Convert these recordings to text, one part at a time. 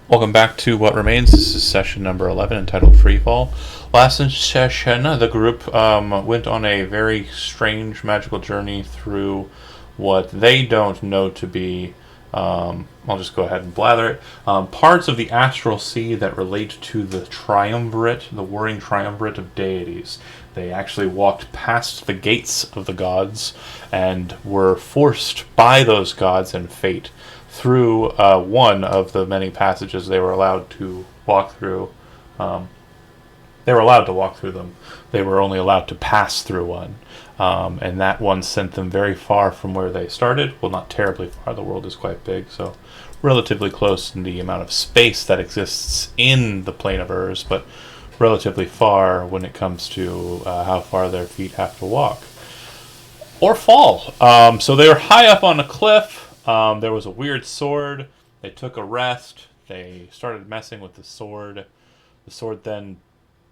Welcome back to What Remains. This is session number 11 entitled Freefall. Last session, the group went on a very strange magical journey through what they don't know to be, I'll just go ahead and blather it, parts of the astral sea that relate to the triumvirate, the warring triumvirate of deities. They actually walked past the gates of the gods and were forced by those gods and fate through one of the many passages they were allowed to walk through. Um, they were allowed to walk through them. They were only allowed to pass through one. And that one sent them very far from where they started. Well, not terribly far. The world is quite big, so relatively close in the amount of space that exists in the plane of Urs, but relatively far when it comes to how far their feet have to walk. Or fall. So they were high up on a cliff. There was a weird sword. They took a rest. They started messing with the sword. The sword then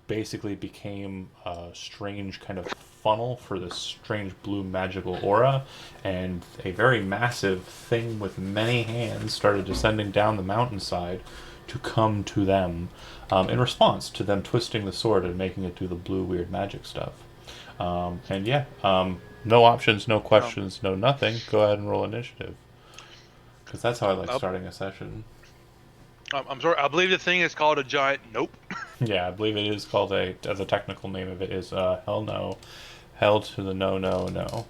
basically became a strange kind of funnel for this strange blue magical aura, and a very massive thing with many hands started descending down the mountainside to come to them in response to them twisting the sword and making it do the blue weird magic stuff. No options, no Um, questions, no nothing. Go ahead and roll initiative. Because that's how I like uh, starting a session. I'm sorry. I believe the thing is called a giant nope. Yeah, I believe it is called as a technical name of it is hell no. Hell to the no, no, no.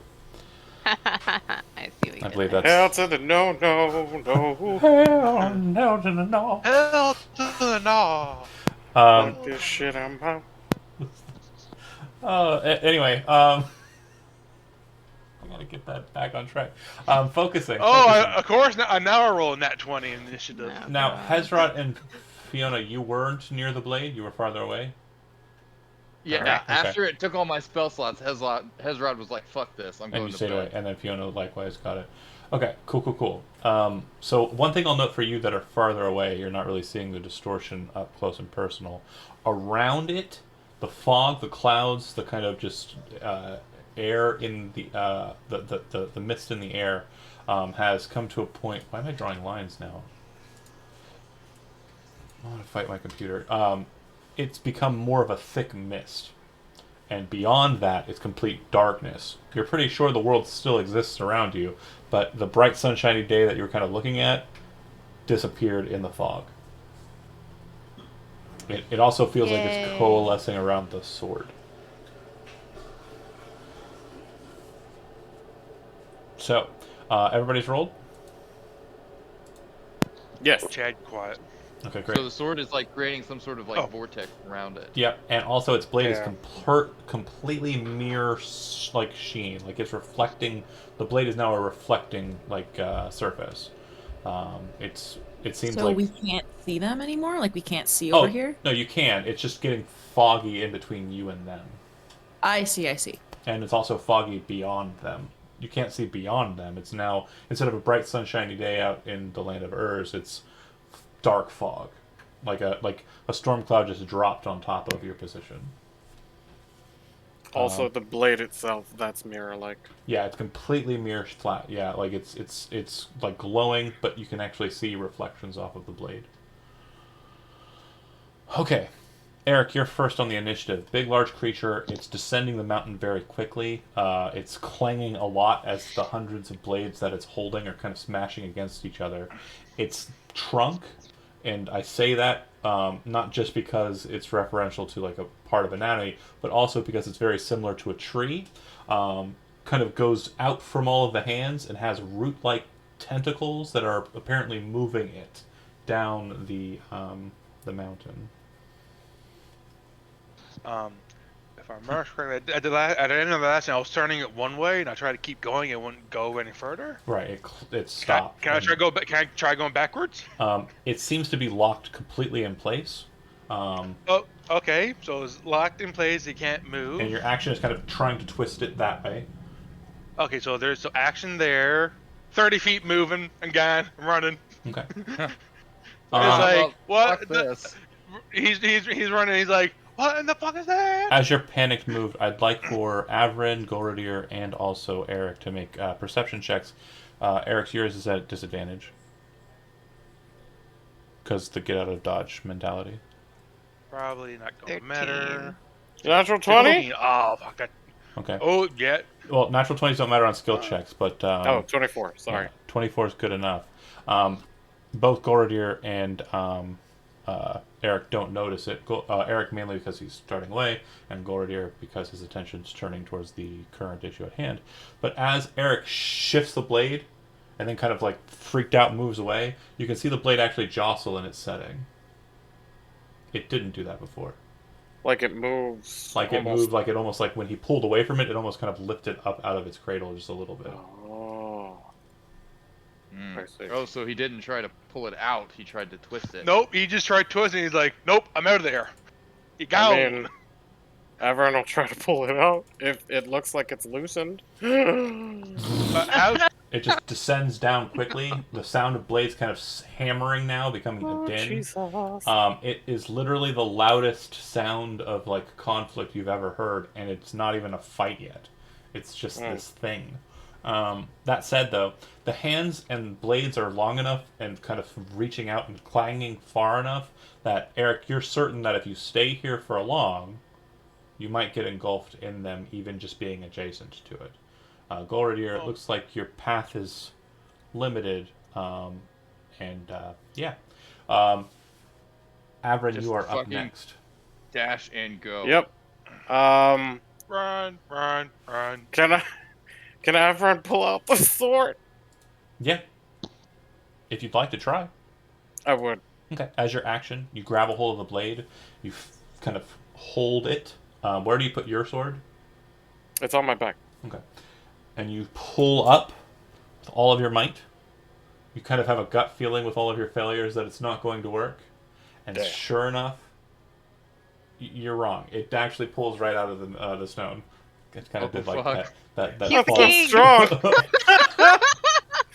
I see what you I did believe there. that's Hell to the no, no, no. hell, no to the no. Hell to the no. Um, Fuck this shit, I'm out. anyway, I gotta get that back on track. Focusing, Oh, focusing. of course. Now I roll nat 20 in initiative. No, Now, God. Hezrod and Fiona, you weren't near the blade. You were farther away. Yeah, Correct. Okay. after it took all my spell slots, Hezrod was like, "Fuck this, I'm And going you to stayed away, bed." and then Fiona likewise got it. Okay, cool. So one thing I'll note for you that are farther away, you're not really seeing the distortion up close and personal. Around it, the fog, the clouds, the kind of just air in the mist in the air has come to a point. Why am I drawing lines now? I want to fight my computer. It's become more of a thick mist, and beyond that it's complete darkness. You're pretty sure the world still exists around you, but the bright sunshiny day that you were kind of looking at disappeared in the fog. It also feels like it's Yay. coalescing around the sword. So, everybody's rolled? Yes. Chad, quiet. Okay, great. So the sword is like creating some sort of like Oh. vortex around it. Yep, and also its blade is Yeah. completely mirror like sheen, like it's reflecting. The blade is now a reflecting like surface. It seems So like we can't see them anymore? Like we can't see over oh here? no, you can. It's just getting foggy in between you and them, I see. and it's also foggy beyond them. You can't see beyond them. It's now instead of a bright sunshiny day out in the land of Urs, it's dark fog, like a storm cloud just dropped on top of your position. Also, the blade itself, that's mirror-like. Yeah, it's completely mirror flat. Yeah, like it's like glowing, but you can actually see reflections off of the blade. Okay, Eric, you're first on the initiative. Big, large creature. It's descending the mountain very quickly. It's clanging a lot as the hundreds of blades that it's holding are kind of smashing against each other. Its trunk, and I say that not just because it's referential to like a part of anatomy, but also because it's very similar to a tree. Kind of goes out from all of the hands and has root-like tentacles that are apparently moving it down the mountain. Um, if I remember correctly, at the end of the last, I was turning it one way, and I tried to keep going. It wouldn't go any further. Right, it stopped. Can I try go? Can I try going backwards? It seems to be locked completely in place. Oh, okay. So it's locked in place. It can't move. And your action is kind of trying to twist it that way. Okay, so there's some action there. 30 feet moving and gone. I'm running. Okay. It's Uh, like what? Fuck this. He's running. He's like, what in the fuck is that? as your panicked move, I'd like for Avrin, Golradir, and also Eric to make perception checks. Eric's yours is at disadvantage. because the get out of dodge mentality. Probably not gonna 13. matter. Natural 20? 15. Oh, fuck that. Okay. Oh, yeah. Well, natural 20s don't matter on skill checks, but Oh, 24. Sorry. yeah, 24 is good enough. Both Gorodir and Eric don't notice it. Eric mainly because he's starting away, and Gorodir because his attention's turning towards the current issue at hand. But as Eric shifts the blade, and then kind of like freaked out moves away, you can see the blade actually jostle in its setting. It didn't do that before. Like it moves. Like it almost- moved, like it almost like when he pulled away from it, it almost kind of lifted up out of its cradle just a little bit. Oh. I see. Oh, so he didn't try to pull it out. He tried to twist it. Nope, he just tried twisting. He's like, nope, I'm out of there. You go. I mean, everyone will try to pull it out if it looks like it's loosened. How's It just descends down quickly. The sound of blades kind of hammering now, becoming a din. Jesus. It is literally the loudest sound of like conflict you've ever heard, and it's not even a fight yet. It's just this thing. That said, though, the hands and blades are long enough and kind of reaching out and clanging far enough that, Eric, you're certain that if you stay here for long, you might get engulfed in them, even just being adjacent to it. Gorodir, it looks like your path is limited, yeah. Avrin, Just you are up fucking- next. Dash and go. Yep. run. Can everyone pull out the sword? Yeah. If you'd like to try. I would. Okay. As your action, you grab a hold of the blade, you kind of hold it. Where do you put your sword? It's on my back. Okay. And you pull up with all of your might. You kind of have a gut feeling with all of your failures that it's not going to work. And Damn. sure enough, you're wrong. It actually pulls right out of the stone. It kind of Oh, did like fuck. that You fall. king. Strong.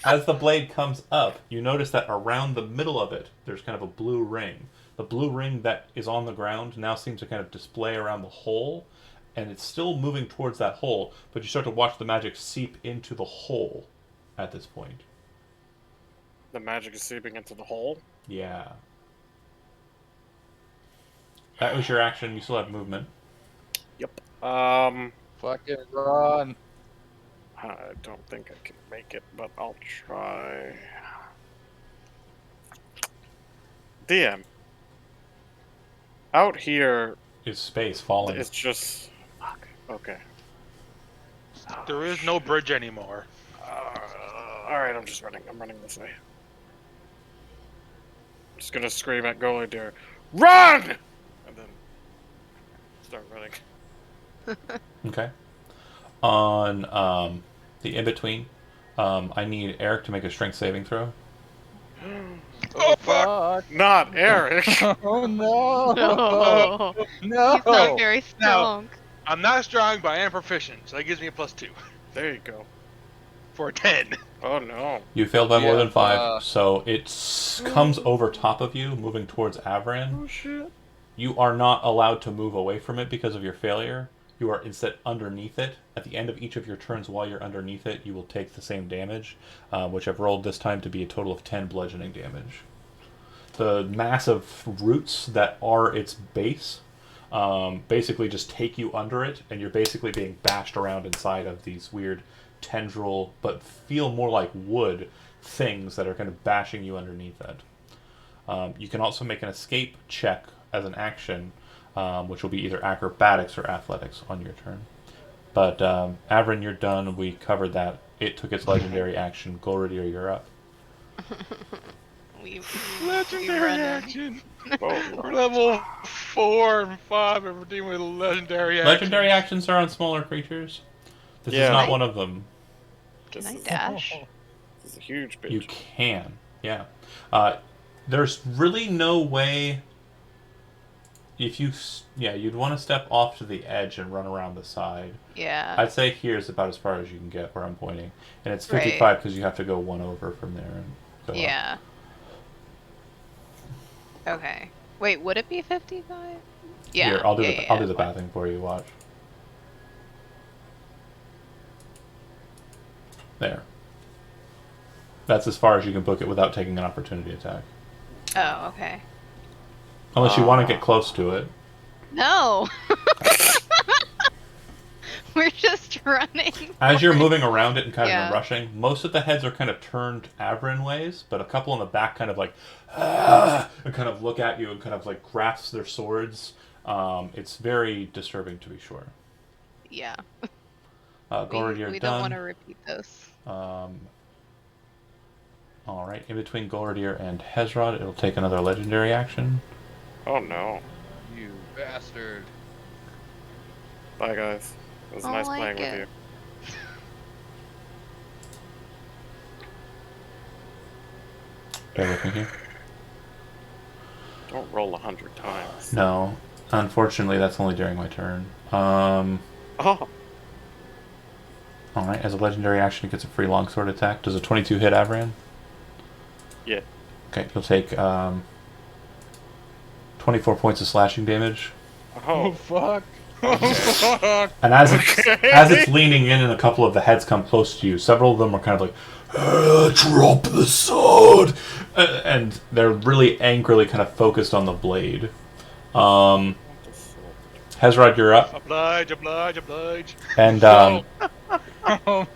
As the blade comes up, you notice that around the middle of it, there's kind of a blue ring. The blue ring that is on the ground now seems to kind of display around the hole, and it's still moving towards that hole, but you start to watch the magic seep into the hole at this point. The magic is seeping into the hole. Yeah. That was your action. You still have movement. Yep. Fucking run. I don't think I can make it, but I'll try. DM. Out here, Is space falling? it's just. Fuck. Okay. There is no bridge anymore. Alright, I'm just running. I'm running this way. I'm just gonna scream at Goliath, run! And then start running. Okay. On the in-between, I need Eric to make a strength saving throw. Oh, fuck! Not Eric! Oh no! No. No! He's not very strong. I'm not strong, but I am proficient, so that gives me a +2 There you go. for a 10. Oh no. You failed by more Yeah, than 5, so it comes over top of you, moving towards Avran. Oh shit. You are not allowed to move away from it because of your failure. You are instead underneath it. At the end of each of your turns while you're underneath it, you will take the same damage, which I've rolled this time to be a total of 10 bludgeoning damage. The massive roots that are its base basically just take you under it, and you're basically being bashed around inside of these weird tendril, but feel more like wood things that are kind of bashing you underneath it. You can also make an escape check as an action, which will be either acrobatics or athletics on your turn. But Avrin, you're done. We covered that. It took its legendary action. Golridir, you're up. Legendary running. action. Oh, We're level 4 and 5, and we're dealing with legendary action. Legendary actions are on smaller creatures. This Yeah. is not one of them. Can this I is, dash? this is a huge bitch. You can, yeah. There's really no way. If you'd want to step off to the edge and run around the side. Yeah. I'd say here's about as far as you can get where I'm pointing, and it's Right. 55 because you have to go one over from there and go up. Yeah. Okay. Wait, would it be 55? Yeah. Here, I'll do yeah, I'll do the pathing for you. Watch. There. That's as far as you can book it without taking an opportunity attack. Oh, okay. Unless you want to get close to it. No. We're just running. As you're moving around it and kind Yeah. of rushing, most of the heads are kind of turned Avrin ways, but a couple in the back kind of like, "Ah," and kind of look at you and kind of like grasp their swords. It's very disturbing, to be sure. Yeah. Gorodir We done. don't want to repeat this. Alright, in between Gorodir and Hezrod, it'll take another legendary action. Oh no. You bastard. Bye guys. It was I nice like playing with it. you. Bear with me here. Don't roll 100 times. No, unfortunately, that's only during my turn. Oh. Alright, as a legendary action, it gets a free longsword attack. Does a 22 hit Avran? Yeah. Okay, you'll take 24 points of slashing damage. Oh. fuck. And as it's leaning in and a couple of the heads come close to you, several of them are kind of like, drop the sword! And they're really angrily kind of focused on the blade. Hezrod, you're up. Oblige. And Oh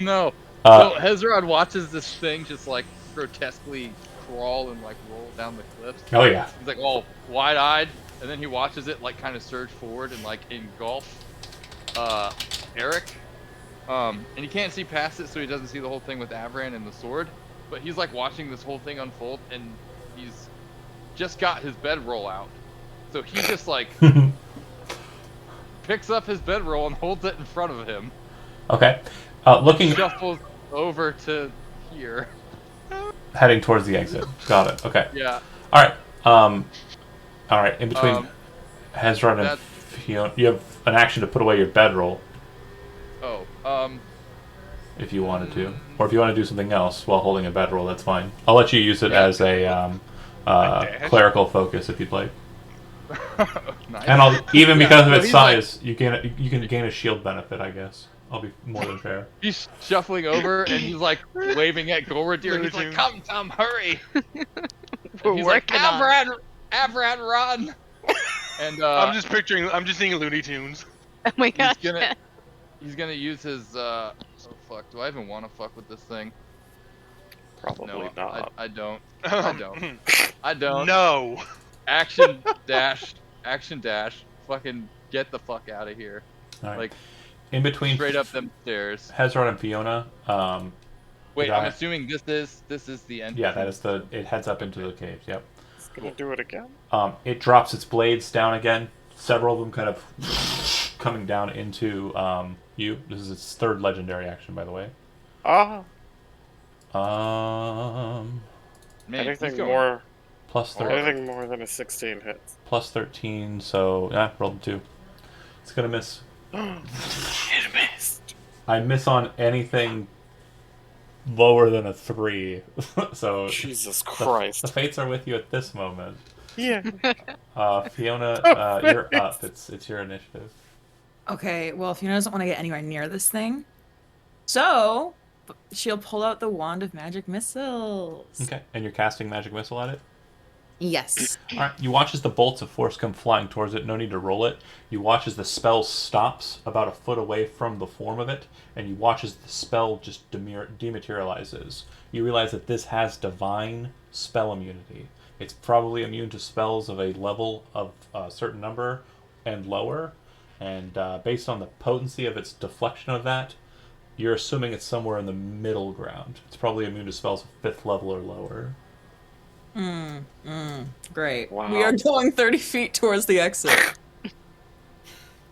no. Uh, So Hezrod watches this thing just like grotesquely crawl and like roll down the cliffs. oh yeah. He's like all wide-eyed, and then he watches it like kind of surge forward and like engulf Eric. And he can't see past it, so he doesn't see the whole thing with Avran and the sword. But he's like watching this whole thing unfold, and he's just got his bedroll out. So he just like picks up his bedroll and holds it in front of him. Okay. Looking, Shuffles over to here. heading towards the exit. Got it. Okay. Yeah. All right. All right. In between Hezrod and that's- Fiona, you have an action to put away your bedroll Oh, if you wanted to, or if you want to do something else while holding a bedroll, that's fine. I'll let you use it as a dash? clerical focus if you'd like. nice. And I'll even because of so its he's like- size, you can gain a shield benefit. I guess I'll be more than fair. He's shuffling over and he's like waving at Gorodir. He's like, "Come, Tom, hurry!" We're He's like, working on it. Avran, run! And I'm just seeing Looney Tunes. Oh my gosh. he's gonna use his oh fuck, do I even want to fuck with this thing? Probably No, not. I don't. I don't. I don't. No. Action dash. Fucking get the fuck out of here. All right. Like In between straight up them stairs. Hezron and Fiona. Wait, got I'm it. assuming this is the entrance. Yeah, that is it heads up into the caves. Yep. It's gonna do it again. It drops its blades down again. Several of them kind of coming down into you. This is its third legendary action, by the way. Ah. Man, he's Anything going- more? Plus 13. Anything more than a 16 hits. Plus 13, so rolled 2. It's gonna miss. It missed. I miss on anything lower than a 3. So Jesus the Christ. fates are with you at this moment. Yeah. Fiona, you're up. It's your initiative. Okay, well, Fiona doesn't want to get anywhere near this thing. So, she'll pull out the Wand of Magic Missiles. Okay, and you're casting magic missile at it. Yes. All right. You watch as the bolts of force come flying towards it. No need to roll it. You watch as the spell stops about a foot away from the form of it, and you watch as the spell just dematerializes. You realize that this has divine spell immunity. It's probably immune to spells of a level of a certain number and lower, and based on the potency of its deflection of that, you're assuming it's somewhere in the middle ground. It's probably immune to spells of 5th level or lower. Great. Wow. We are going 30 feet towards the exit.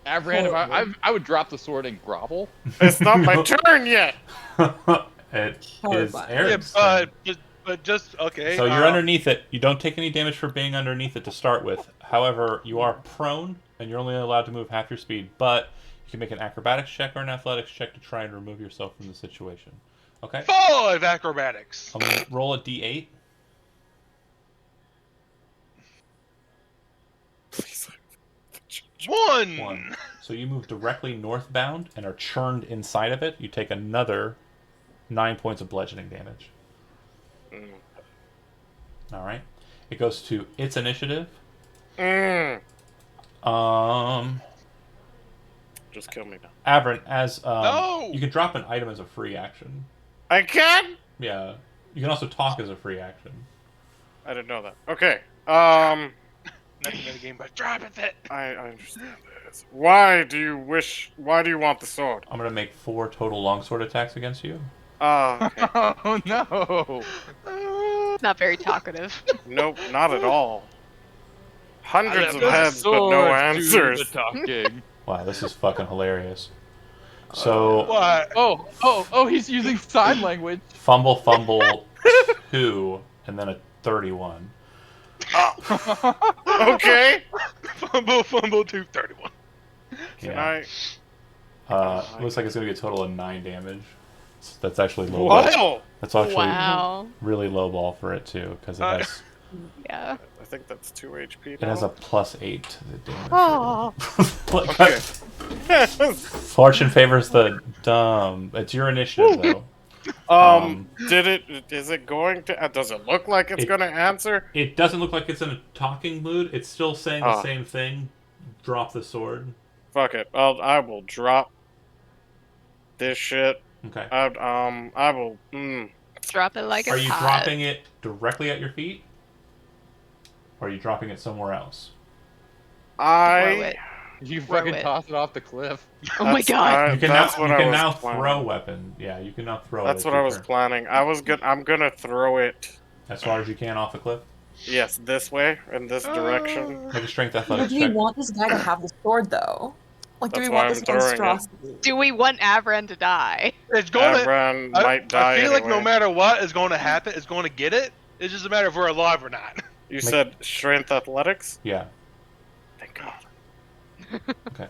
Avran, if I would drop the sword and grovel. It's not my turn yet. It is Horrified. Eric's Yeah, turn. but just okay. So you're underneath it. You don't take any damage for being underneath it to start with. However, you are prone, and you're only allowed to move half your speed. But you can make an acrobatics check or an athletics check to try and remove yourself from the situation. Okay? 5 acrobatics. I'm going to roll a d8. Please. 1. 1. So you move directly northbound and are churned inside of it. You take another 9 points of bludgeoning damage. Mm. All right. It goes to its initiative. Mm. Um, Just kill me now. Avrin, as No! you can drop an item as a free action. I can? Yeah. You can also talk as a free action. I didn't know that. Okay. Nothing in the game but drop it. I understand this. Why do you want the sword? I'm gonna make 4 total longsword attacks against you. Okay. Oh no! It's not very talkative. Nope, not at all. Hundreds of The heads, but no swords do answers. the talking. Wow, this is fucking hilarious. So, What? Oh, he's using sign language. fumble, 2, and then a 31. Okay. Fumble 231. Can Yeah. Looks like it's gonna be a total of 9 damage. That's actually low ball. Whoa! That's actually Wow. really low ball for it too, because it has Yeah. I think that's 2 HP. it has now. a +8 to the damage. Oh. Okay. Fortune favors the dumb. It's your initiative though. Is it going to? Does it look like it's going to answer? It doesn't look like it's in a talking mood. It's still saying the Ah. same thing. Drop the sword. Fuck it. I will drop this shit. Okay. I will. Drop it like Are it's you hot. dropping it directly at your feet? Or are you dropping it somewhere else? Throw I. it. You Throw fucking it. toss it off the cliff. Oh my god. You can that's now, what you I can was now planning. throw weapon. Yeah, you can now throw it. That's It's what your I was turn. planning. I'm gonna throw it. As far as you can off the cliff. Yes, this way in this direction. Make a strength But athletics do we check. want this guy to have the sword, though? Like, do That's we why want I'm this throwing it. monstrosity? Do we want Avren to die? It's going to. Avran might die I feel like no anyway. matter what is going to happen, it's going to get it. It's just a matter of we're alive or not. You said strength athletics? Yeah. Thank God. Okay.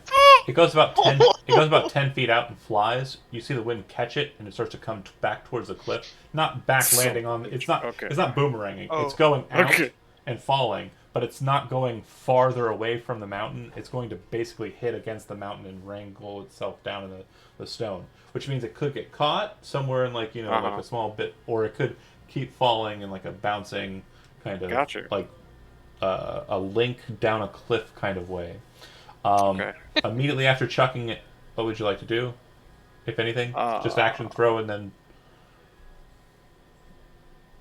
It goes about 10. It goes about 10 feet out and flies. You see the wind catch it, and it starts to come back towards the cliff. Not back landing on. It's not. Okay. It's not boomeranging. Oh. It's going out Okay. and falling, but it's not going farther away from the mountain. It's going to basically hit against the mountain and wrangle itself down in the stone, which means it could get caught somewhere in like Uh-huh. a small bit, or it could keep falling in like a bouncing kind of Gotcha. like a link down a cliff kind of way. Okay. Immediately after chucking it, what would you like to do? If anything, just action throw and then.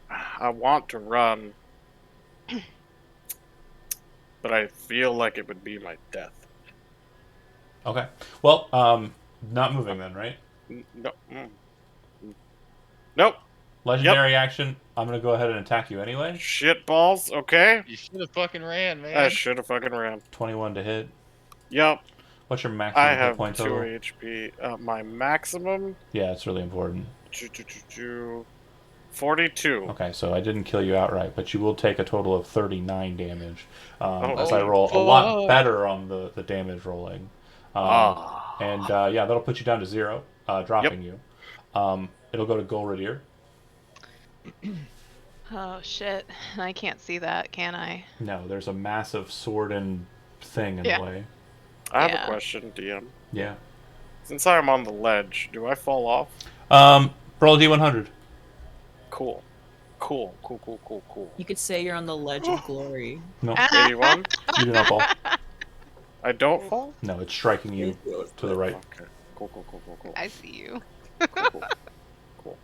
I want to run, but I feel like it would be my death. Okay. Well, not moving then, right? No. Nope. Legendary action. I'm gonna go ahead and attack you anyway. Shit balls. Okay. You should have fucking ran, man. I should have fucking ran. 21 to hit. Yep. What's your maximum I hit have point 2 total? HP. My maximum. Yeah, it's really important. 42. Okay, so I didn't kill you outright, but you will take a total of 39 damage Oh. as I roll a lot better on the damage rolling. And yeah, that'll put you down to 0, dropping you. It'll go to Golradier. Oh shit. I can't see that, can I? No, there's a massive sword and thing in Yeah. the way. I have Yeah. a question, DM. Yeah. Since I'm on the ledge, do I fall off? Roll a d100. Cool. Cool. You could say you're on the ledge of glory. No, 81? you do not fall. I don't fall? No, it's striking you to the right. Okay. Cool. I see you. Cool.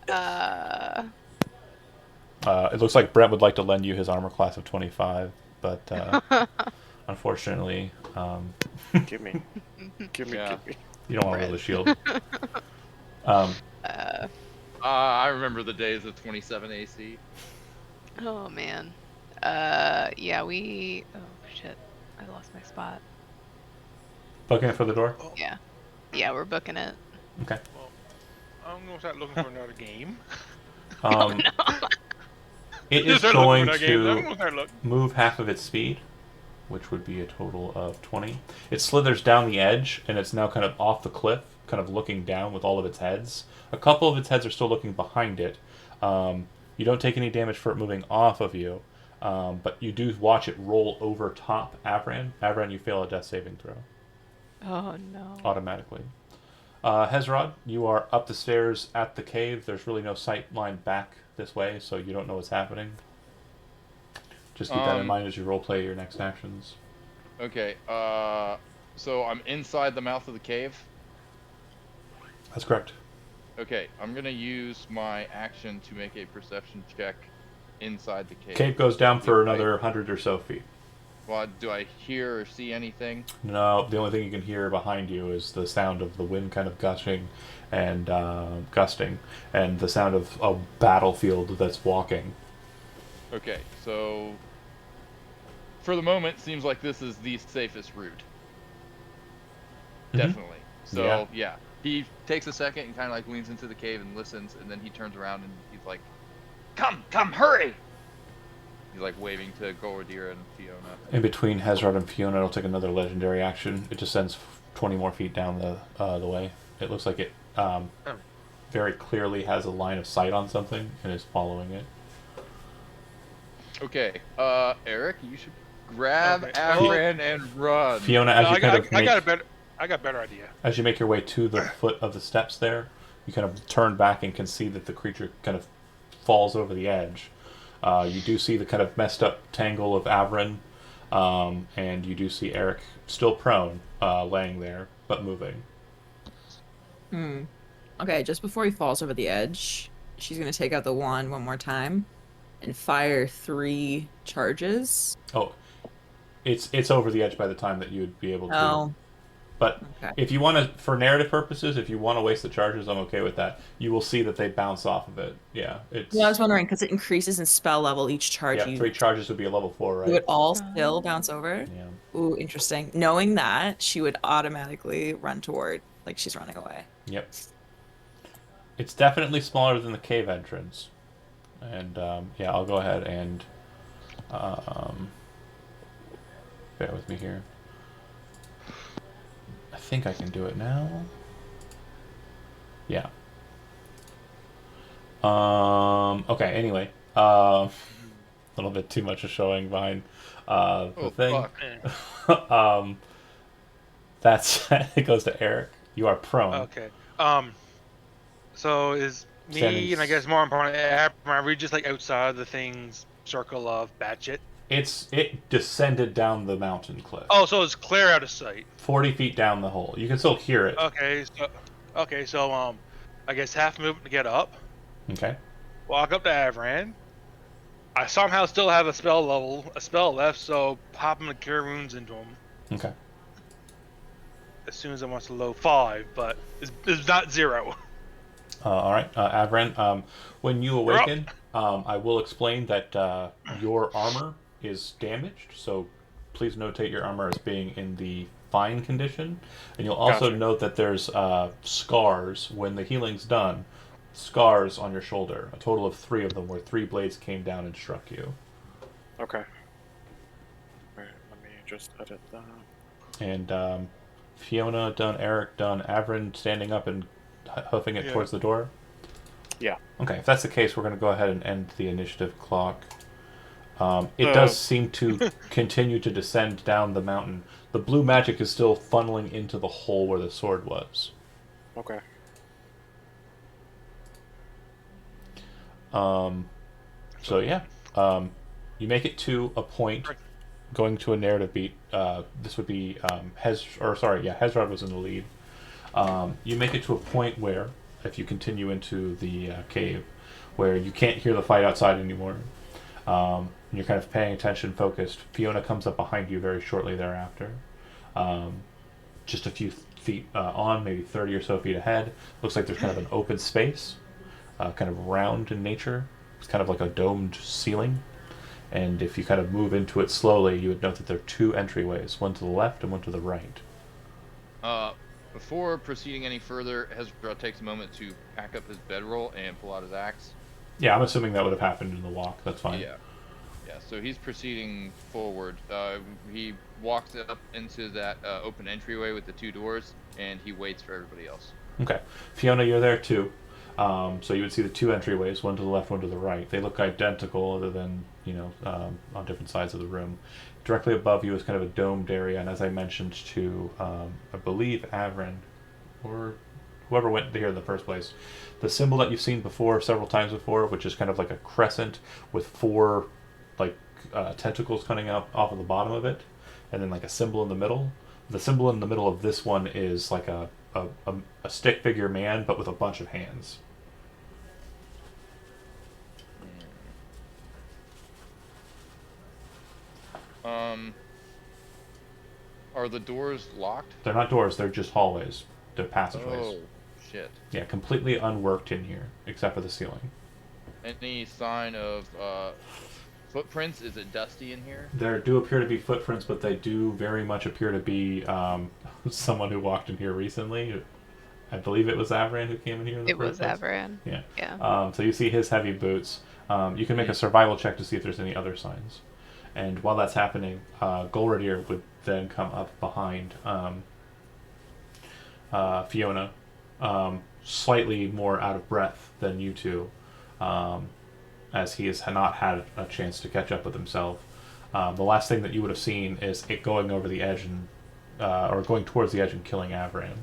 It looks like Brent would like to lend you his armor class of 25, but unfortunately, Give me. Give me. you don't want to roll the shield. I remember the days of 27 AC. Oh man. Yeah, we. Oh shit. I lost my spot. Booking it for the door? Yeah. Yeah, we're booking it. Okay. I'm going to start looking for another game. It is Start looking for going another game. I'm to gonna start looking. move half of its speed, which would be a total of 20. It slithers down the edge, and it's now kind of off the cliff, kind of looking down with all of its heads. A couple of its heads are still looking behind it. You don't take any damage for it moving off of you, but you do watch it roll over top Avran. Avran, you fail a death saving throw Oh no. automatically. Hezrod, you are up the stairs at the cave. There's really no sight line back this way, so you don't know what's happening. Just keep that in mind as you roleplay your next actions. Okay. So I'm inside the mouth of the cave. That's correct. Okay, I'm gonna use my action to make a perception check inside the cave. Cave goes down for another 100 or so feet. Well, do I hear or see anything? No, the only thing you can hear behind you is the sound of the wind kind of gushing and gusting, and the sound of a battlefield that's walking. Okay, so for the moment, seems like this is the safest route. Definitely. So yeah, he takes a second and kind of like leans into the cave and listens, and then he turns around and he's like, "Come, hurry!" He's like waving to Golodira and Fiona. In between Hezrod and Fiona, it'll take another legendary action. It descends 20 more feet down the way. It looks like it very clearly has a line of sight on something and is following it. Okay, Eric, you should grab Okay. Avran and run. Fiona, as you I got a better idea. as you make your way to the foot of the steps there, you kind of turn back and can see that the creature kind of falls over the edge. You do see the kind of messed up tangle of Avran, and you do see Eric still prone, laying there, but moving. Okay, just before he falls over the edge, she's gonna take out the wand one more time and fire 3 charges. Oh, it's over the edge by the time that you would be able to. Oh. But Okay. if you want to, for narrative purposes, if you want to waste the charges, I'm okay with that. You will see that they bounce off of it. Yeah, it's. Yeah, I was wondering because it increases in spell level each charge. Yeah, 3 charges would be a level 4, right? You would all still bounce over. Yeah. Ooh, interesting. Knowing that, she would automatically run toward, like she's running away. Yep. It's definitely smaller than the cave entrance, and yeah, I'll go ahead and bear with me here. I think I can do it now. Yeah. Okay. Anyway, a little bit too much of showing behind the thing. Fuck. That's it goes to Eric. You are prone. Okay. So is me, Standing and I guess more important, are we just like outside the thing's circle of Batshit? It descended down the mountain cliff. Oh, so it's clear out of sight. 40 feet down the hole. You can still hear it. Okay, so I guess half movement to get up. Okay. Walk up to Avran. I somehow still have a spell left, so pop him the cure wounds into him Okay. as soon as I want to low 5, but it's not 0. All right, Avran. When you awaken, I will explain that your armor is damaged, so please notate your armor as being in the fine condition, and you'll also Gotcha. note that there's scars when the healing's done. Scars on your shoulder, a total of 3 of them, where 3 blades came down and struck you. Okay. Alright, let me just edit that. And Fiona done, Eric done, Avran standing up and hoofing it towards the door. Yeah. Okay, if that's the case, we're going to go ahead and end the initiative clock. It does seem to continue to descend down the mountain. The blue magic is still funneling into the hole where the sword was. Okay. So yeah, you make it to a point, going to a narrative beat. This would be Hezrod was in the lead. You make it to a point where, if you continue into the cave, where you can't hear the fight outside anymore, you're kind of paying attention, focused. Fiona comes up behind you very shortly thereafter. Just a few feet on, maybe 30 or so feet ahead. Looks like there's kind of an open space, kind of round in nature. It's kind of like a domed ceiling. And if you kind of move into it slowly, you would note that there are 2 entryways, one to the left and one to the right. Before proceeding any further, Hezra takes a moment to pack up his bedroll and pull out his axe. Yeah, I'm assuming that would have happened in the walk. That's fine. Yeah. So he's proceeding forward. He walks up into that open entryway with the 2 doors, and he waits for everybody else. Okay. Fiona, you're there too. So you would see the 2 entryways, one to the left, one to the right. They look identical, other than, on different sides of the room. Directly above you is kind of a domed area, and as I mentioned to, I believe, Avran, or whoever went here in the first place, the symbol that you've seen before, several times before, which is kind of like a crescent with 4, tentacles coming up off of the bottom of it, and then like a symbol in the middle. The symbol in the middle of this one is like a stick figure man, but with a bunch of hands. Are the doors locked? They're not doors; they're just hallways. They're passageways. Oh, shit. Yeah, completely unworked in here, except for the ceiling. Any sign of footprints? Is it dusty in here? There do appear to be footprints, but they do very much appear to be someone who walked in here recently. I believe it was Avran who came in here. It was Avran. Yeah. Yeah. So you see his heavy boots. You can make a survival check to see if there's any other signs. And while that's happening, Golradier would then come up behind Fiona, slightly more out of breath than you two, as he has not had a chance to catch up with himself. The last thing that you would have seen is it going over the edge and or going towards the edge and killing Avran.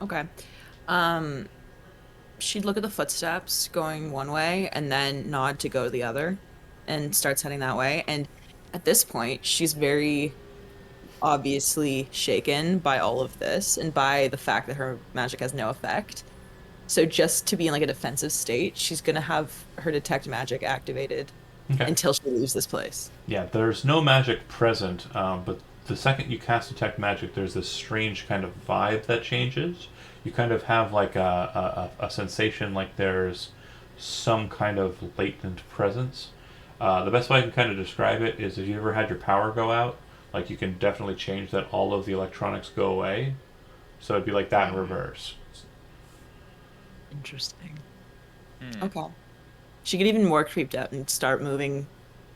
Okay. She'd look at the footsteps going one way and then nod to go the other and starts heading that way. And at this point, she's very obviously shaken by all of this and by the fact that her magic has no effect. So just to be in like a defensive state, she's going to have her detect magic activated until she leaves this place. Yeah, there's no magic present, but the second you cast detect magic, there's this strange kind of vibe that changes. You kind of have like a sensation like there's some kind of latent presence. The best way I can kind of describe it is if you ever had your power go out, like you can definitely change that all of the electronics go away. So it'd be like that in reverse. Interesting. Okay. She get even more creeped out and start moving,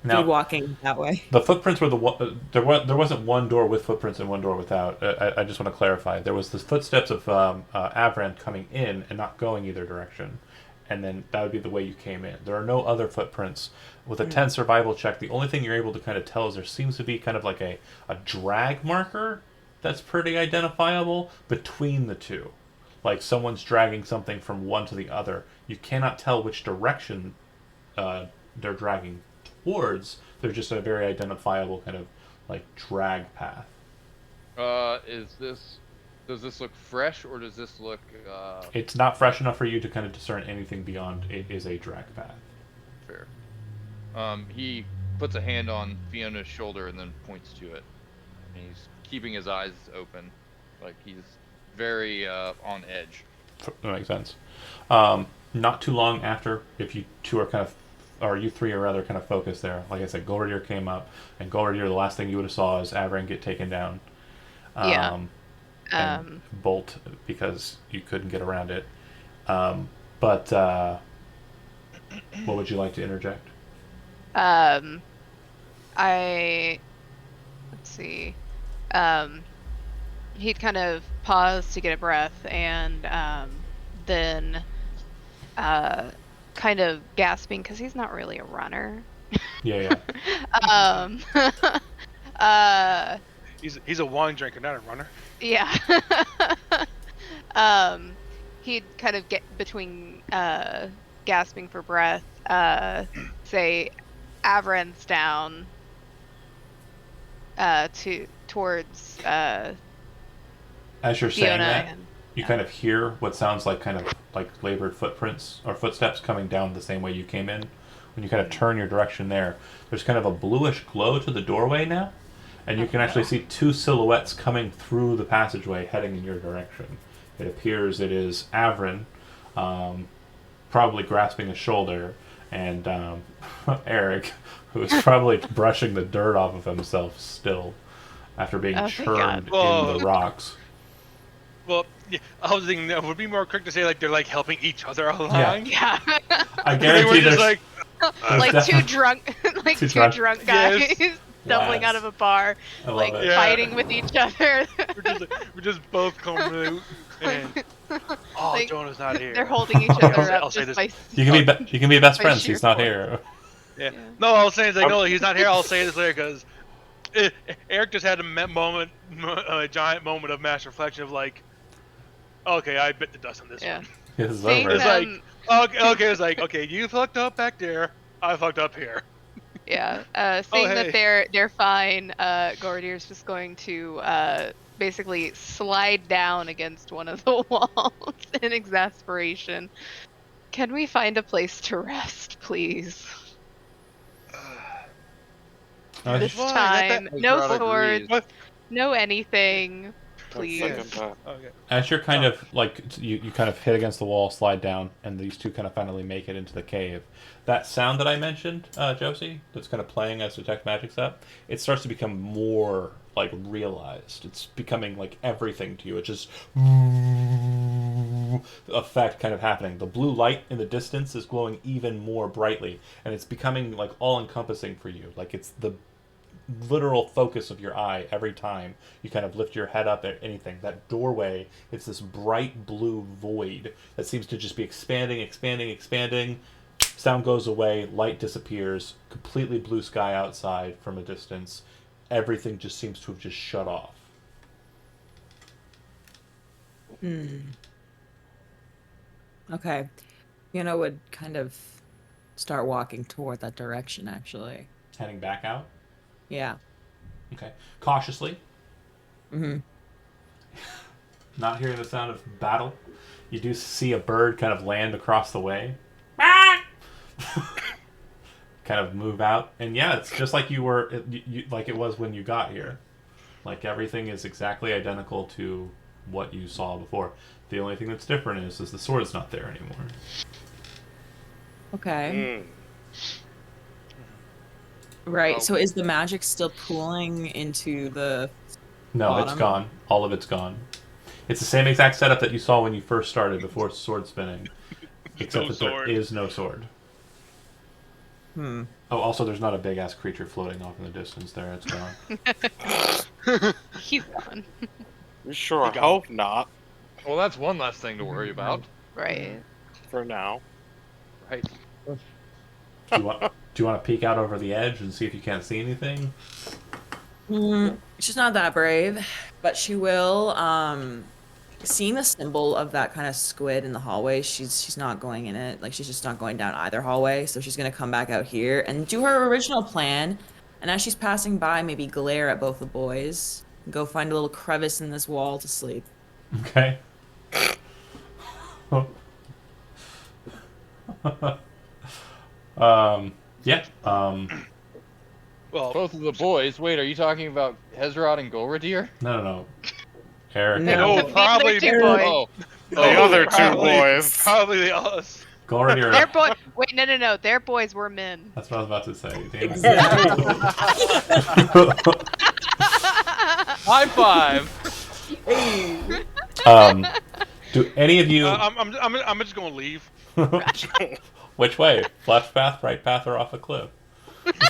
walking that way. The footprints were there wasn't one door with footprints and one door without. I just want to clarify. There was the footsteps of Avran coming in and not going either direction. And then that would be the way you came in. There are no other footprints. With a 10 survival check, the only thing you're able to kind of tell is there seems to be kind of like a drag marker that's pretty identifiable between the two. Like someone's dragging something from one to the other. You cannot tell which direction they're dragging towards. They're just a very identifiable kind of like drag path. Does this look fresh or does this look... It's not fresh enough for you to kind of discern anything beyond it is a drag path. Fair. He puts a hand on Fiona's shoulder and then points to it. And he's keeping his eyes open. Like he's very on edge. That makes sense. Not too long after, if you two are kind of, or you three are rather kind of focused there, like I said, Golradier came up, and Golradier, the last thing you would have saw is Avran get taken down. And bolt because you couldn't get around it. But what would you like to interject? Let's see. He'd kind of pause to get a breath and then kind of gasping because he's not really a runner. Yeah. He's a wine drinker, not a runner. Yeah. He'd kind of get between gasping for breath, say Avran's down towards As you're saying Fiona that, and, you kind of hear what sounds like kind of like labored footprints or footsteps coming down the same way you came in. When you kind of turn your direction there's kind of a bluish glow to the doorway now. And you can actually see two silhouettes coming through the passageway heading in your direction. It appears it is Avran, probably grasping a shoulder, and Eric, who is probably brushing the dirt off of himself still after being churned in the rocks. Well, yeah, I was thinking that would be more correct to say like they're like helping each other along. Yeah. I guarantee just there's like two drunk guys stumbling out of a bar, like fighting with each other. we're just both coming out and like, Jonah's not here. They're holding each other up just by you can be best friends. sheer He's not force. here. Yeah. No, I was saying like, no, he's not here. I'll say this later because Eric just had a giant moment of mass reflection of like, okay, I bit the dust on this one. It's Seeing over. It's like, okay, it's like, okay, you fucked up back there. I fucked up here. Yeah. Seeing hey. that they're fine, Gordir's just going to basically slide down against one of the walls in exasperation. Can we find a place to rest, please? This Fine, time, no Ezra swords, agrees. no anything, I please. second that. Okay. As you're kind of like you kind of hit against the wall, slide down, and these two kind of finally make it into the cave. That sound that I mentioned, Josie, that's kind of playing as Detect Magic's up, it starts to become more like realized. It's becoming like everything to you. It's just effect kind of happening. The blue light in the distance is glowing even more brightly, and it's becoming like all encompassing for you. Like it's the literal focus of your eye every time you kind of lift your head up at anything. That doorway, it's this bright blue void that seems to just be expanding, expanding, expanding. Sound goes away, light disappears, completely blue sky outside from a distance. Everything just seems to have just shut off. Okay. Fiona would kind of start walking toward that direction, actually. Heading back out. Yeah. Okay. Cautiously. Mm-hmm. Not hearing the sound of battle. You do see a bird kind of land across the way. Kind of move out. And yeah, it's just like you were, like it was when you got here. Like everything is exactly identical to what you saw before. The only thing that's different is the sword's not there anymore. Okay. Right. So is the magic still pooling into the No, bottom? It's gone. All of it's gone. It's the same exact setup that you saw when you first started before sword spinning. Except that there is no sword. Oh, also there's not a big ass creature floating off in the distance there. It's gone. He's gone. You sure hope not. Well, that's one less thing to worry about. Right. For now. Right. Do you want to peek out over the edge and see if you can't see anything? She's not that brave, but she will. Seeing the symbol of that kind of squid in the hallway, she's not going in it. Like she's just not going down either hallway. So she's gonna come back out here and do her original plan. And as she's passing by, maybe glare at both the boys. Go find a little crevice in this wall to sleep. Okay. Yeah. Well, Both of the boys. Wait, are you talking about Hezrod and Golradir? No. Eric. No, no, probably two boys. Oh, The other two probably- boys. Probably the us. Golradir. Their boy. Wait, no. Their boys were men. That's what I was about to say. Damn it. Exactly. high five. Do any of you? I'm just gonna leave. Which way? Left path, right path, or off a cliff?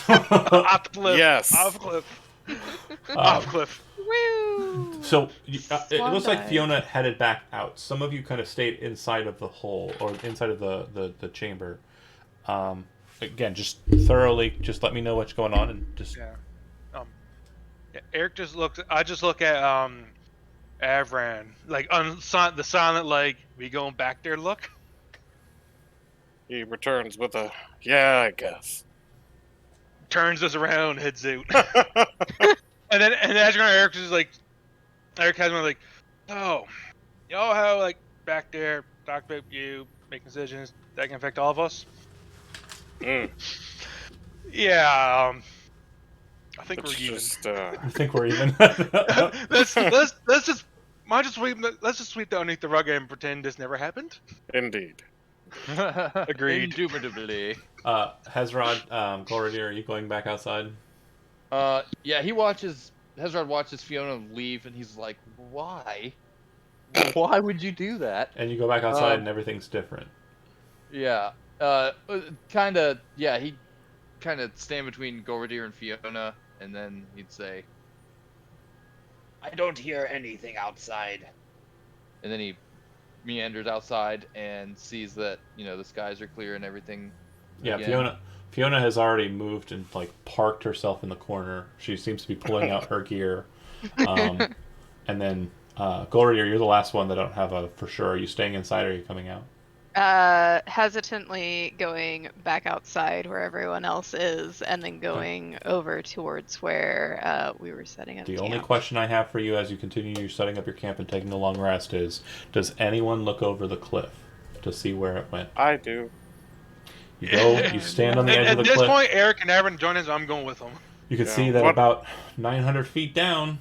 Off the cliff. Yes. Off the cliff. Off the cliff. Woo! So it looks like dive. Fiona headed back out. Some of you kind of stayed inside of the hole or inside of the chamber. Again, just thoroughly, just let me know what's going on and just. Yeah. Eric just looks. I just look at Avran like the silent like we going back there look. He returns with a, yeah, I guess. Turns us around, heads out. And as Eric is like, Eric has one like, oh, you know how like back there talk about you making decisions that can affect all of us. Yeah, I think It's we're even. just, I think we're even. let's just let's just sweep that underneath the rug and pretend this never happened. indeed. Agreed. Indubitably. Hezrod, Golradir, are you going back outside? Yeah, Hezrod watches Fiona leave, and he's like, why? Why would you do that? And you go back outside and everything's different. Yeah. He'd kind of stand between Golradir and Fiona, and then he'd say, I don't hear anything outside. And then he meanders outside and sees that, the skies are clear and everything. Yeah, again. Fiona has already moved and like parked herself in the corner. She seems to be pulling out her gear. And then Golradir, you're the last one that I don't have a for sure. Are you staying inside or are you coming out? Hesitantly going back outside where everyone else is, and then going over towards where we were setting up The camp. only question I have for you as you continue setting up your camp and taking a long rest is, does anyone look over the cliff to see where it went? I do. You go, you stand on the edge At of the this cliff. point, Eric and Aaron join us. I'm going with them. You can Yeah, see that what- about 900 feet down,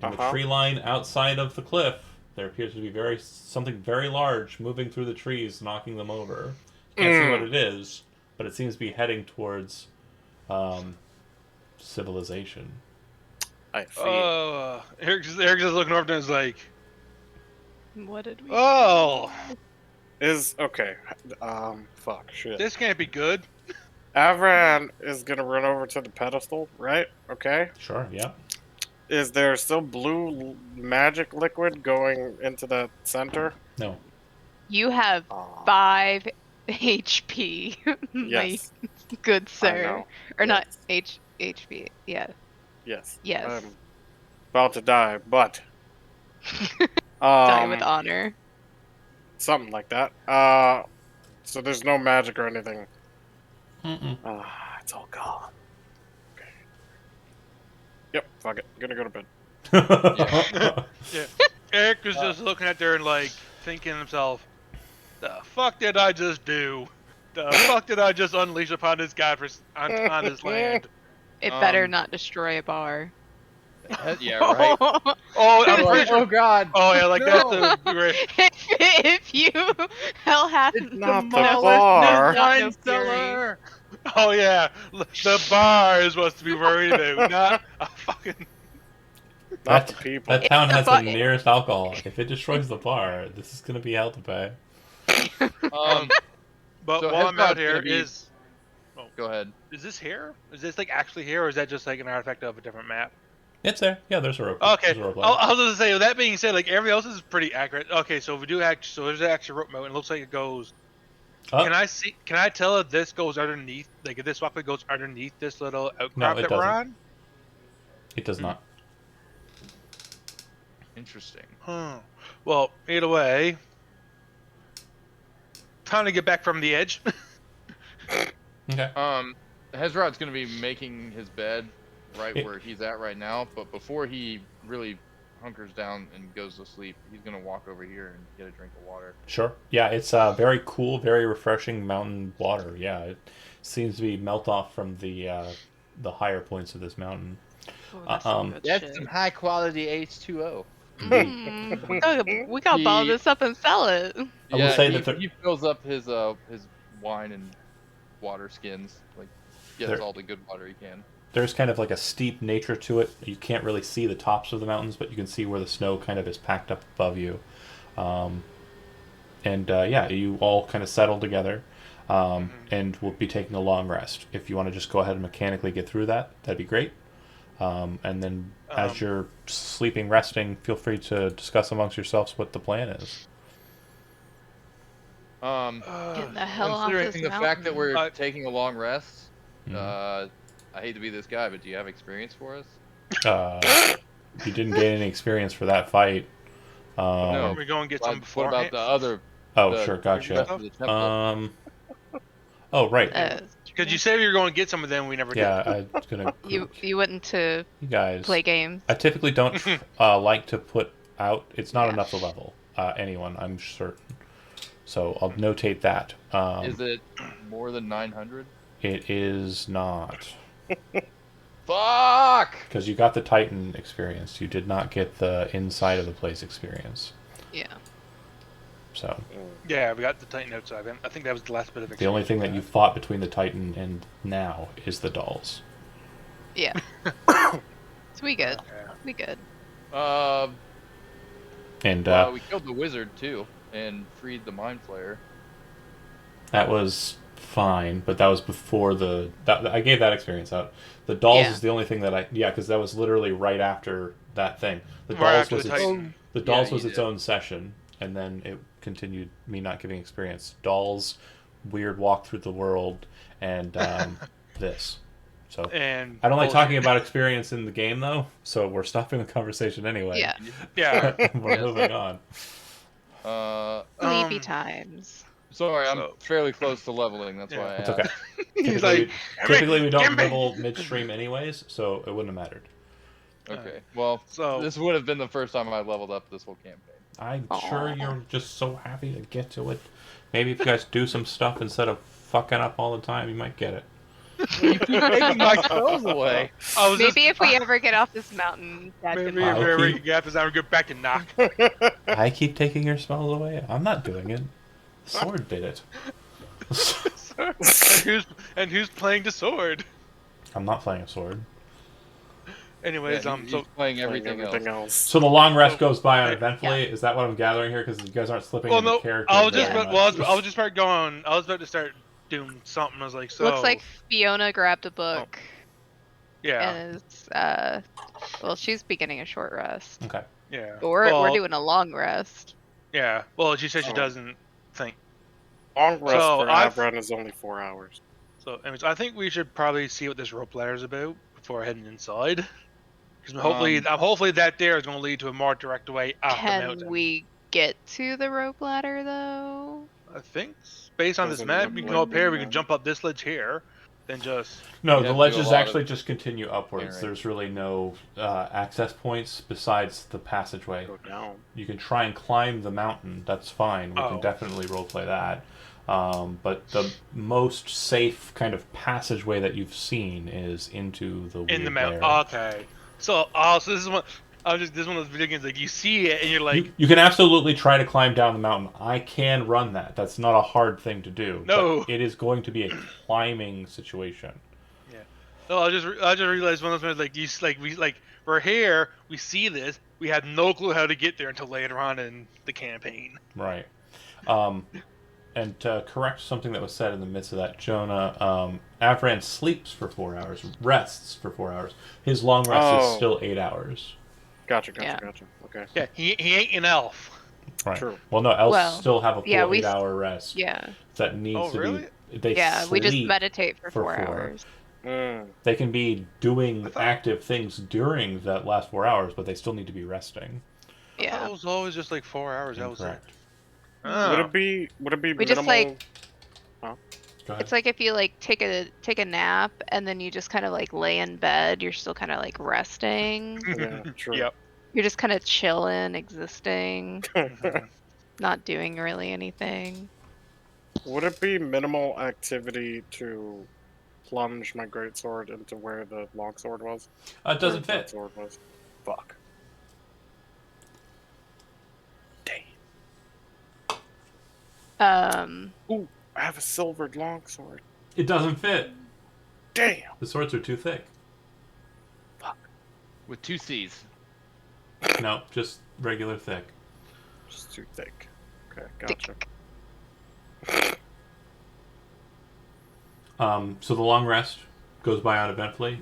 in the Uh-huh. tree line outside of the cliff, there appears to be something very large moving through the trees, knocking them over. You can't see what it is, but it seems to be heading towards civilization. I see. Eric's just looking over and is like, What did we? oh, Is okay. Fuck. Shit. this can't be good. Avran is gonna run over to the pedestal, right? Okay. Sure, yeah. Is there still blue magic liquid going into the center? No. You have Aw. 5 HP, Yes. my good I sir. know. Or not Yes. HP. Yeah. Yes. Yes. I'm about to die, but Die with honor. something like that. So there's no magic or anything. Mm-mm. It's all gone. Okay. Yep. Fuck it. I'm gonna go to bed. Yeah. Eric was just looking at there and like thinking to himself, the fuck did I just do? The fuck did I just unleash upon this guy on his land? It better Um, not destroy a bar. Yeah, right. Oh, I'm Like, pretty sure. oh God. Oh yeah, like No. that's the great. If you hell hath It's not the most bar. does not know Wine fury. cellar. Oh yeah, the bar is supposed to be worried about, not a fucking. Not the people. That town It's has a the bucket. nearest alcohol. If it destroys the bar, this is going to be hell to pay. But So while I'm out Hezrod's here, gonna be- Go ahead. is this here? Is this like actually here, or is that just like an artifact of a different map? It's there. Yeah, there's a rope. Okay, There's a rope I was gonna say. With that being said, like everything else is pretty accurate. Okay, so we do so there's actually rope mode, and it looks like it goes. Oh, Can I see? Can I tell if this goes underneath? Like if this walkway goes underneath this little outcrop it that we're doesn't. on? it does not. Interesting. Huh. Well, either way, time to get back from the edge. Okay. Hezrod's gonna be making his bed right It- where he's at right now, but before he really hunkers down and goes to sleep, he's gonna walk over here and get a drink of water. Sure. Yeah, it's very cool, very refreshing mountain water. Yeah, it seems to be melt off from the higher points of this mountain. Oh, that's some good shit. high quality H2O. We gotta bottle He- this up and sell it. I will say he, that he fills up his wine and water skins, like gets There- all the good water he can. There's kind of like a steep nature to it. You can't really see the tops of the mountains, but you can see where the snow kind of is packed up above you. Yeah, you all kind of settle together, and we'll be taking a long rest. If you want to just go ahead and mechanically get through that, that'd be great. And then as you're sleeping, resting, feel free to discuss amongst yourselves what the plan is. Getting the hell off Considering this the fact that mountain. we're taking a long rest, Mhm. I hate to be this guy, but do you have experience for us? You didn't gain any experience for that fight. No. Are we going to get some What beforehand? about the other? Oh, the sure, gotcha. rest of the temple? Oh, right. Because you said you were going to get some of them, we never Yeah, did. I was gonna. you wouldn't to You guys. play games. I typically don't like to put out. It's not Yeah. enough to level anyone. I'm certain. So I'll notate that. Is it more than 900? It is not, Fuck! because you got the Titan experience. You did not get the inside of the place experience. Yeah. So Yeah, we got the Titan outside. I think that was the last bit of experience. the only thing that you fought between the Titan and now is the dolls. Yeah. So we good. Yeah. We good. And We killed the wizard too, and freed the mind flayer. that was fine, but that was before I gave that experience out. The dolls Yeah. is the only thing that because that was literally right after that thing. The Right dolls after was the its, Titan. the dolls Yeah, was you its did. own session, and then it continued me not giving experience. Dolls, weird walk through the world, and this. So And I don't like bullshit. talking about experience in the game though, so we're stopping the conversation anyway. Yeah. Yeah. We're moving on. Sleepy Um, times. Sorry, I'm So- fairly close to leveling. That's why I It's asked. okay. He's Typically, like, typically we don't "Gimme!" level midstream anyways, so it wouldn't have mattered. Okay. Well, So- this would have been the first time I leveled up this whole campaign. I'm Aw. sure you're just so happy to get to it. Maybe if you guys do some stuff instead of fucking up all the time, you might get it. You keep taking my spells away. I was Maybe just, if we ever get off this mountain, Dad can maybe if I we follow. ever keep- get after that, we go back and knock. I keep taking your spells away. I'm not doing it. The sword did it. and who's playing the sword? I'm not playing a sword. Anyways, Yeah, he's so playing everything else. else. So the long rest goes by Yeah. uneventfully. Is that what I'm gathering here? Because you guys aren't slipping well, into no, character. I was very just much. about, I was just about going. I was about to start doing something. I was like, so Looks like Fiona grabbed a book yeah, and is well, she's beginning a short rest. Okay. yeah. But we're well, doing a long rest. Yeah. Well, she said she Oh. doesn't think. Long rest So, for I've- Avron is only 4 hours. So, anyways, I think we should probably see what this rope ladder is about before heading inside. Because hopefully that there is going to lead to a more direct way up the Can mountain. we get to the rope ladder though? I think based on this Doesn't map, look we can like go up here. We it, can no. jump up this ledge here, then just No, You the have to do a ledges lot of actually just continue upwards. clearing. There's really no access points besides the passageway. Go down. You can try and climb the mountain. That's fine. We Oh. can definitely roleplay that. But the most safe kind of passageway that you've seen is into the in weird the mountain. lair. Okay. So, so this is one. This is one of those video games like you see it and you're like, You can absolutely try to climb down the mountain. I can run that. That's not a hard thing to do. No. But it is going to be a climbing situation. no. I just realized one of those moments we're here, we see this, we had no clue how to get there until later on in the campaign. Right. And to correct something that was said in the midst of that, Jonah, Avran sleeps for 4 hours, rests for 4 hours. His long rest is Oh. still 8 hours. Gotcha. Yeah. Okay. Yeah, he ain't an elf. Right. True. Well, no, elves Well, still have a full yeah, we 8-hour rest. Yeah. That needs Oh, to really? be. They Yeah, we just sleep. meditate for for 4 4. hours. Mm. They can be doing I thought- active things during that last 4 hours, but they still need to be resting. Yeah. It was always just like 4 hours. That was it. Incorrect. Oh. Would it be We just, minimal? like- Go ahead. It's like if you like take a nap and then you just kind of like lay in bed, you're still kind of like resting. Yeah, true. Yep. You're just kind of chilling, existing, not doing really anything. Would it be minimal activity to plunge my greatsword into where the longsword was? It doesn't Where the fit. sword was? Fuck. Ooh, I have a silvered longsword. It doesn't fit. Damn. The swords are too thick. With 2 C's. No, just regular thick. Just too thick. Okay, gotcha. So the long rest goes by uneventfully.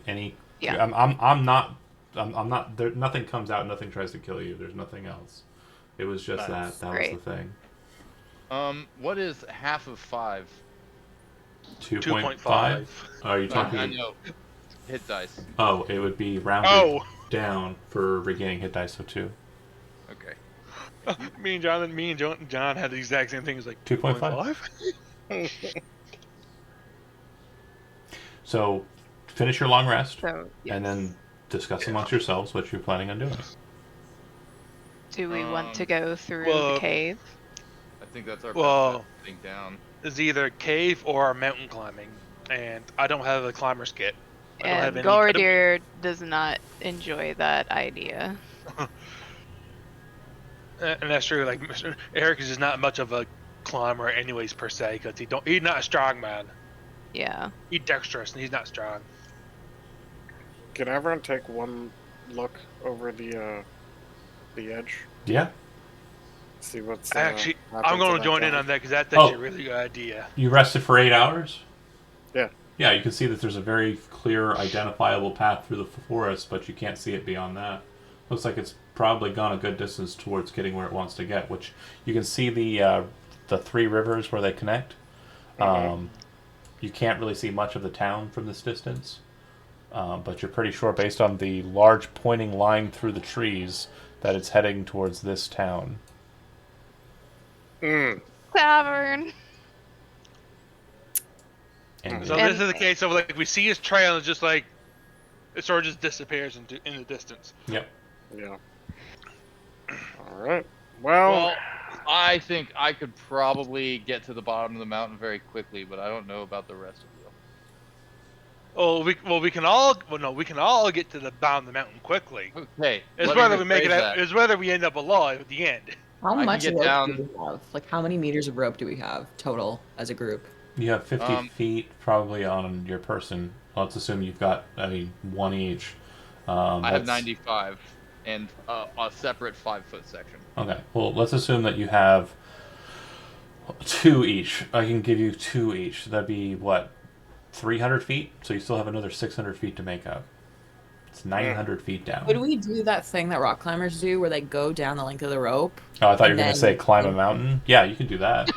Yeah. I'm not. There, nothing comes out. Nothing tries to kill you. There's nothing else. It was just Nice. that Great. was the thing. What is half of 5? 2.5. Are you talking? I know. Hit dice. Oh, it would be rounded Oh, down for regaining hit dice. So 2. Okay. me and John had the exact same thing. It's like 2.5. So finish your long rest, So and yes. then discuss amongst yourselves what you're planning on doing. Do we want to go through well, the cave? I think that's our Well- best thing down. It's either cave or mountain climbing, and I don't have a climber's kit. I don't have And any- I don't- Gordir does not enjoy that idea. And that's true. Like Mr. Eric is just not much of a climber, anyways, per se, because he's not a strong man. Yeah. He's dexterous, and he's not strong. Can everyone take one look over the edge? Yeah, See what's. Actually, happened I'm going to that join in guy? on that because that's Oh. actually a really good idea. you rested for 8 hours. Yeah. Yeah, you can see that there's a very clear, identifiable path through the forest, but you can't see it beyond that. Looks like it's probably gone a good distance towards getting where it wants to get. Which you can see the 3 rivers where they connect. You can't really see much of the town from this distance, but you're pretty sure, based on the large pointing line through the trees, that it's heading towards this town. Mm. Tavern. And So And- this is the case of like we see his trail and just like it sort of just disappears in the distance. yep. Yeah. All right. Well, Well, I think I could probably get to the bottom of the mountain very quickly, but I don't know about the rest of you. We can all we can all get to the bottom of the mountain quickly. Okay. It's let me whether we make it rephrase out. that. It's whether we end up alive at the end. How I can much get rope down- do we have? Like, how many meters of rope do we have total as a group? You have 50 Um, feet probably on your person. Let's assume you've got, one each. I have That's- 95 and a separate 5-foot section. Okay. Well, let's assume that you have 2 each. I can give you 2 each. That'd be what? 300 feet? So you still have another 600 feet to make up. It's 900 feet down. Would we do that thing that rock climbers do where they go down the length of the rope? Oh, I thought you were and going to then- say climb a mountain. Yeah, you can do that.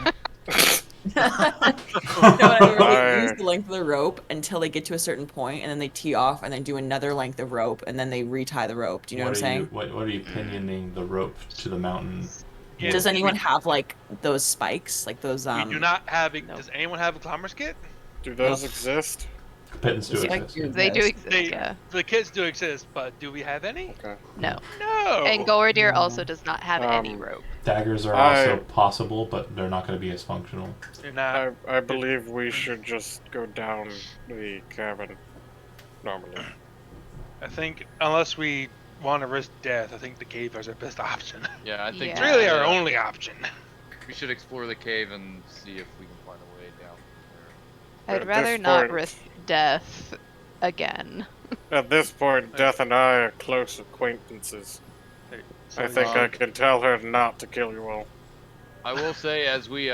No, where they I- use the length of the rope until they get to a certain point, and then they tee off, and then do another length of rope, and then they retie the rope. Do you know what I'm saying? What are you pinioning the rope to the mountain? Yeah, Does anyone have like those spikes, like those? We do not have. no. Does anyone have a climber's kit? do those No. exist? Pittance do It's like exist. your- They do Yes. exist, yeah. The kits do exist, but do we have any? Okay. No. No. And Goradir also does not have any Um, rope. Daggers are I- also possible, but they're not going to be as functional. They're not. I believe we should just go down the cavern normally. I think unless we want to risk death, I think the cave is our best option. Yeah, I think It's Yeah. really our only option. we should explore the cave and see if we can find a way down there. I'd at rather this not point- risk death again. At this point, Death and I are close acquaintances. So I think I Um, can tell her not to kill you all. I will say, as we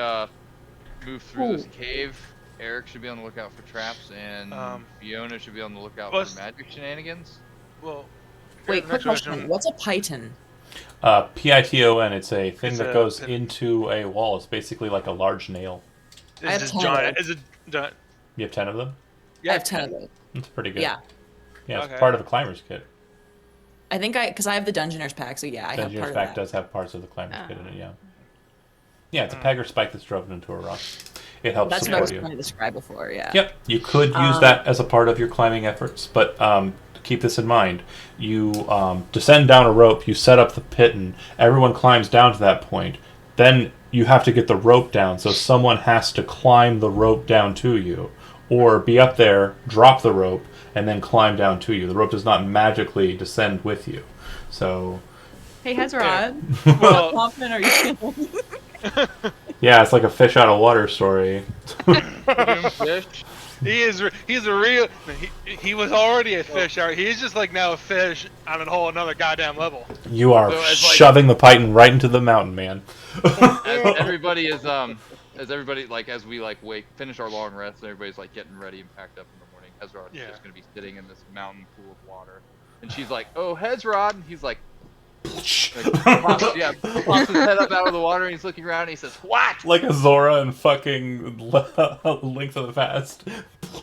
move through this cave, Eric should be on the lookout for traps, and Fiona should be on the lookout what's- for magic shenanigans. Well. Wait, quick next question. What's a python? Piton, it's a thing It's that a goes pin- into a wall. It's basically like a large nail. I have Is 10 it of giant? those. Is it giant? You have 10 of them? I have 10 of those. That's pretty good. Yeah, Yeah, it's Okay. part of a climber's kit. I think because I have the Dungeoneer's pack, so yeah, I have Dungeoneer's part of pack that. does have parts of the climber's kit in it, yeah. Yeah, it's a Mm. pegger spike that's driven into a rock. It helps That's what I was support trying you. to describe before. Yeah. Yep, you could use that as a part of your climbing efforts, but keep this in mind. You descend down a rope, you set up the piton, everyone climbs down to that point, then you have to get the rope down, so someone has to climb the rope down to you, or be up there, drop the rope, and then climb down to you. The rope does not magically descend with you. So, Hey, Hezrod. Well- How confident are you? yeah, it's like a fish out of water story. Fish. He's a real. He was already a fish. He's just like now a fish on a whole another goddamn level. You are So it's like- shoving the python right into the mountain, man. As everybody is as we finish our long rest, and everybody's like getting ready and packed up in the morning. Hezrod's Yeah. just gonna be sitting in this mountain pool of water, and she's like, "Oh, Hezrod," and he's like, pops his head up out of the water, and he's looking around, and he says, "What?" Like a Zora and fucking Link to the Past.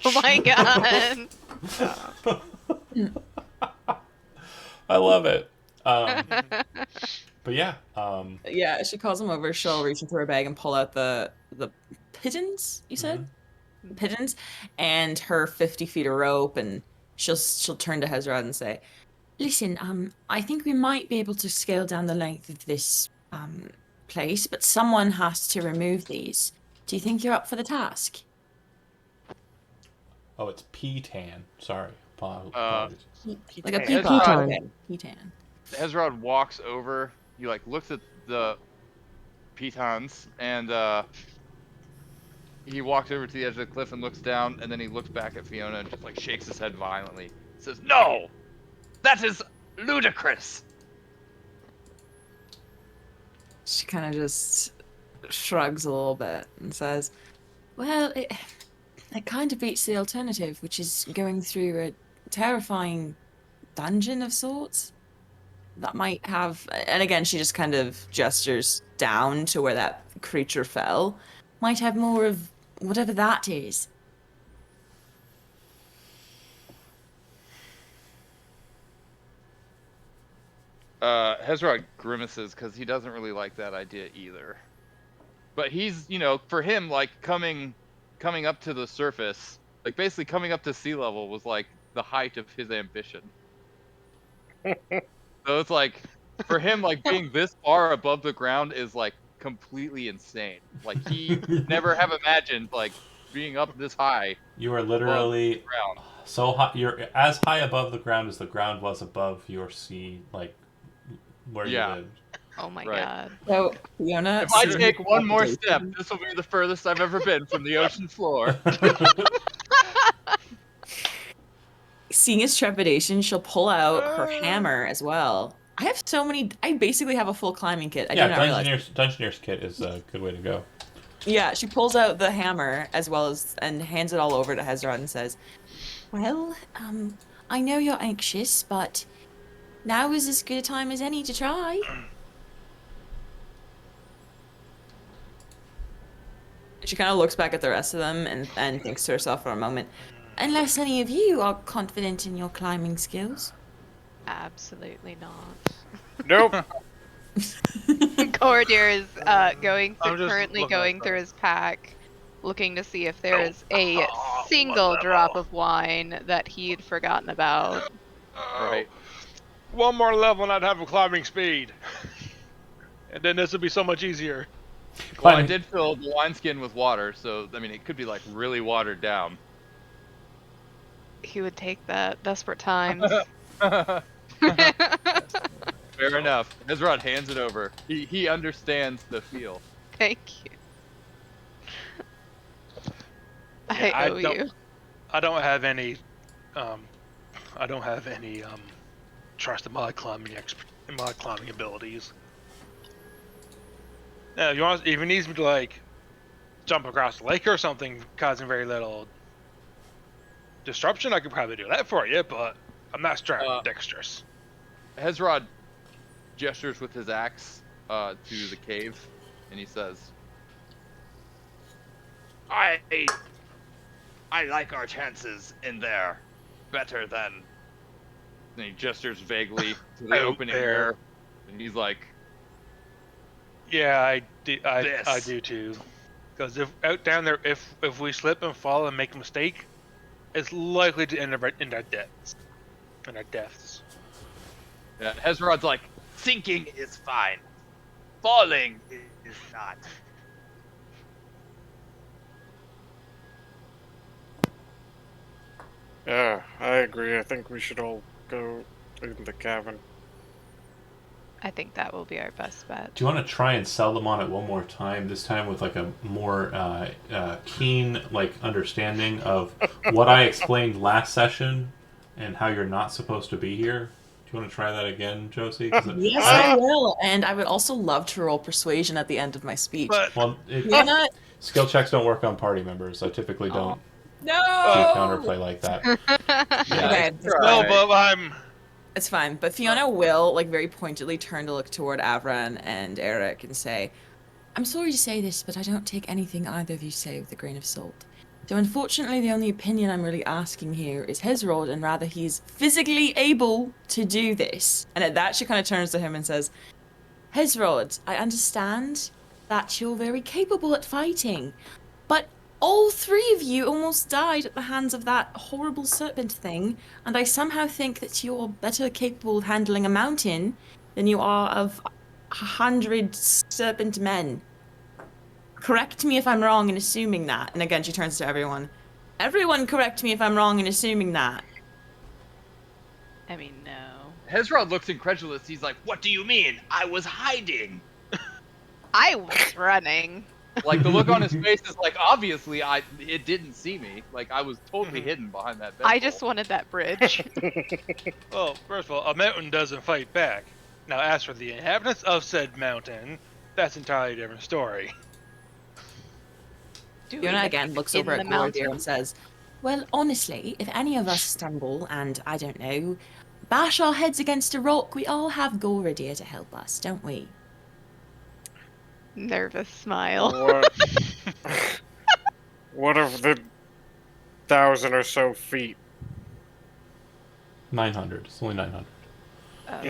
Oh my god. I love it. But yeah, Yeah, she calls him over. She'll reach into her bag and pull out the pigeons. You said pigeons, and her 50 feet of rope, and she'll turn to Hezrod and say, "Listen, I think we might be able to scale down the length of this place, but someone has to remove these. Do you think you're up for the task?" oh, it's P-Tan. Sorry. Apologies. Like a Hezrod. pecan. Okay, petan. Hezrod walks over. He looks at the pitons, and he walks over to the edge of the cliff and looks down, and then he looks back at Fiona and just shakes his head violently. Says, "No, that is ludicrous." She kind of just shrugs a little bit and says, "Well, it kind of beats the alternative, which is going through a terrifying dungeon of sorts. That might have..." And again, she just kind of gestures down to where that creature fell. "Might have more of whatever that is." Hezrod grimaces because he doesn't really like that idea either. But he's, for him, coming up to the surface Like basically coming up to sea level was like the height of his ambition. So it's like for him, like being this far above the ground is like completely insane. Like he could never have imagined like being up this high You are above the literally ground. so high. You're as high above the ground as the ground was above your sea, like where you Yeah, lived. Oh my right. god. So Fiona, If I seeing take his one more step, trepidation- this will be the furthest I've ever been from the ocean floor. seeing his trepidation, she'll pull out her hammer as well. I have so many. I basically have a full climbing kit. I did Yeah, not realize. Dungeoneer's kit is a good way to go. Yeah, she pulls out the hammer as well as and hands it all over to Hezron and says, "Well, I know you're anxious, but now is as good a time as any to try." She kind of looks back at the rest of them and thinks to herself for a moment. Unless any of you are confident in your climbing skills. Absolutely not. Nope. Gordier is going I'm to just currently looking at going stuff. through his pack, looking to see if there is a Oh, single what drop level? of wine that he'd forgotten about. Right. One more level and I'd have a climbing speed. And then this would be so much easier. Well, I Climbing- did fill the wineskin with water, so I mean it could be like really watered down. He would take that. Desperate times. Fair enough. Hezron hands it over. He understands the feel. Thank you. Yeah, I I owe don't- you. I don't have any trust in my climbing abilities. Now, if he needs me to like jump across the lake or something, causing very little disruption, I could probably do that for you. But I'm not dexterous. Hezron gestures with his axe to the cave, and he says, I like our chances in there better than. And he gestures vaguely to the Out opening there. and he's like, Yeah, I This. do too. Because if out down there, if we slip and fall and make a mistake, it's likely to end up in our deaths. In our deaths. yeah. Hezron's like, sinking is fine, falling is not. Yeah, I agree. I think we should all go in the cabin. I think that will be our best bet. Do you want to try and sell them on it one more time? This time with like a more keen like understanding of what I explained last session and how you're not supposed to be here. Do you want to try that again, Josie? 'Cause Yes, I will. And I would also love to roll persuasion at the end of my speech. But Fiona, skill checks don't work on party members. I typically don't do no. counterplay like that. Yeah. Okay, that's no, fine. but I'm. It's fine. But Fiona will, like, very pointedly turn to look toward Avran and Eric and say, "I'm sorry to say this, but I don't take anything either of you say with a grain of salt. So unfortunately, the only opinion I'm really asking here is Hezrod, and rather he's physically able to do this." And at that, she kind of turns to him and says, "Hezrod, I understand that you're very capable at fighting, but all three of you almost died at the hands of that horrible serpent thing, and I somehow think that you're better capable of handling a mountain than you are of 100 serpent men. Correct me if I'm wrong in assuming that." And again, she turns to everyone. "Everyone correct me if I'm wrong in assuming that." I mean, no. Hezron looks incredulous. He's like, what do you mean? I was hiding. I was running. Like the look on his face is like, obviously it didn't see me. Like I was totally hidden behind that I bedroll. just wanted that bridge. Well, first of all, a mountain doesn't fight back. Now, as for the inhabitants of said mountain, that's an entirely different story. Do Fiona we again looks in over the at Gordier mountain? and says, "Well, honestly, if any of us stumble and, I don't know, bash our heads against a rock, we all have Gordier to help us, don't we?" Nervous smile. What of the 1,000 or so feet? 900. It's only 900.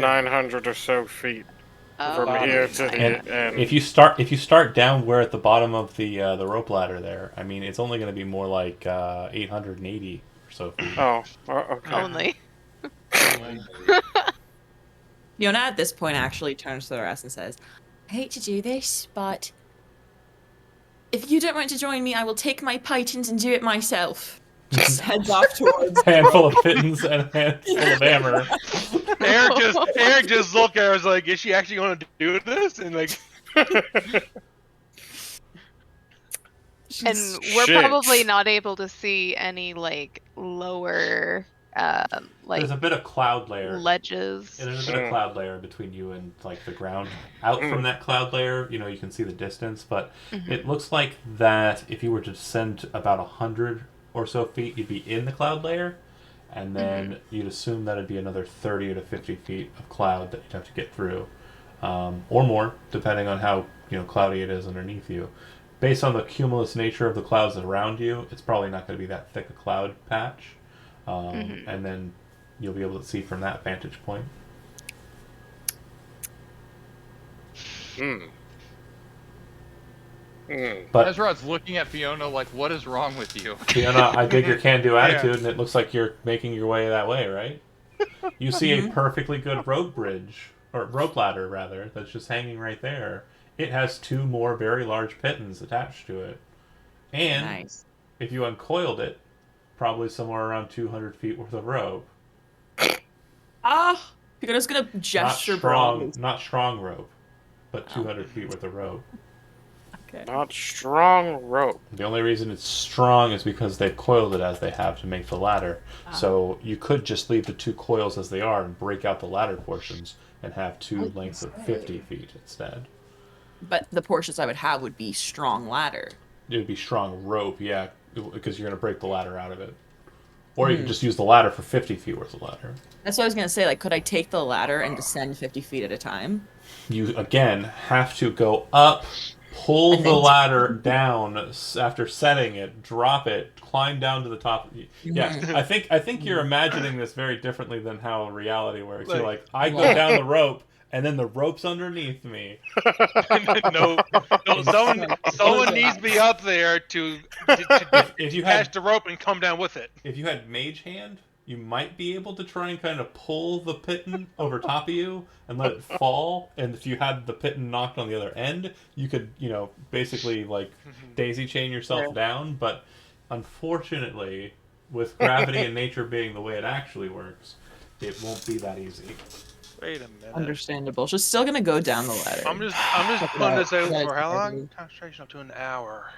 900 or so feet. Oh, from here to nice. the end. If you start down where at the bottom of the rope ladder there, I mean, it's only going to be more like 880 or so feet. Oh, okay. Only. Fiona at this point actually turns to the rest and says, I hate to do this, but if you don't want to join me, I will take my pythons and do it myself. Just heads off towards Handful of pittons and a handful of hammer. Eric just looked at her, was like, is she actually going to do this? And like, And we're Shit. probably not able to see any like lower like There's a bit of cloud layer. ledges. And there's a bit of cloud layer between you and like the ground. Out from that cloud layer, you know, you can see the distance, but it looks like that if you were to descend about 100 or so feet, you'd be in the cloud layer, and then you'd assume that it'd be another 30 to 50 feet of cloud that you'd have to get through, or more, depending on how cloudy it is underneath you. Based on the cumulus nature of the clouds around you, it's probably not going to be that thick a cloud patch, and then you'll be able to see from that vantage point. But Ezra's looking at Fiona like, what is wrong with you? Fiona, I dig your can-do attitude, and it looks like you're making your way that way, right? You see a perfectly good rope bridge, or rope ladder rather, that's just hanging right there. It has 2 more very large pittons attached to it, and Nice. if you uncoiled it, probably somewhere around 200 feet worth of rope. Ah! Fiona's gonna gesture broadly. Not strong rope, but 200 feet worth of rope. Okay. Not strong rope. The only reason it's strong is because they've coiled it as they have to make the ladder. So you could just leave the 2 coils as they are and break out the ladder portions and have 2 lengths of 50 feet instead. But the portions I would have would be strong ladder. It would be strong rope, yeah, because you're going to break the ladder out of it. Or you could just use the ladder for 50 feet worth of ladder. That's what I was gonna say. Like, could I take the ladder and descend 50 feet at a time? You, again, have to go up, pull And the then- ladder down after setting it, drop it, climb down to the top. Yeah, I think you're imagining this very differently than how reality works. You're like, I go down the rope, and then the rope's underneath me. no, someone needs to be up there to If you catch had the rope and come down with it. if you had mage hand, you might be able to try and kind of pull the piton over top of you and let it fall. And if you had the piton knocked on the other end, you could, basically like daisy chain yourself down. But unfortunately, with gravity and nature being the way it actually works, it won't be that easy. Wait a minute. Understandable. She's still gonna go down the ladder. I'm just putting this out Yeah, for how long? exactly. Concentration up to an hour.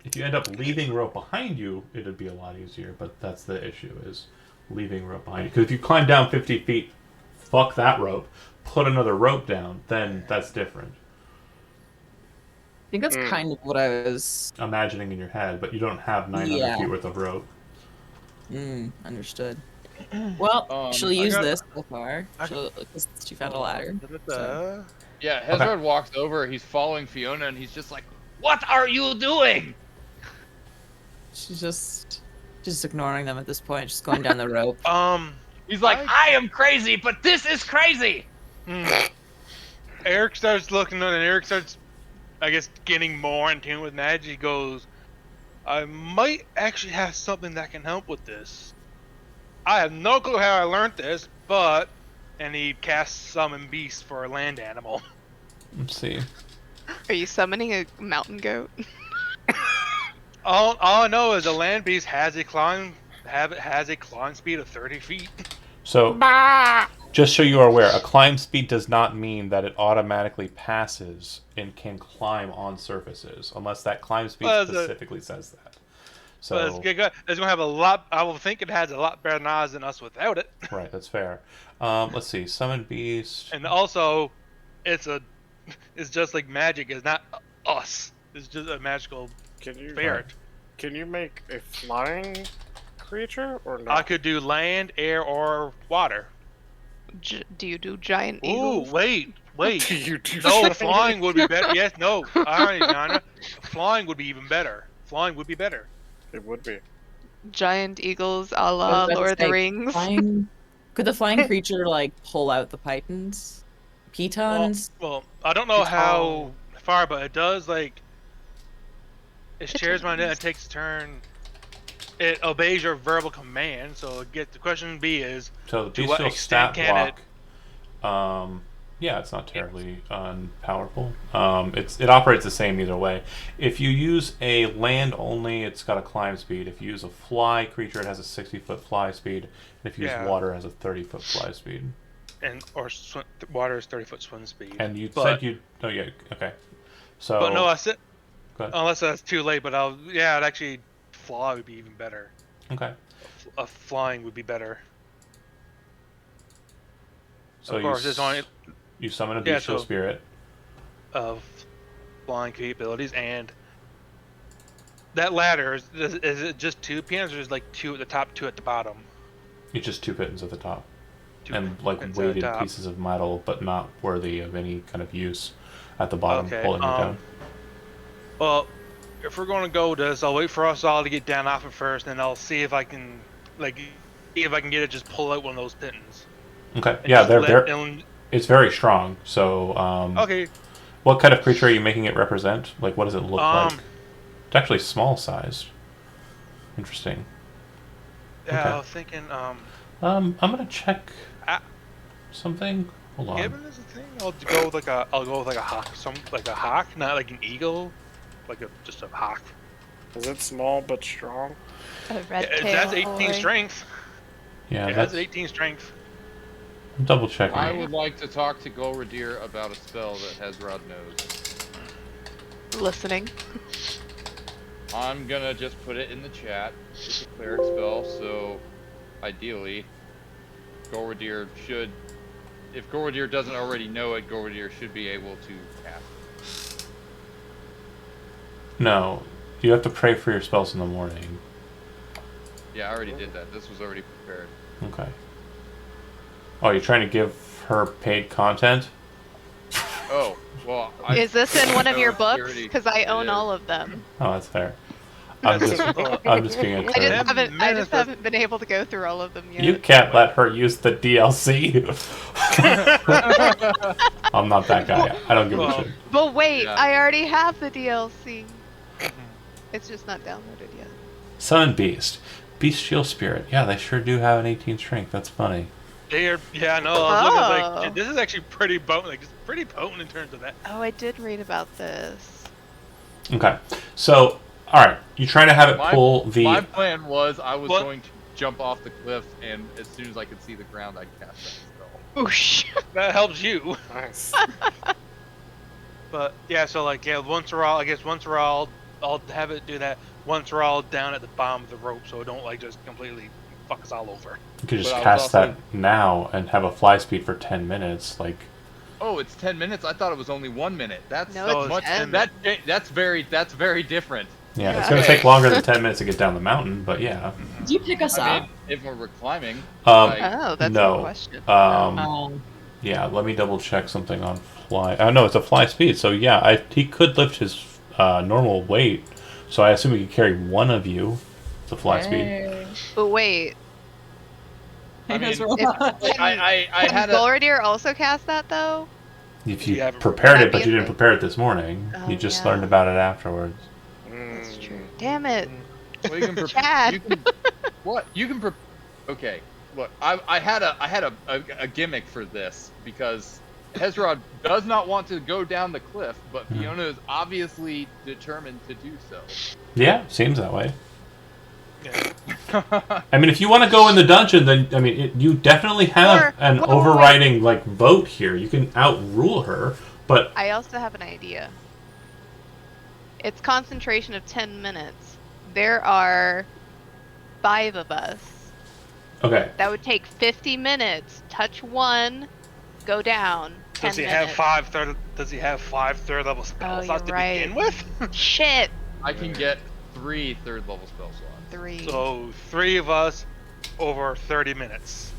If you end up leaving rope behind you, it'd be a lot easier. But that's the issue, is leaving rope behind you. Because if you climb down 50 feet, fuck that rope, put another rope down, then that's different. I think that's kind of what I was. Imagining in your head, but you don't have 900 feet worth of rope. Understood. Well, she'll use got- this so far. Because she found a ladder. So. Yeah, Hezard walks over, he's following Fiona, and he's just like, what are you doing? She's just ignoring them at this point. Just going down the rope. He's like, I am crazy, but this is crazy! Eric starts looking at it, and Eric starts, I guess, getting more in tune with magic. He goes, I might actually have something that can help with this. I have no clue how I learned this, but... And he casts Summon Beast for a land animal. Let's see. Are you summoning a mountain goat? All I know is a land beast has a climb speed of 30 feet. So, just so you are aware, a climb speed does not mean that it automatically passes and can climb on surfaces, unless that climb speed specifically says that. So, But it's gonna have a lot. I will think it has a lot better odds than us without it. right, that's fair. Let's see, summon beast. And also, it's just like magic. It's not us. It's just a magical ferret. Can you make a flying creature or I not? could do land, air, or water. Do you do giant Ooh, eagles? wait. Do you do No, something? flying would be better. Yes, no. Alright, Jana. Flying would be even better. Flying would be better. It would be. Giant eagles a I la was about to Lord of the say, Rings. Could the flying creature like pull out the pitons? Pitons? Well, I don't know how far, but it does like it shares my net and takes a turn. It obeys your verbal command, so the question B is So the to what bestial extent stat can block, yeah, it's not terribly unpowerful. It operates the same either way. If you use a land only, it's got a climb speed. If you use a fly creature, it has a 60-foot fly speed. And if you use water, it has a 30-foot fly speed. Water is 30-foot swim speed. And you said you. Oh yeah, okay. So. But no, I said. Go ahead. Unless that's too late, but it actually fly would be even better. Okay. A flying would be better. So of course, it's on. You summon a bestial spirit of flying capabilities, and that ladder is it just 2 pins or is like 2 at the top, 2 at the bottom? It's just 2 pitons at the top, and like pitons weighted pieces of metal, but not worthy of any kind of use at the bottom, holding you down. Well, if we're going to go this, I'll wait for us all to get down off it first, and I'll see if I can get it just pull out one of those pitons. Okay. Yeah, it's very strong. So. Okay. What kind of creature are you making it represent? Like, what does it look like? It's actually small sized. Interesting. Yeah, okay. I was thinking. I'm gonna check something. Hold on. Gibbon is a thing. I'll go with like a hawk. Like a hawk, not like an eagle. Just a hawk. Is it small but strong? A red tail. That's 18 strength. Yeah, that's 18 strength. I'm double checking. I would like to talk to Golradir about a spell that Hezrod knows. Listening. I'm gonna just put it in the chat. It's a cleric spell, so ideally, Golradir should. If Golradir doesn't already know it, Golradir should be able to cast it. No, you have to pray for your spells in the morning. Yeah, I already did that. This was already prepared. Okay. Oh, you're trying to give her paid content? Oh, well. Is this in one of your books? Because I own all of them. Oh, that's fair. I'm just being a turd. I just haven't been able to go through all of them yet. You can't let her use the DLC. I'm not that guy. I don't give a shit. But wait, I already have the DLC. It's just not downloaded yet. Sun and Beast. Bestial Spirit. Yeah, they sure do have an 18 strength. That's funny. I was looking this is actually pretty potent. Like, it's pretty potent in terms of that. Oh, I did read about this. Okay, so all right, you trying to have it pull the. My plan was I was going to jump off the cliff, and as soon as I could see the ground, I'd cast that spell. Oosh. That helps you. Nice. But yeah, so once we're all, I'll have it do that. Once we're all down at the bottom of the rope, so it don't just completely fuck us all over. You could just cast that now and have a fly speed for 10 minutes, like. Oh, it's 10 minutes. I thought it was only 1 minute. That's that's very different. Yeah, it's gonna take longer than 10 minutes to get down the mountain, but yeah. Did you pick us up? If we're climbing. That's a question. Yeah, let me double check something on fly. No, it's a fly speed. So yeah, he could lift his normal weight. So I assume he could carry one of you. The fly speed. But wait. I mean, I had Golradir also cast that though? If you prepared it, but you didn't prepare it this morning. Oh, you just learned about it afterwards. That's true. Damn it. Well, you can Chad. What? You can Okay. Look, I had a gimmick for this because Hezrod does not want to go down the cliff, but Fiona is obviously determined to do so. Yeah, seems that way. I mean, if you want to go in the dungeon, then you definitely have an overriding vote here. You can outrule her, but I also have an idea. It's concentration of 10 minutes. There are 5 of us. Okay. That would take 50 minutes. Touch 1, go down. 10 Does he minutes. have 5 third level spell slots to begin with? Shit. I can get 3 third level spell slots. 3. So 3 of us over 30 minutes.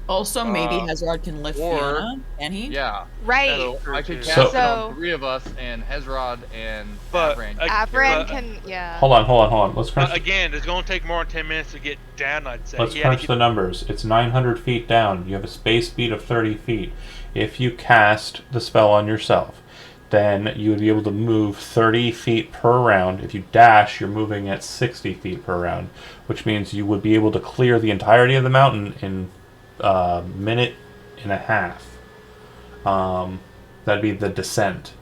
Also, maybe Uh, Hezrod can lift or- Fiona. Can he? Yeah. Right. So I could cast So- it on 3 of us, and Hezrod and But, Avran. Avran but- can, yeah. Hold on. Let's crunch. Again, it's going to take more than 10 minutes to get down, I'd say. Let's He had to crunch get- the numbers. It's 900 feet down. You have a space speed of 30 feet. If you cast the spell on yourself, then you would be able to move 30 feet per round. If you dash, you're moving at 60 feet per round, which means you would be able to clear the entirety of the mountain in a minute and a half. That'd be the descent.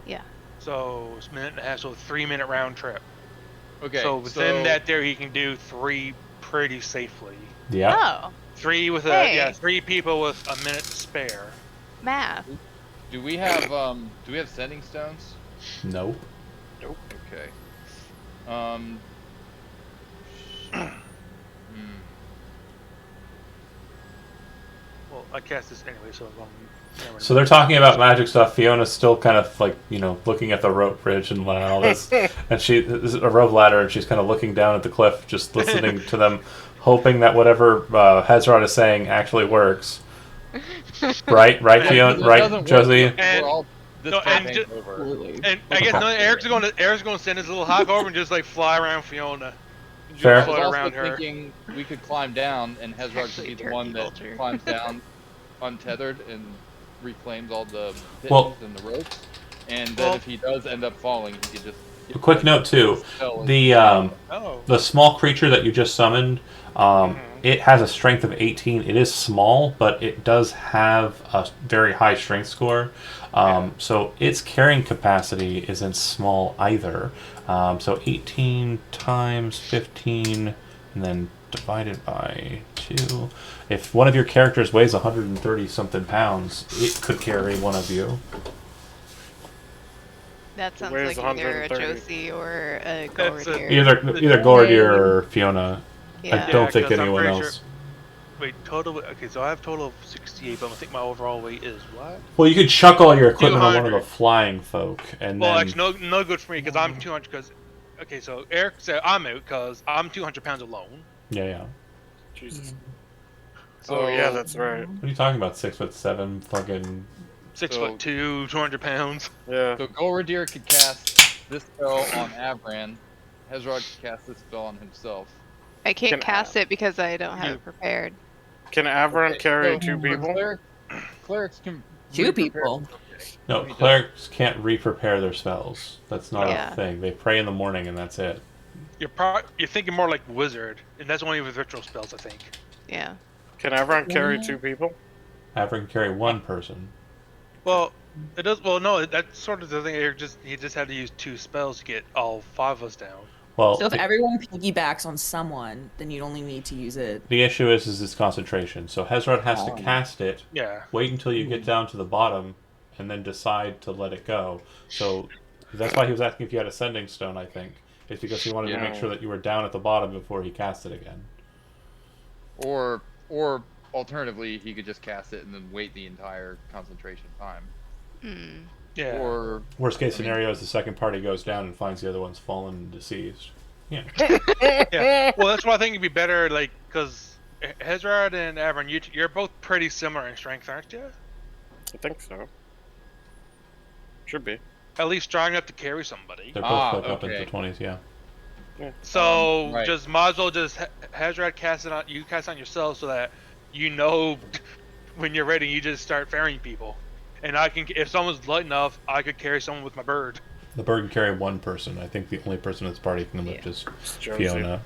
Yeah. So it's a minute and a half, so 3-minute round trip. Okay. So within that there, he can do 3 pretty safely. Yeah. Oh, 3 with Hey. 3 people with a minute to spare. math. Do we have sending stones? No. Okay. Well, I cast this anyway, so So they're talking about magic stuff. Fiona's still kind of like, looking at the rope bridge and all this. And this is a rope ladder, and she's kind of looking down at the cliff, just listening to them, hoping that whatever Hezrod is saying actually works. Right, If Fiona? it Right, doesn't work, Josie? And- we're all this no, and campaign's ju- over. Absolutely. And I guess Eric's going to send his little hawk over and just like fly around Fiona. Just Fair. I was float also around her. thinking we could climb down, and Hezrod could Actually, be the one that turkey vulture. climbs down untethered and reclaims all the pittons Well- and the ropes. And then Well- if he does end up falling, he could just. A quick note, too. The Oh. the small creature that you just summoned, it has a strength of 18. It is small, but it does have a very high strength score. So its carrying capacity isn't small either. So 18 times 15, and then divided by 2. If one of your characters weighs 130 something pounds, it could carry one of you. That sounds Where's like either a 130? Josie or a That's a- Gordier. Either Gordier or Fiona. Yeah. I don't think 'cause I'm anyone pretty else. Wait, total. Okay, so I have total of 68, but I think my overall weight is what? Well, you could chuck all your equipment on one of 200. the flying folk, and Well, then actually, no good for me because I'm 200. Because okay, so Eric said I'm out because I'm 200 pounds alone. yeah. Jesus. So, Oh yeah, that's right. What are you talking about? 6'7", fucking. 6'2", 200 pounds. Yeah. So Golradir could cast this spell on Avran. Hezrod could cast this spell on himself. I can't Can cast it because I don't have You- it prepared. Can Avron Okay, carry so 2 for people? Clerics can 2 re-prepare- people. No, He does. clerics can't re-prepare their spells. That's not Yeah. a thing. They pray in the morning, and that's it. You're thinking more like wizard, and that's only with ritual spells, I think. Yeah. Can Avron carry 2 people? Avron can carry one person. Well, it does. Well, no, that's sort of the thing. Eric he just had to use 2 spells to get all 5 of us down. Well, So if everyone piggybacks on someone, then you'd only need to use it. the issue is its concentration. So Hezrod has to Oh. cast it, Yeah. wait until you get down to the bottom, and then decide to let it go. So that's why he was asking if you had a sending stone, I think. It's because he wanted to make Yeah. sure that you were down at the bottom before he cast it again. Or alternatively, he could just cast it and then wait the entire concentration time. Hmm. Yeah. Or Worst case scenario is the second party goes down and finds the other one's fallen and deceased. Yeah. Yeah. Well, that's why I think it'd be better, like, because Hezrod and Avron, you're both pretty similar in strength, aren't you? I think so. Should be. At least strong enough to carry somebody. They're both like up okay. into the 20s, yeah. So right. just might as well just Hezrod cast it on you, cast it on yourself, so that you know when you're ready, you just start ferrying people. And I can, if someone's light enough, I could carry someone with my bird. The bird can carry one person. I think the only person in this party can lift Yeah. is It's Josie. Fiona.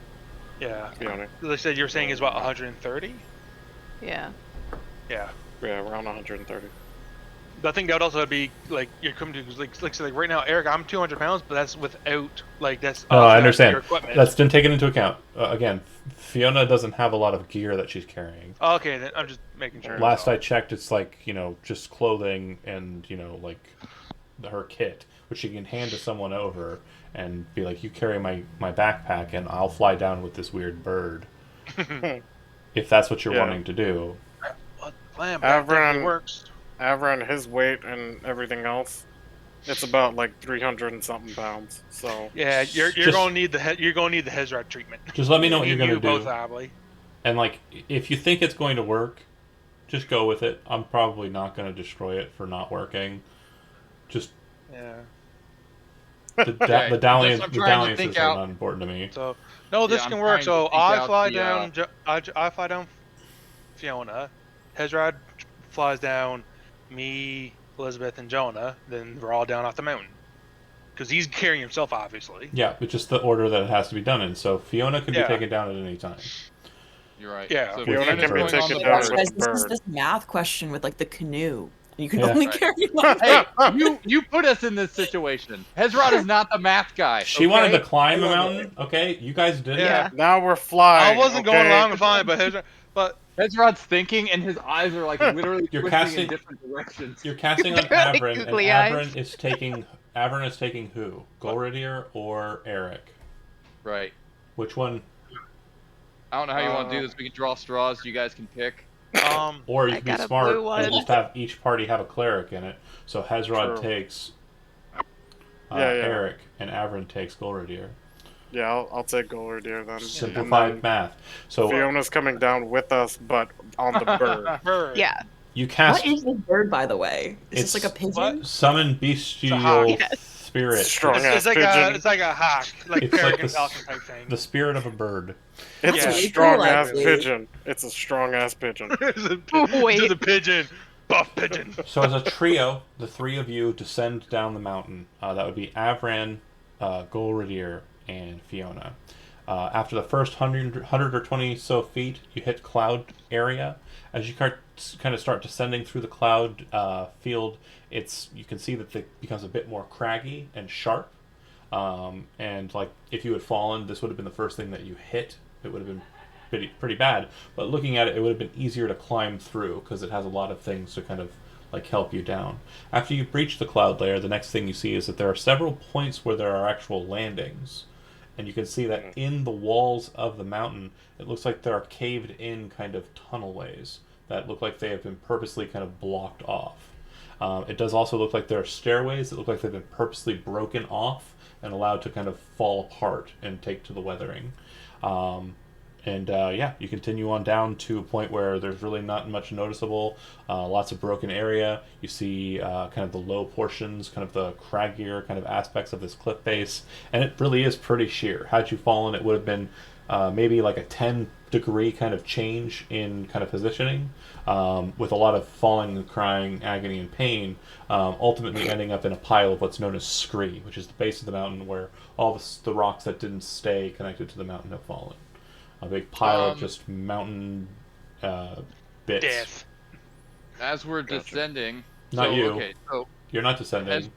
Yeah. Fiona. Like I said, you're saying is what 130? Yeah. Yeah. Yeah, around 130. But I think that would also be like you're coming to like right now, Eric. I'm 200 pounds, but that's without like that's. No, I understand. Your equipment. That's been taken into account. Again, Fiona doesn't have a lot of gear that she's carrying. Okay, then I'm just making sure. Last I checked, it's like, just clothing and, like her kit, which she can hand to someone over and be like, you carry my backpack and I'll fly down with this weird bird. If that's what you're Yeah. wanting to do. What plan? But that Avron- definitely works. Avron, his weight and everything else, it's about like 300 and something pounds. So Yeah, you're Just- gonna need you're gonna need the Hezrod treatment. Just let me know what you you're going to both do. probably. And, like, if you think it's going to work, Just go with it. I'm probably not going to destroy it for not working. Just Yeah. the Okay, dalliance. I'm The trying to dalliances think are out. not important to me. So no, this Yeah, I'm can work. trying to So think I out fly the, down. I fly down Fiona. Hezrod flies down me, Elizabeth, and Jonah. Then we're all down off the mountain because he's carrying himself, obviously. Yeah, it's just the order that it has to be done in. So Fiona can be Yeah. taken down at any time. You're right. Yeah. So Fiona Fiona's can be going on taken the down bird. with Guys, the this is bird. this math question with like the canoe. You can Yeah. only Right. carry one. Hey, you put us in this situation. Hezrod is not the math guy. She wanted to okay? climb a I love mountain. Okay, you guys didn't. Yeah. Now we're flying. I wasn't okay? going along with fine, but Hezrod. But Hezrod's thinking, and his eyes are like literally You're twisting casting- in different directions. You're casting on They're like Avrin, and googly eyes. Avrin is taking who? Golridir or Eric? Right. Which one? I don't know how you want to do this. We can draw straws. You guys can pick. Or you I can be got a smart blue one. and just have each party have a cleric in it. So Hezrod True. takes Yeah. Eric, and Avrin takes Golridir. Yeah, I'll take Golridir then. Simplified And math. So then Fiona's coming down with us, but on the bird. bird. Yeah. you cast What is this bird, by the way? Is this It's- like a pigeon? summon hawk. bestial Yes. spirit. Strong It's, ass it's like pigeon. it's like a hawk, like It's like peregrine the- falcon type thing. The spirit of a bird. It's Yeah. a Really strong cool, ass actually. pigeon. It's a strong ass pigeon. It's a Wait. just a pigeon, buff pigeon. So as a trio, the three of you descend down the mountain. That would be Avran, Golridir, and Fiona. After the first 100 or 20 so feet, you hit cloud area. As you kind of start descending through the cloud field, you can see that it becomes a bit more craggy and sharp. And like if you had fallen, this would have been the first thing that you hit. It would have been pretty bad. But looking at it, it would have been easier to climb through because it has a lot of things to kind of like help you down. After you breach the cloud layer, the next thing you see is that there are several points where there are actual landings. And you can see that in the walls of the mountain, it looks like there are caved in kind of tunnelways that look like they have been purposely kind of blocked off. It does also look like there are stairways that look like they've been purposely broken off and allowed to kind of fall apart and take to the weathering. You continue on down to a point where there's really not much noticeable. Lots of broken area. You see kind of the low portions, kind of the craggier kind of aspects of this cliff face, and it really is pretty sheer. Had you fallen, it would have been maybe like a 10-degree kind of change in kind of positioning, with a lot of falling and crying, agony and pain, ultimately ending up in a pile of what's known as scree, which is the base of the mountain where all the rocks that didn't stay connected to the mountain have fallen. A big pile of just mountain bits. Death. As we're descending. Not so, you. Okay, so You're not descending.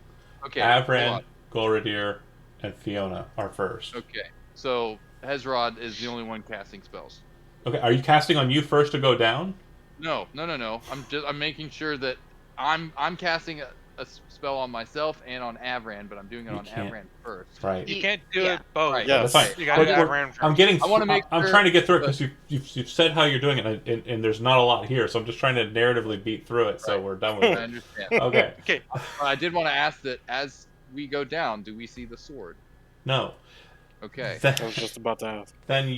okay. hold Avran, on. Golridir, and Fiona are first. Okay. So Hezrod is the only one casting spells. Okay, are you casting on you first to go down? No. I'm making sure that I'm casting a spell on myself and on Avran, but I'm doing it You on can't. Avran first. Right. You can't do Yeah. it both. Right. Yeah, That's fine. You gotta We're- have ran first. I'm getting. I wanna make I'm sure trying to get through it that- because you've said how you're doing it, and there's not a lot here, so I'm just trying to narratively beat through it, so Right. we're done with I it. understand. Okay. Okay. I did want to ask that as we go down, do we see the sword? No. Okay. Then, I was just about to ask. then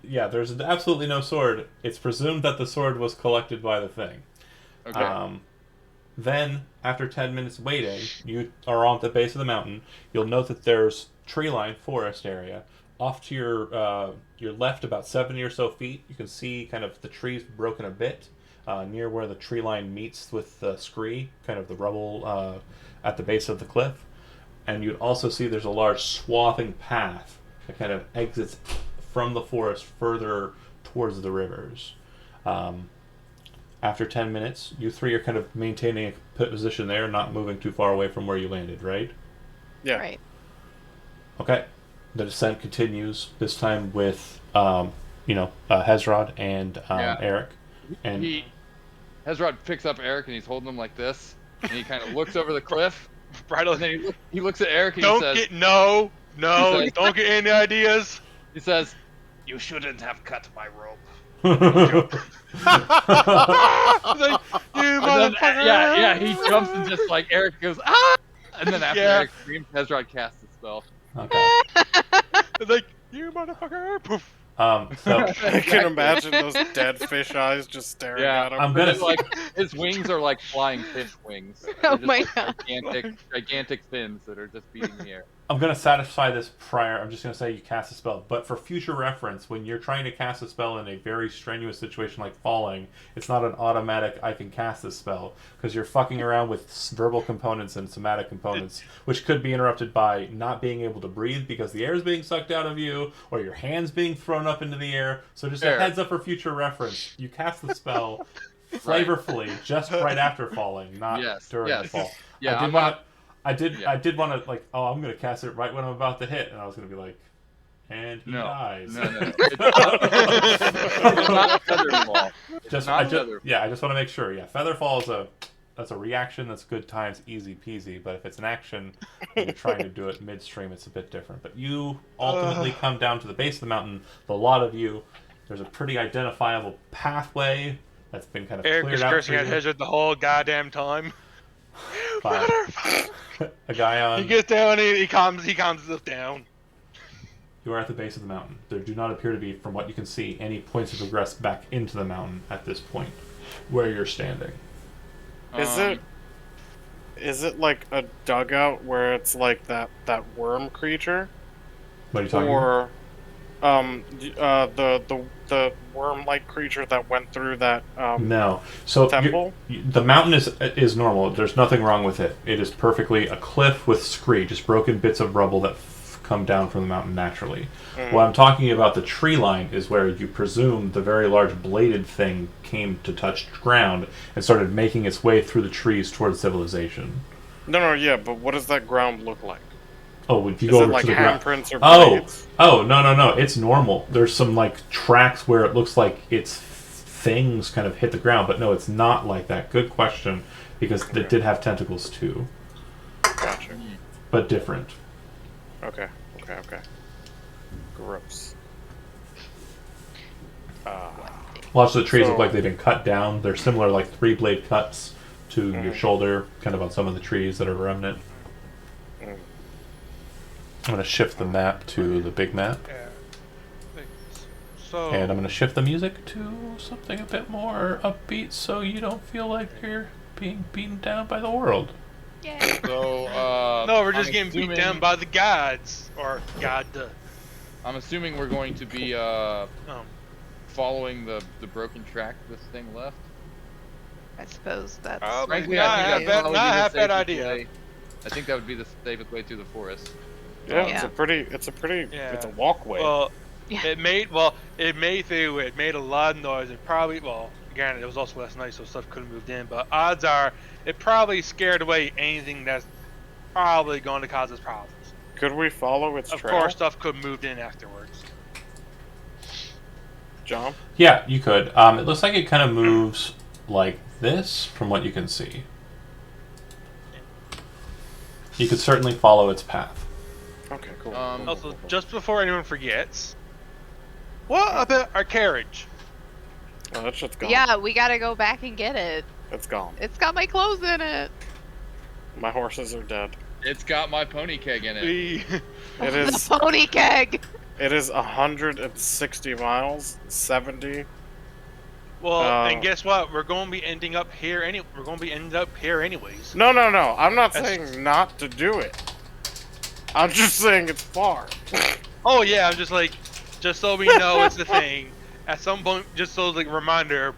yeah, there's absolutely no sword. It's presumed that the sword was collected by the thing. Okay. Then, after 10 minutes waiting, you are on the base of the mountain. You'll note that there's tree-lined forest area. Off to your left, about 70 or so feet, you can see kind of the trees broken a bit near where the tree line meets with the scree, kind of the rubble at the base of the cliff. And you'd also see there's a large swathing path that kind of exits from the forest further towards the rivers. After 10 minutes, you three are kind of maintaining a position there, not moving too far away from where you landed, right? Yeah. Right. Okay. The descent continues, this time with, Hezrod and Yeah. Eric. And Hezrod picks up Eric and he's holding him like this, and he kind of looks over the cliff, Right and on. then he looks at Eric and Don't he says, get no, He says- don't get any ideas. he says, "You shouldn't have cut my rope." It's like, you And then, motherfucker. yeah, he jumps and just like Eric goes, "Ah!" And then after Yeah. Eric screams, Hezrod casts the spell. Okay. It's like, you motherfucker. Poof. So I can imagine those dead fish eyes just staring Yeah, at him. I'm gonna like his wings are like flying fish wings. Oh They're just my like God. gigantic fins that are just beating the air. I'm gonna satisfy this prior. I'm just gonna say you cast a spell, but for future reference, when you're trying to cast a spell in a very strenuous situation like falling, it's not an automatic "I can cast this spell" because you're fucking around with verbal components and somatic components, which could be interrupted by not being able to breathe because the air is being sucked out of you, or your hands being thrown up into the air. So just a Fair. heads up for future reference: you cast the spell flavorfully just right after falling, not Yes, during yes. the fall. Yeah, I did I'm want not. to. I did. Yeah. I did want to like. Oh, I'm gonna cast it right when I'm about to hit, and I was gonna be like, and he No, dies. no. It's not Featherfall. It's not Featherfall. Yeah. I just want to make sure. Yeah, Featherfall is that's a reaction that's good times, easy peasy. But if it's an action, and you're trying to do it midstream, it's a bit different. But you ultimately come down to the base of the mountain. The lot of you. There's a pretty identifiable pathway that's been kind of Eric cleared is out cursing for at you. Hedgehog the whole goddamn time. By a guy on. He gets down, he calms himself down. You are at the base of the mountain. There do not appear to be, from what you can see, any points of egress back into the mountain at this point, where you're standing. Is it like a dugout where it's like that worm creature, What are you talking about? or the worm-like creature that went through that No. So temple? the mountain is normal. There's nothing wrong with it. It is perfectly a cliff with scree, just broken bits of rubble that come down from the mountain naturally. What I'm talking about, the tree line, is where you presume the very large bladed thing came to touch ground and started making its way through the trees towards civilization. No, yeah, but what does that ground look like? Oh, if you Is go it over like to the ground. handprints or Oh, blades? no. It's normal. There's some like tracks where it looks like its things kind of hit the ground, but no, it's not like that. Good question, because it did have tentacles too, Gotcha. but different. Okay. Gross. Lots of the trees look So- like they've been cut down. They're similar, like 3-blade cuts to your shoulder, kind of on some of the trees that are remnant. Mm. I'm going to shift the map to the big map, Yeah. So. and I'm going to shift the music to something a bit more upbeat so you don't feel like you're being beaten down by the world. Yay. So, No, we're just I'm getting beat assuming- down by the gods. Or God. I'm assuming we're going to be following the broken track this thing left. I suppose that's. Frankly, not I think a that'd probably be the half bad safest idea. way. I think that would be the safest way through the forest. Yeah, Yeah. it's a Yeah. walkway. Well, Yeah. it made a lot of noise. It probably, well, granted, it was also last night, so stuff couldn't have moved in. But odds are, it probably scared away anything that's probably going to cause us problems. Could we follow its Of trail? course, stuff could have moved in afterwards. John? Yeah, you could. It looks like it kind of moves like this from what you can see. You could certainly follow its path. Okay, cool. Also, just before anyone forgets, what about our carriage? Oh, that shit's gone. Yeah, we gotta go back and get it. It's gone. It's got my clothes in it. My horses are dead. It's got my pony keg in it. We It The is pony keg. it is 160 miles, 70. well, Uh, and guess what? We're going to be ending up here We're going to be ending up here anyways. No. I'm not That's- saying not to do it. I'm just saying it's far. Oh yeah, I'm just like, just so we know it's the thing. At some point, just so like a reminder,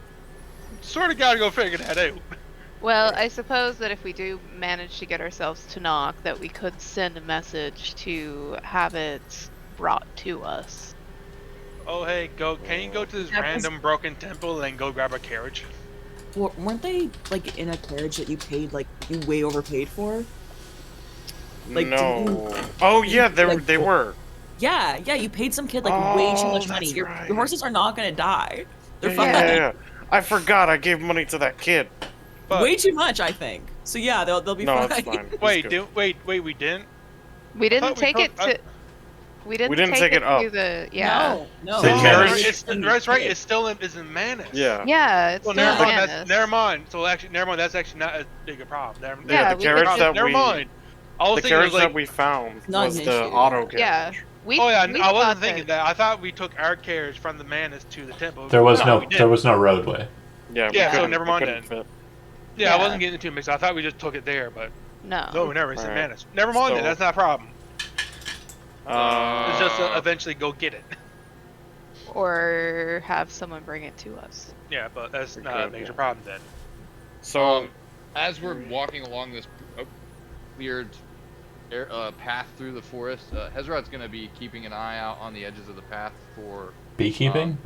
sort of gotta go figure that out. Well, I suppose that if we do manage to get ourselves to knock, that we could send a message to have it brought to us. Oh hey, can you go to this That was- random broken temple and go grab a carriage? Weren't they like in a carriage that you paid like you way overpaid for? Like, no. didn't Oh yeah, like- they were. Yeah, you paid some kid like way too Oh, much money. that's Your right. horses are not gonna die. They're Yeah, fine. yeah. I forgot I gave money to that kid. But Way too much, I think. So yeah, they'll be No, fine. it's fine. It's wait, good. wait, we didn't. We didn't thought we take it took- to. We didn't, didn't take it up. to the. Yeah. No, The no. carriage- That's right. It's still in Manus. Yeah. Yeah, it's Well, still never mind. Manus. Never mind. So actually, never mind. That's actually not as big a problem. Yeah, the we carriage could- that never we mind. I was the thinking it carriage was like, that we found Not was an the issue. auto carriage. Yeah. Oh yeah, we I wasn't thought thinking that. I thought we took our carriage from the Manus to the temple. There was we no didn't. roadway. Yeah, Yeah, so couldn't- never we mind couldn't then. fit. Yeah, I Yeah. wasn't getting too mixed. I thought we just took it there, but No. no, we never said Alright. Manus. Never mind then. So- That's not a problem. Let's just Uh, eventually go get it. Or have someone bring it to us. Yeah, but that's We not a could, major yeah. problem then. So, As we're walking along this cleared path through the forest, Hezrod's going to be keeping an eye out on the edges of the path for, Beekeeping?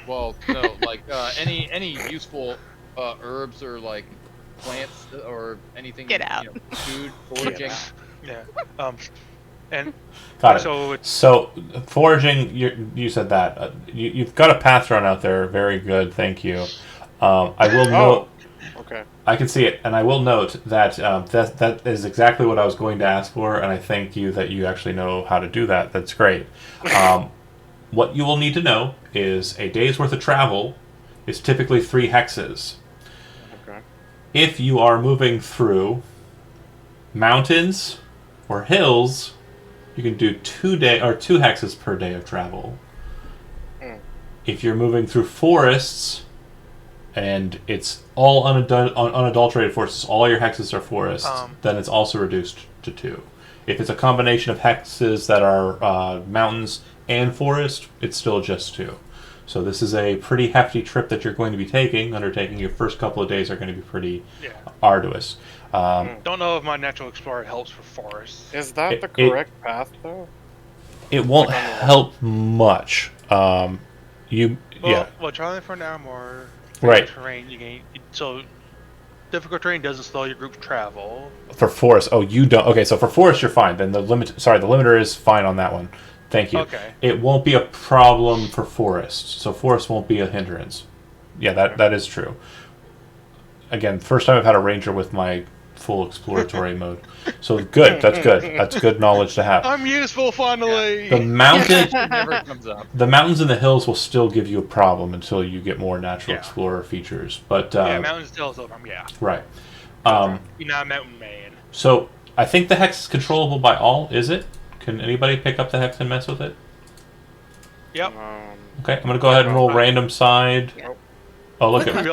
well, no, like any useful herbs or like plants or anything. Get out. You know, food, foraging. Yeah. And Got it. so it's So foraging, you said that you've got a path run out there. Very good, thank you. I will note. okay. I can see it, and I will note that that is exactly what I was going to ask for, and I thank you that you actually know how to do that. That's great. What you will need to know is a day's worth of travel is typically 3 hexes. Okay. If you are moving through mountains or hills, you can do 2 hexes per day of travel. Mm. If you're moving through forests and it's all unadulterated forests, all your hexes are forests, then it's also reduced to 2. If it's a combination of hexes that are mountains and forest, it's still just 2. So this is a pretty hefty trip that you're going to be taking. Undertaking your first couple of days are going to be pretty arduous. don't know if my natural explorer helps for forests. Is that the correct path, though? It won't help much. Well, traveling for an hour more. Right. Terrain you gain. So difficult terrain doesn't slow your group's travel. For forest, you don't. Okay, so for forest you're fine. Then the limiter is fine on that one. Thank you. Okay. It won't be a problem for forest, so forest won't be a hindrance. Yeah, that is true. Again, first time I've had a ranger with my full exploratory mode. So good, that's good. That's good knowledge to have. I'm useful finally. The mountain, It never comes up. the mountains and the hills will still give you a problem until you get more natural Yeah. explorer features. But Yeah, mountains still so from right. You're not a mountain man. So I think the hex is controllable by all. Is it? Can anybody pick up the hex and mess with it? Yep. Okay, I'm gonna go ahead and roll random side. Yep. Oh, look We at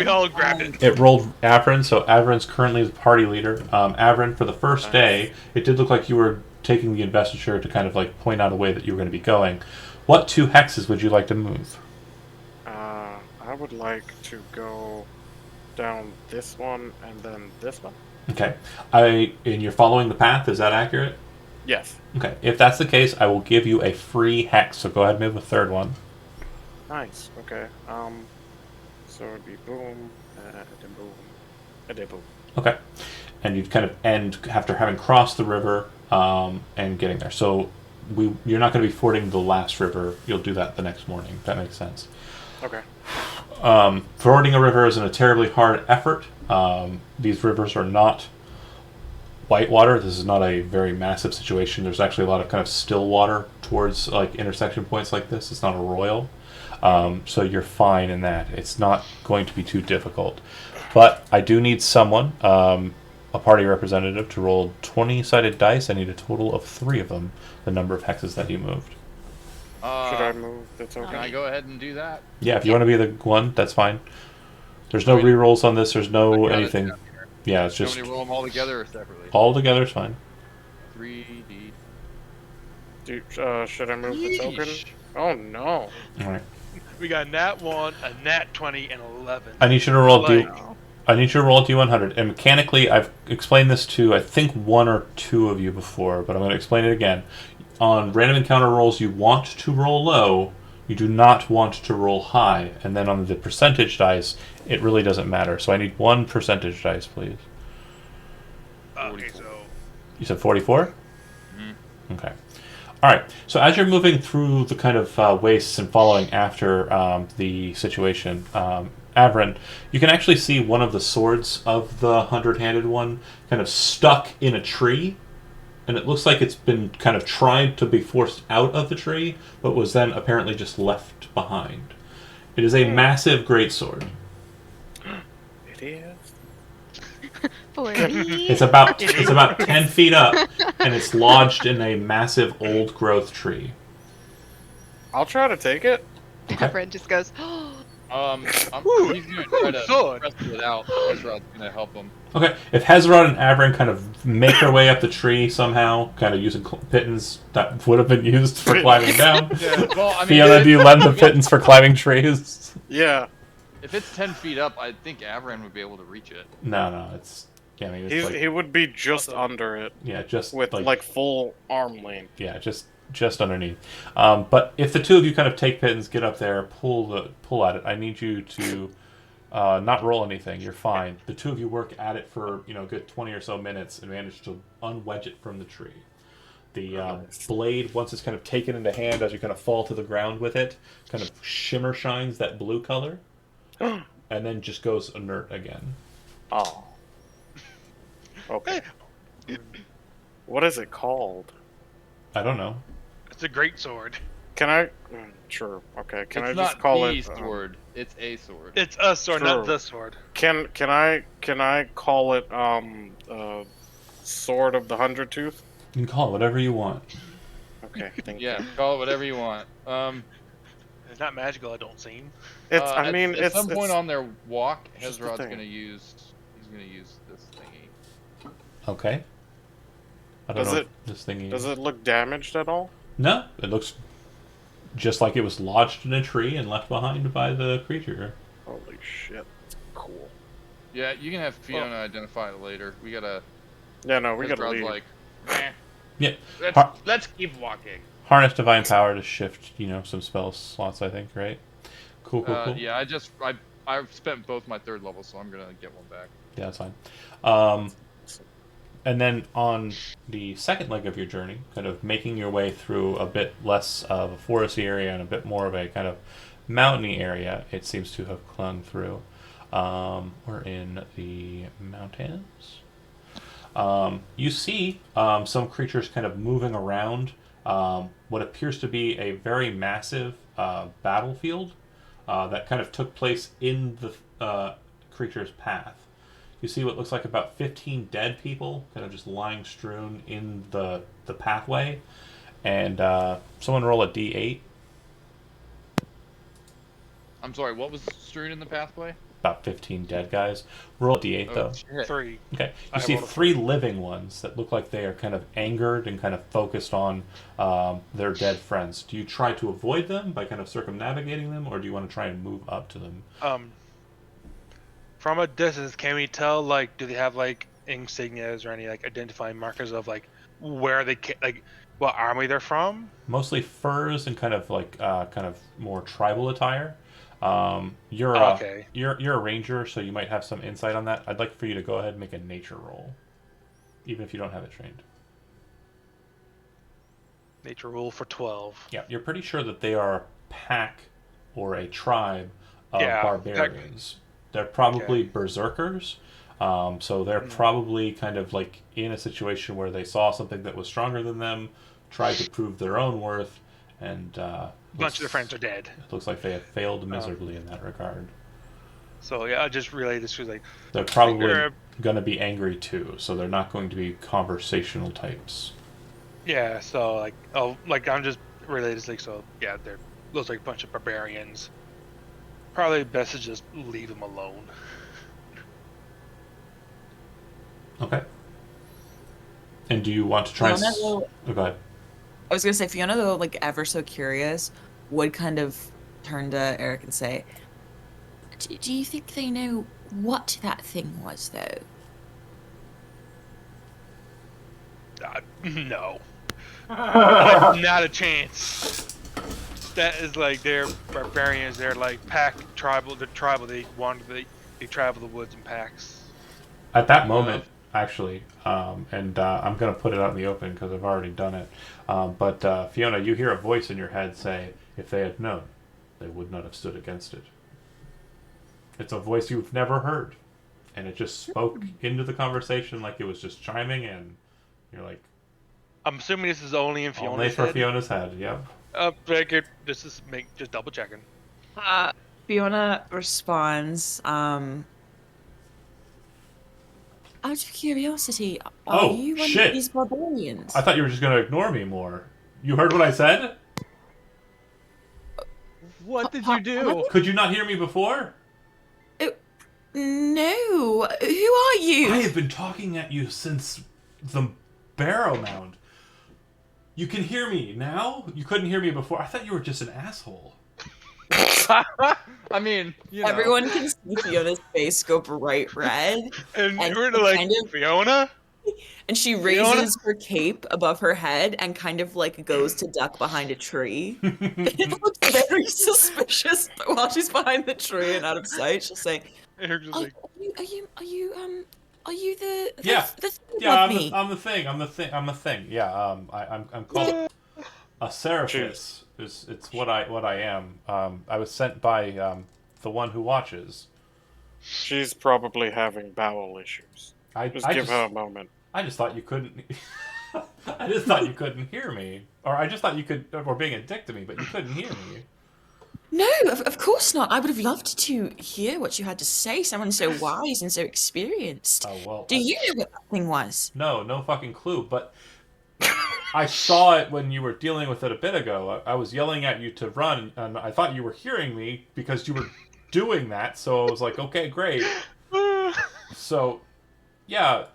all grabbed it. it rolled Avrin, so Avrin's currently the party leader. Avrin, for the first day, it did look like you were taking the investiture to kind of like point out a way that you were going to be going. What 2 hexes would you like to move? I would like to go down this one and then this one. Okay, and you're following the path. Is that accurate? Yes. Okay, if that's the case, I will give you a free hex. So go ahead and move a 3rd one. Nice. Okay. So it'd be boom, and boom, and boom. Okay, and you'd kind of end after having crossed the river and getting there. So you're not going to be fording the last river. You'll do that the next morning. If that makes sense. Okay. Fording a river isn't a terribly hard effort. These rivers are not whitewater. This is not a very massive situation. There's actually a lot of kind of still water towards like intersection points like this. It's not a royal. So you're fine in that. It's not going to be too difficult. But I do need someone, a party representative, to roll 20-sided dice. I need a total of 3 of them, the number of hexes that you moved. Should I move the token? Can I go ahead and do that? Yeah, if you want to be the one, that's fine. There's no re-rolls on this. There's I no got it anything. down here. Yeah, it's Do you just want me to roll them all together or separately? all together is fine. 3D. Should I move the token? Yeesh. Oh no. All right. We got nat 1, a nat 20, and 11. I need you to roll Like- I need you to roll a D100. And mechanically, I've explained this to, I think, 1 or 2 of you before, but I'm going to explain it again. On random encounter rolls, you want to roll low. You do not want to roll high. And then on the percentage dice, it really doesn't matter. So I need 1 percentage dice, please. Okay, so You said 44? Okay. All right. So as you're moving through the kind of wastes and following after the situation, Avrin, you can actually see one of the swords of the 100-handed one kind of stuck in a tree, and it looks like it's been kind of tried to be forced out of the tree, but was then apparently just left behind. It is a massive greatsword. It is. 40. It's about 10 feet up, and and it's lodged in a massive old-growth tree. I'll try to take it. Okay. Avren just goes, He's gonna try to sword. press it out. Ezra's gonna help him. Okay, if Hezron and Avron kind of make their way up the tree somehow, kind of using pittance that would have been used for climbing down, Yeah, well, I mean, Fiona, do you lend the pittance for climbing trees? Yeah. if it's 10 feet up, I think Avran would be able to reach it. No, it's... Yeah, I mean, it's He would be just under it yeah, just with like full arm length. yeah, just underneath. But if the two of you kind of take pittance, get up there, pull at it, I need you to not roll anything. You're fine. The two of you work at it for a good 20 or so minutes and manage to unwedge it from the tree. The blade, once it's kind of taken into hand, as you kind of fall to the ground with it, kind of shimmer shines that blue color, and then just goes inert again. Oh. Okay. What is it called? I don't know. It's a great sword. Can I? Sure. Okay. Can It's I just not call the it? sword. It's a sword. It's a sword, True. not the sword. Can I call it Sword of the 100 Tooth? You can call it whatever you want. Okay. Thank Yeah, you. call it whatever you want. It's not magical, I don't seem. It's. I mean, at it's some point on their walk, just a Hezrod's thing. gonna use. He's gonna use this thingy. Okay. I don't Does know it- what this thing is. Does it look damaged at all? No, it looks just like it was lodged in a tree and left behind by the creature. Holy shit! Cool. Yeah, you can have Fiona identify it later. We gotta. Yeah. No, we gotta Hezrod's leave. like, eh, Yeah. let's keep walking. Harness divine power to shift, some spell slots, I think, right? Cool. Yeah, I've spent both my 3rd level, so I'm gonna get one back. Yeah, that's fine. And then on the second leg of your journey, kind of making your way through a bit less of a foresty area and a bit more of a kind of mountainy area, it seems to have clung through. We're in the mountains. You see some creatures kind of moving around what appears to be a very massive battlefield that kind of took place in the creature's path. You see what looks like about 15 dead people kind of just lying strewn in the pathway. And someone roll a d8. I'm sorry, what was strewn in the pathway? About 15 dead guys. Roll a d8, though. Shit. 3. Okay. I You see rolled a 3 living ones that look like they are kind of angered and kind of focused on their dead friends. Do you try to avoid them by kind of circumnavigating them, or do you want to try and move up to them? From a distance, can we tell, do they have, insignias or any, identifying markers of, where they, what army they're from? Mostly furs and kind of more tribal attire. You're Okay. you're a ranger, so you might have some insight on that. I'd like for you to go ahead and make a nature roll, even if you don't have it trained. Nature rule for 12. Yeah, you're pretty sure that they are a pack or a tribe of Yeah, barbarians. They're probably berserkers, so they're probably kind of in a situation where they saw something that was stronger than them, tried to prove their own worth, and A bunch of their friends are dead. It looks like they have failed miserably in that regard. So, yeah, I just relayed this was They're probably They're- going to be angry too, so they're not going to be conversational types. yeah, so, I'm just relayed this, so, yeah, they're, looks like a bunch of barbarians. Probably best to just leave them alone. Okay. And do you want to try? Fiona, though, Oh, go ahead. I was gonna say Fiona, though, ever so curious, would kind of turn to Eric and say, "Do you think they know what that thing was, though?" No. Not a chance. That is they're barbarians. They're pack tribal. They're tribal. They wander. They travel the woods in packs. At that moment, actually, I'm going to put it out in the open because I've already done it. But Fiona, you hear a voice in your head say, "If they had known, they would not have stood against it." It's a voice you've never heard, and it just spoke into the conversation like it was just chiming in. You're like, I'm assuming this is only in Fiona's only for head. Fiona's head. Yep. Figured this is just double checking. Fiona responds, Out of curiosity, are Oh, you one shit. of these barbarians? I thought you were just gonna ignore me more. You heard what I said? What did you do? Could you not hear me before? No. Who are you? I have been talking at you since the Barrow Mound. You can hear me now? You couldn't hear me before? I thought you were just an asshole. I mean, you know. Everyone can see Fiona's face go bright red, And and we're she like, kind of- Fiona? and she Fiona? raises her cape above her head and kind of like goes to duck behind a tree. It looks very suspicious while she's behind the tree and out of sight. She'll say, Eric's just "Are like, you the Yeah. the thing Yeah, above me?" I'm the thing. I'm the thing. Yeah, I'm called a Seraphis. It's what I am. I was sent by the one who watches. She's probably having bowel issues. Just give her a moment. I just thought you couldn't. I just thought you couldn't hear me, or I just thought you could, or being a dick to me, but you couldn't hear me. No, of course not. I would have loved to hear what you had to say. Someone so wise and so experienced. Oh well. Do you know what that thing was? No fucking clue. But I saw it when you were dealing with it a bit ago. I was yelling at you to run, and I thought you were hearing me because you were doing that. So I was like, okay, great. So, yeah,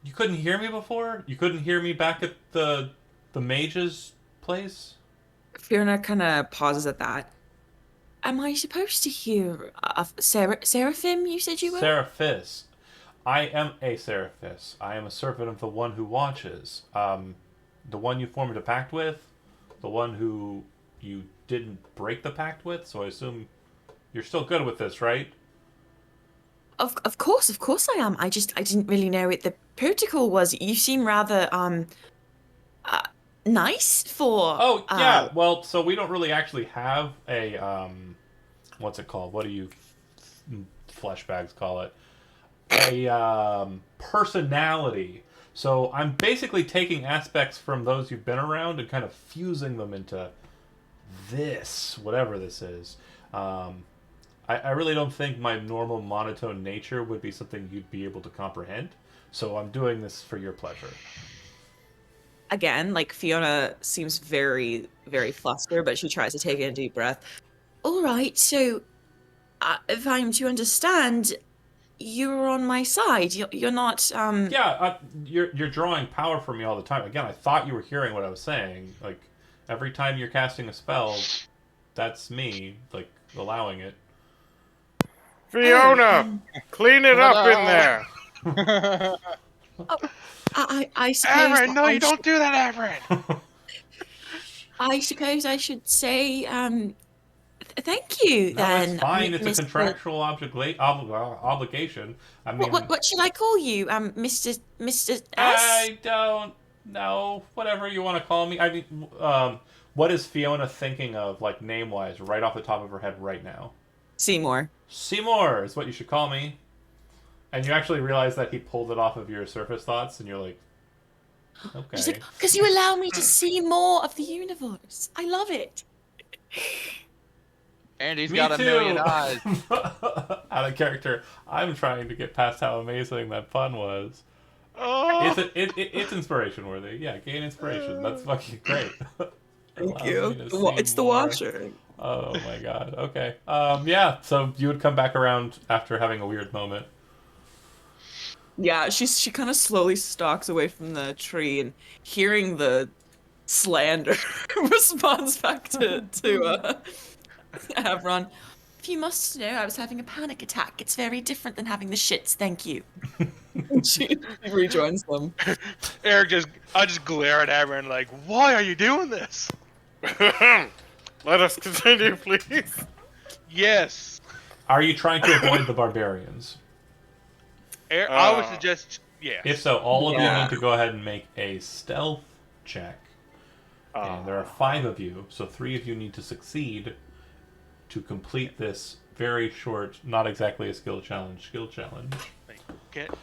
you couldn't hear me before. You couldn't hear me back at the mage's place. Fiona kind of pauses at that. Am I supposed to hear of Seraphim? You said you were. Seraphis. I am a Seraphis. I am a servant of the one who watches. The one you formed a pact with, the one who you didn't break the pact with. So I assume you're still good with this, right? Of course I am. I didn't really know what the protocol was. You seem rather nice for. Oh yeah. Well, so we don't really actually have a what's it called? What do you flesh bags call it? A personality. So I'm basically taking aspects from those you've been around and kind of fusing them into this, whatever this is. I really don't think my normal monotone nature would be something you'd be able to comprehend. So I'm doing this for your pleasure. Again, like Fiona seems very, very flustered, but she tries to take in a deep breath. All right, so if I'm to understand, you're on my side. You're not. Yeah, you're drawing power from me all the time. Again, I thought you were hearing what I was saying. Like every time you're casting a spell, that's me, like allowing it. Fiona, clean it up in there. I suppose. Averin, no, you don't do that, Averin! I suppose I should say, thank you No, then. it's fine. It's a Mr. contractual obligation. I mean, What should I call you, Mr. S? I don't know. Whatever you want to call me. I mean, what is Fiona thinking of, like name-wise, right off the top of her head right now? Seymour. Seymour is what you should call me. And you actually realize that he pulled it off of your surface thoughts, and you're like, okay. Because you allow me to see more of the universe. I love it. And he's Me got a too. million eyes. Out of character. I'm trying to get past how amazing that pun was. Oh, It's inspiration worthy. Yeah, gain inspiration. That's fucking great. Thank Allows you. me to see It's the more. Watcher. Oh my god. Okay. Yeah. So you would come back around after having a weird moment. Yeah, she kind of slowly stalks away from the tree and hearing the slander responds back to Avron. If you must know, I was having a panic attack. It's very different than having the shits, thank you. She rejoins them. I just glare at Averin like, why are you doing this? Let us continue, please. Yes. Are you trying to avoid the barbarians? I would suggest yes. If so, all of you Yeah. need to go ahead and make a stealth check. And there are 5 of you, so 3 of you need to succeed to complete this very short, not exactly a skill challenge.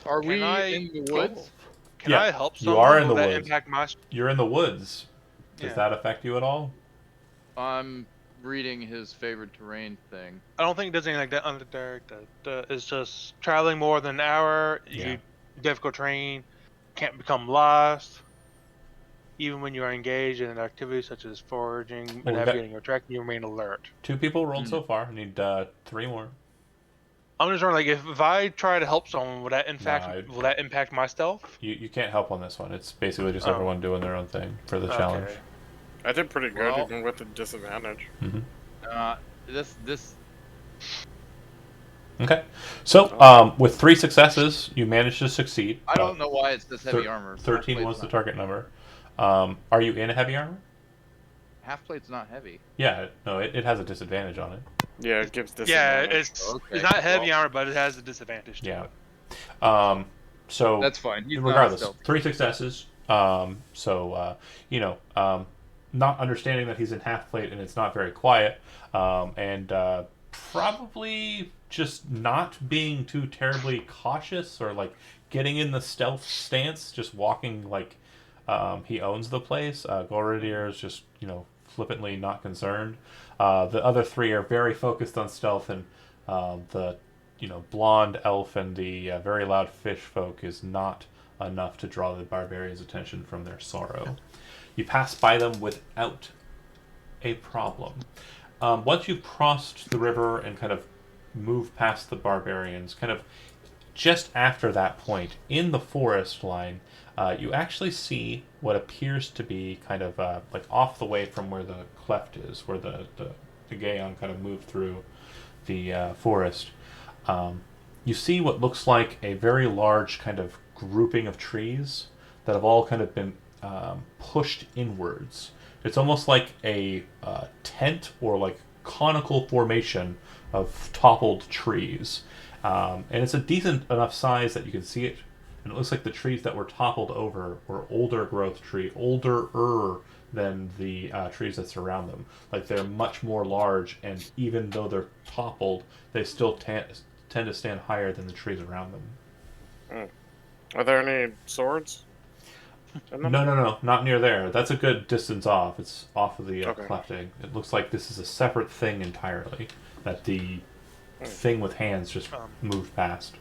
Are Can we I- in the woods? Can Yeah, I help you someone? are in Will the that woods. impact my... You're in the woods. Does Yeah. that affect you at all? I'm reading his favorite terrain thing. I don't think it does anything like that under there. It's just traveling more than an hour. Yeah. difficult terrain, can't become lost. Even when you are engaged in activities such as foraging, Well, we got- navigating, or tracking, you remain alert. 2 people rolled so far. I need 3 more. I'm just wondering, like, if I try to help someone, would that No, will that impact my stealth? You can't help on this one. It's basically just Oh. everyone doing their own thing for the challenge. Okay. I did pretty good Well- even with the disadvantage. This Okay. So, with 3 successes, you managed to succeed. I don't know why it's this heavy armor. 13 Half was the plate's target number. Are you in heavy armor? Half plate's not heavy. Yeah, no, it has a disadvantage on it. Yeah, it gives Yeah, disadvantage. it's not heavy armor, but it has a disadvantage to Yeah. it. So That's fine. He's regardless, not stealthy. 3 successes. Not understanding that he's in half plate and it's not very quiet, and probably just not being too terribly cautious or like getting in the stealth stance, just walking like he owns the place. Gorodier is just flippantly not concerned. The other 3 are very focused on stealth, and the blonde elf and the very loud fish folk is not enough to draw the barbarians' attention from their sorrow. You pass by them without a problem. Once you've crossed the river and kind of moved past the barbarians, kind of just after that point, in the forest line, you actually see what appears to be kind of like off the way from where the cleft is, where the Gaon kind of moved through the forest. You see what looks like a very large kind of grouping of trees that have all kind of been pushed inwards. It's almost like a tent or like conical formation of toppled trees. And it's a decent enough size that you can see it. And it looks like the trees that were toppled over were older growth older than the trees that surround them. Like they're much more large, and even though they're toppled, they still tend to stand higher than the trees around them. Are there any swords? in them? No, not near there. That's a good distance off. It's off of the Okay. clefting. It looks like this is a separate thing entirely. That the thing with hands just moved past.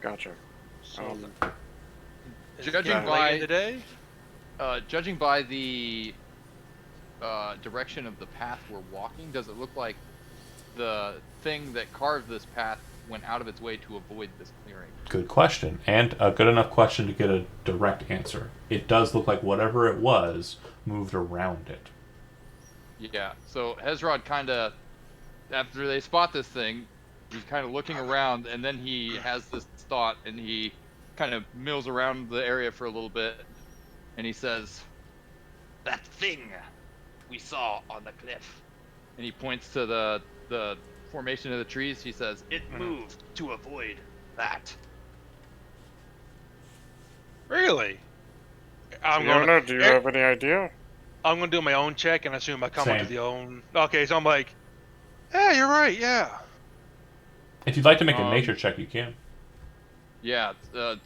Gotcha. So, is it Judging getting by- late in the day? Judging by the direction of the path we're walking, does it look like the thing that carved this path went out of its way to avoid this clearing? Good question, and a good enough question to get a direct answer. It does look like whatever it was moved around it. Yeah, so Hezrod kind of, after they spot this thing, he's kind of looking around, and then he has this thought, and he kind of mills around the area for a little bit, and he says, "That thing we saw on the cliff." And he points to the formation of the trees. He says, "It moved to avoid that." Really? I'm Fiona, going. do you have any idea? I'm going to do my own check and assume I come up Same. with the own. Okay, so I'm like, yeah, you're right. Yeah. If you'd like to make a nature check, you can. Yeah,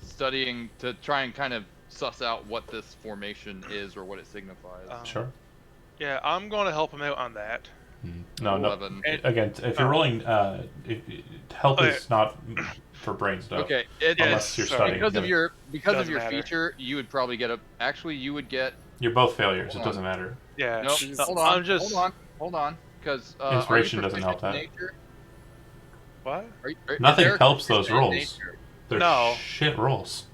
studying to try and kind of suss out what this formation is or what it signifies. Sure. Yeah, I'm going to help him out on that. No. 11. Again, if you're rolling, help is not for brain stuff. Okay, Unless you're studying. because of your Doesn't matter. feature, you would probably get a. Actually, you would get. You're both failures. Hold It doesn't matter. Yeah. Nope. Jeez. Hold on. I'm just. Hold on. Because Inspiration doesn't help that. What? Nothing helps those rolls. They're No. shit rolls.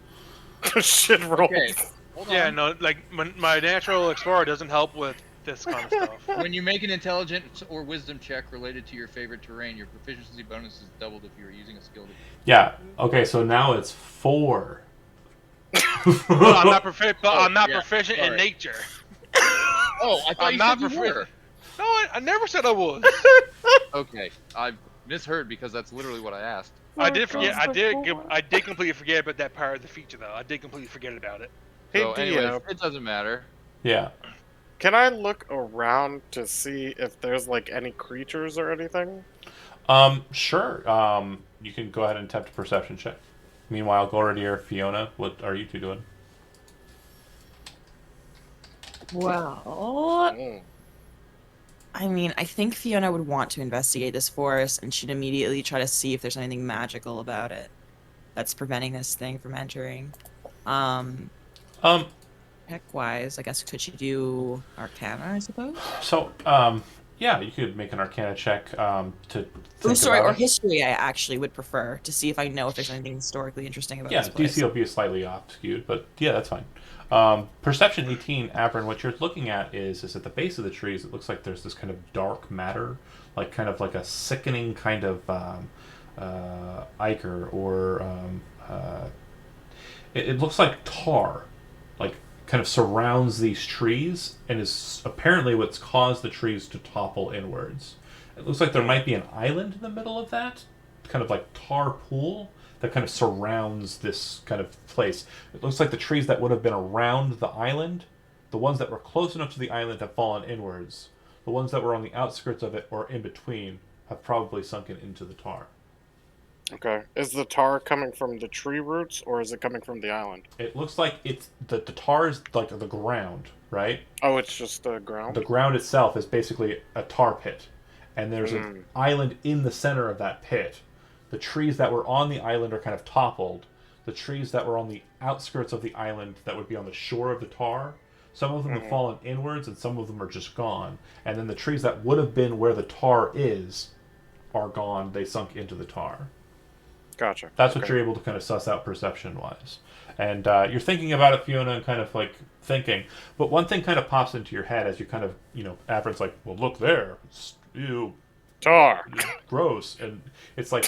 Shit rolls. Okay. Hold on. Yeah, no, like my natural explorer doesn't help with this kind of stuff. When you make an intelligence or wisdom check related to your favorite terrain, your proficiency bonus is doubled if you are using a skill. Yeah. Okay. So now it's 4. Well, I'm not yeah, proficient in sorry. nature. Oh, I thought I'm you not said you were. No, I never said I was. Okay, I misheard because that's literally what I asked. I did forget. I did completely forget about that part of the feature, though. I did completely forget about it. Hey, So, anyways, Dia, it doesn't matter. Yeah. can I look around to see if there's like any creatures or anything? Sure. You can go ahead and attempt a perception check. Meanwhile, Gorodier, Fiona, what are you two doing? Well, Mm. I mean, I think Fiona would want to investigate this forest, and she'd immediately try to see if there's anything magical about it. that's preventing this thing from entering. Um, Tech-wise, I guess could you do Arcana, I suppose? so, yeah, you could make an Arcana check to Oh, think sorry, about or it. history I actually would prefer to see if I know if there's anything historically interesting about Yeah, this place. DC will be slightly off skewed, but yeah, that's fine. Perception 18, Avern, what you're looking at is at the base of the trees, it looks like there's this kind of dark matter, like kind of like a sickening kind of ichor, or it looks like tar, like kind of surrounds these trees and is apparently what's caused the trees to topple inwards. It looks like there might be an island in the middle of that, kind of like tar pool that kind of surrounds this kind of place. It looks like the trees that would have been around the island, the ones that were close enough to the island have fallen inwards. The ones that were on the outskirts of it or in between have probably sunken into the tar. Okay. Is the tar coming from the tree roots or is it coming from the island? It looks like it's the tar is like the ground, right? Oh, it's just the ground? The ground itself is basically a tar pit, and there's an island in the center of that pit. The trees that were on the island are kind of toppled. The trees that were on the outskirts of the island that would be on the shore of the tar, some of them have fallen inwards and some of them are just gone. And then the trees that would have been where the tar is are gone. They sunk into the tar. Gotcha. That's what you're able to kind of suss out perception-wise. And you're thinking about it, Fiona, and kind of like thinking. But one thing kind of pops into your head as you kind of, Avern's like, well, look there. It's, Tar. gross. And it's like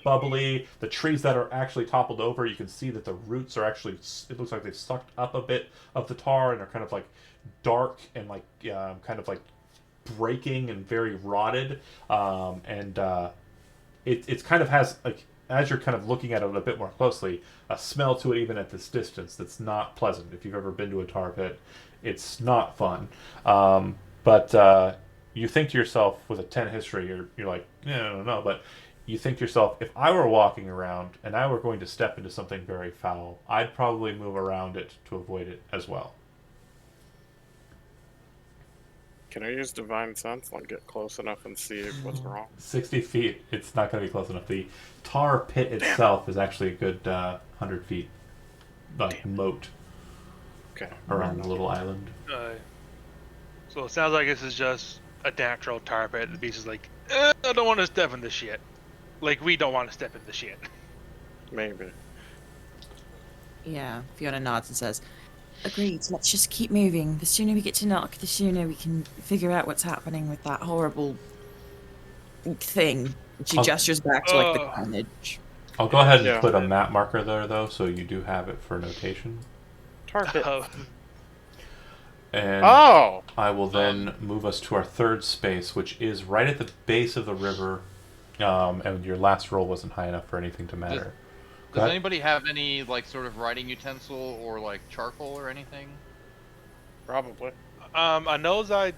bubbly. The trees that are actually toppled over, you can see that the roots are actually, it looks like they've sucked up a bit of the tar and are kind of like dark and like kind of like breaking and very rotted. It's kind of has like, as you're kind of looking at it a bit more closely, a smell to it even at this distance that's not pleasant. If you've ever been to a tar pit, it's not fun. But you think to yourself, with a 10 history, you're like, no. But you think to yourself, if I were walking around and I were going to step into something very foul, I'd probably move around it to avoid it as well. Can I use Divine Sense? Like, get close enough and see what's wrong? 60 feet, it's not going to be close enough. The tar pit itself is actually a good 100 feet, like moat Okay. around the little island. So it sounds like this is just a natural tar pit. The beast is like, I don't want to step in this shit. Like, we don't want to step in the shit. Maybe. Yeah, Fiona nods and says, agreed, let's just keep moving. The sooner we get to Nock, the sooner we can figure out what's happening with that horrible thing. She gestures back to, like, the carnage. I'll go ahead and Yeah. put a map marker there, though, so you do have it for notation. Tar pit. And Oh! I will then move us to our third space, which is right at the base of the river. And your last roll wasn't high enough for anything to matter. Does anybody have any like sort of writing utensil or like charcoal or anything? Probably. I know that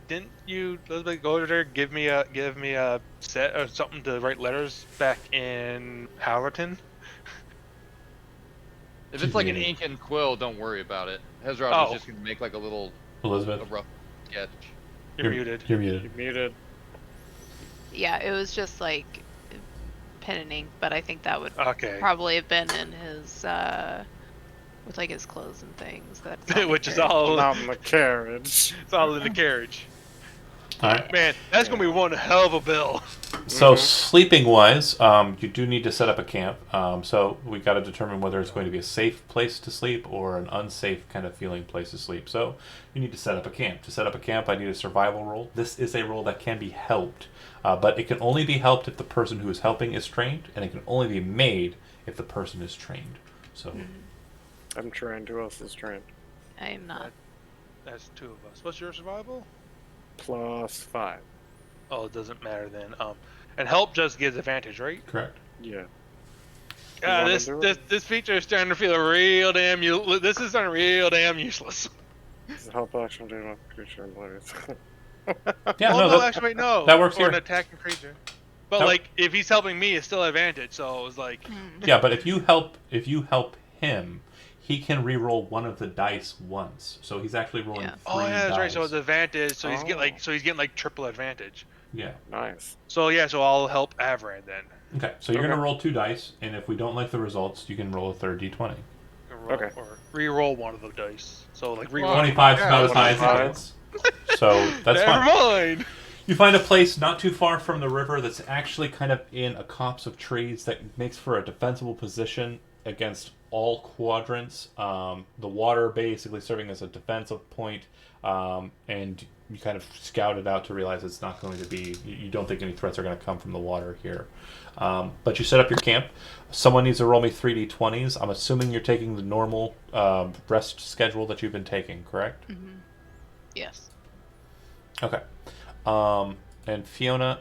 didn't you, Elizabeth, go over there, give me a set or something to write letters back in Halverton? If it's like an ink and quill, don't worry about it. Hezron was just gonna make like a Elizabeth, rough sketch. You're muted. You're muted. You muted. Yeah, it was just like pen and ink, but I think that would Okay. probably have been in his with like his clothes and things. That's Which is all Not in the carriage. it's all in the carriage. All right. Man, that's gonna be one hell of a bill. So sleeping wise, you do need to set up a camp. So we got to determine whether it's going to be a safe place to sleep or an unsafe kind of feeling place to sleep. So you need to set up a camp. To set up a camp, I need a survival roll. This is a roll that can be helped, but it can only be helped if the person who is helping is trained, and it can only be made if the person is trained. So I'm trained. Who else is trained? I am not. That's two of us. What's your survival? +5. Oh, it doesn't matter then. And help just gives advantage, right? correct. Yeah. Yeah, wanna this do this it? this feature is starting to feel real damn this is starting real damn useless. Does it help action do not creature oblivious? Yeah, Oh, no, no, that, actually, wait, no. that works or here. an attacking creature. But That- like, if he's helping me, it's still advantage. So it was like, yeah, but if you help him, he can re-roll one of the dice once. So he's actually rolling Yeah. 3 oh yeah, that's right. So dice. it's advantage. So he's Oh. getting like triple advantage. Yeah. Nice. So yeah, so I'll help Avran then. Okay, so you're Okay. gonna roll 2 dice, and if we don't like the results, you can roll a third d20. Okay. Or re-roll one of the dice. So like re-roll. 25 is about as high as it 25. gets. So that's Never fine. mind. You find a place not too far from the river that's actually kind of in a copse of trees that makes for a defensible position against all quadrants. The water basically serving as a defensive point, and you kind of scout it out to realize it's not going to be. You don't think any threats are going to come from the water here. But you set up your camp. Someone needs to roll me 3d20s. I'm assuming you're taking the normal rest schedule that you've been taking, correct? Yes. Okay. And Fiona,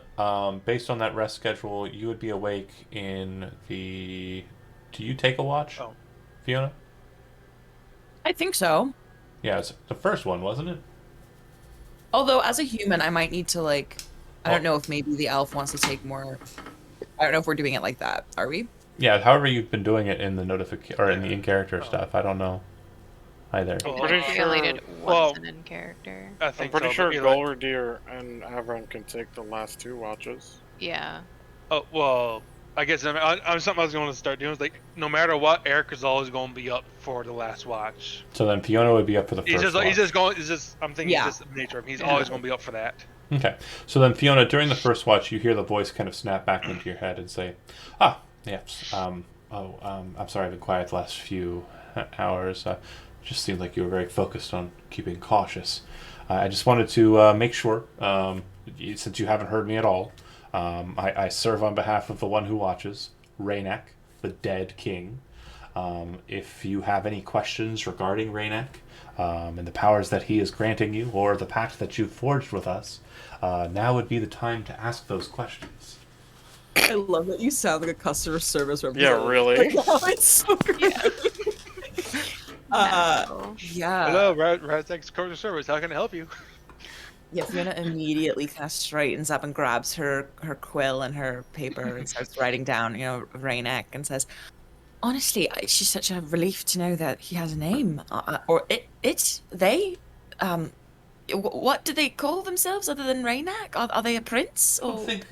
based on that rest schedule, you would be awake in the. Do you take a watch, Oh. Fiona? I think so. Yeah, it's the first one, wasn't it? Although, as a human, I might need to, like... I Oh. don't know if maybe the elf wants to take more... I don't know if we're doing it like that. Are we? Yeah, however you've been doing it in the notification or in the in-character stuff, I don't know either. Well, Pretty I think we only sure- did well, once in character. I I'm think pretty so, sure but either way- Golridir and Avron can take the last 2 watches. Yeah. Oh well, I guess I'm something I was going to start doing is like no matter what, Eric is always going to be up for the last watch. So then Fiona would be up for the first watch. He's just going. He's just. I'm thinking Yeah. it's just the nature of him. He's Yeah. always going to be up for that. Okay. So then Fiona, during the first watch, you hear the voice kind of snap back into your head and say, yes, I'm sorry I've been quiet the last few hours. Just seemed like you were very focused on keeping cautious. I just wanted to make sure, since you haven't heard me at all, I serve on behalf of the one who watches, Raynak, the dead king. If you have any questions regarding Raynak and the powers that he is granting you, or the pact that you've forged with us, now would be the time to ask those questions. I love that you sound like a customer service Yeah, representative. really? It's so great. No. Yeah. Hello, Razek's customer service. How can I help you? Yeah, Fiona immediately kind of straightens up and grabs her quill and her paper and starts writing down, Raynek, and says, honestly, it's just such a relief to know that he has a name. What do they call themselves other than Raynak? Are they a prince? I Or... don't think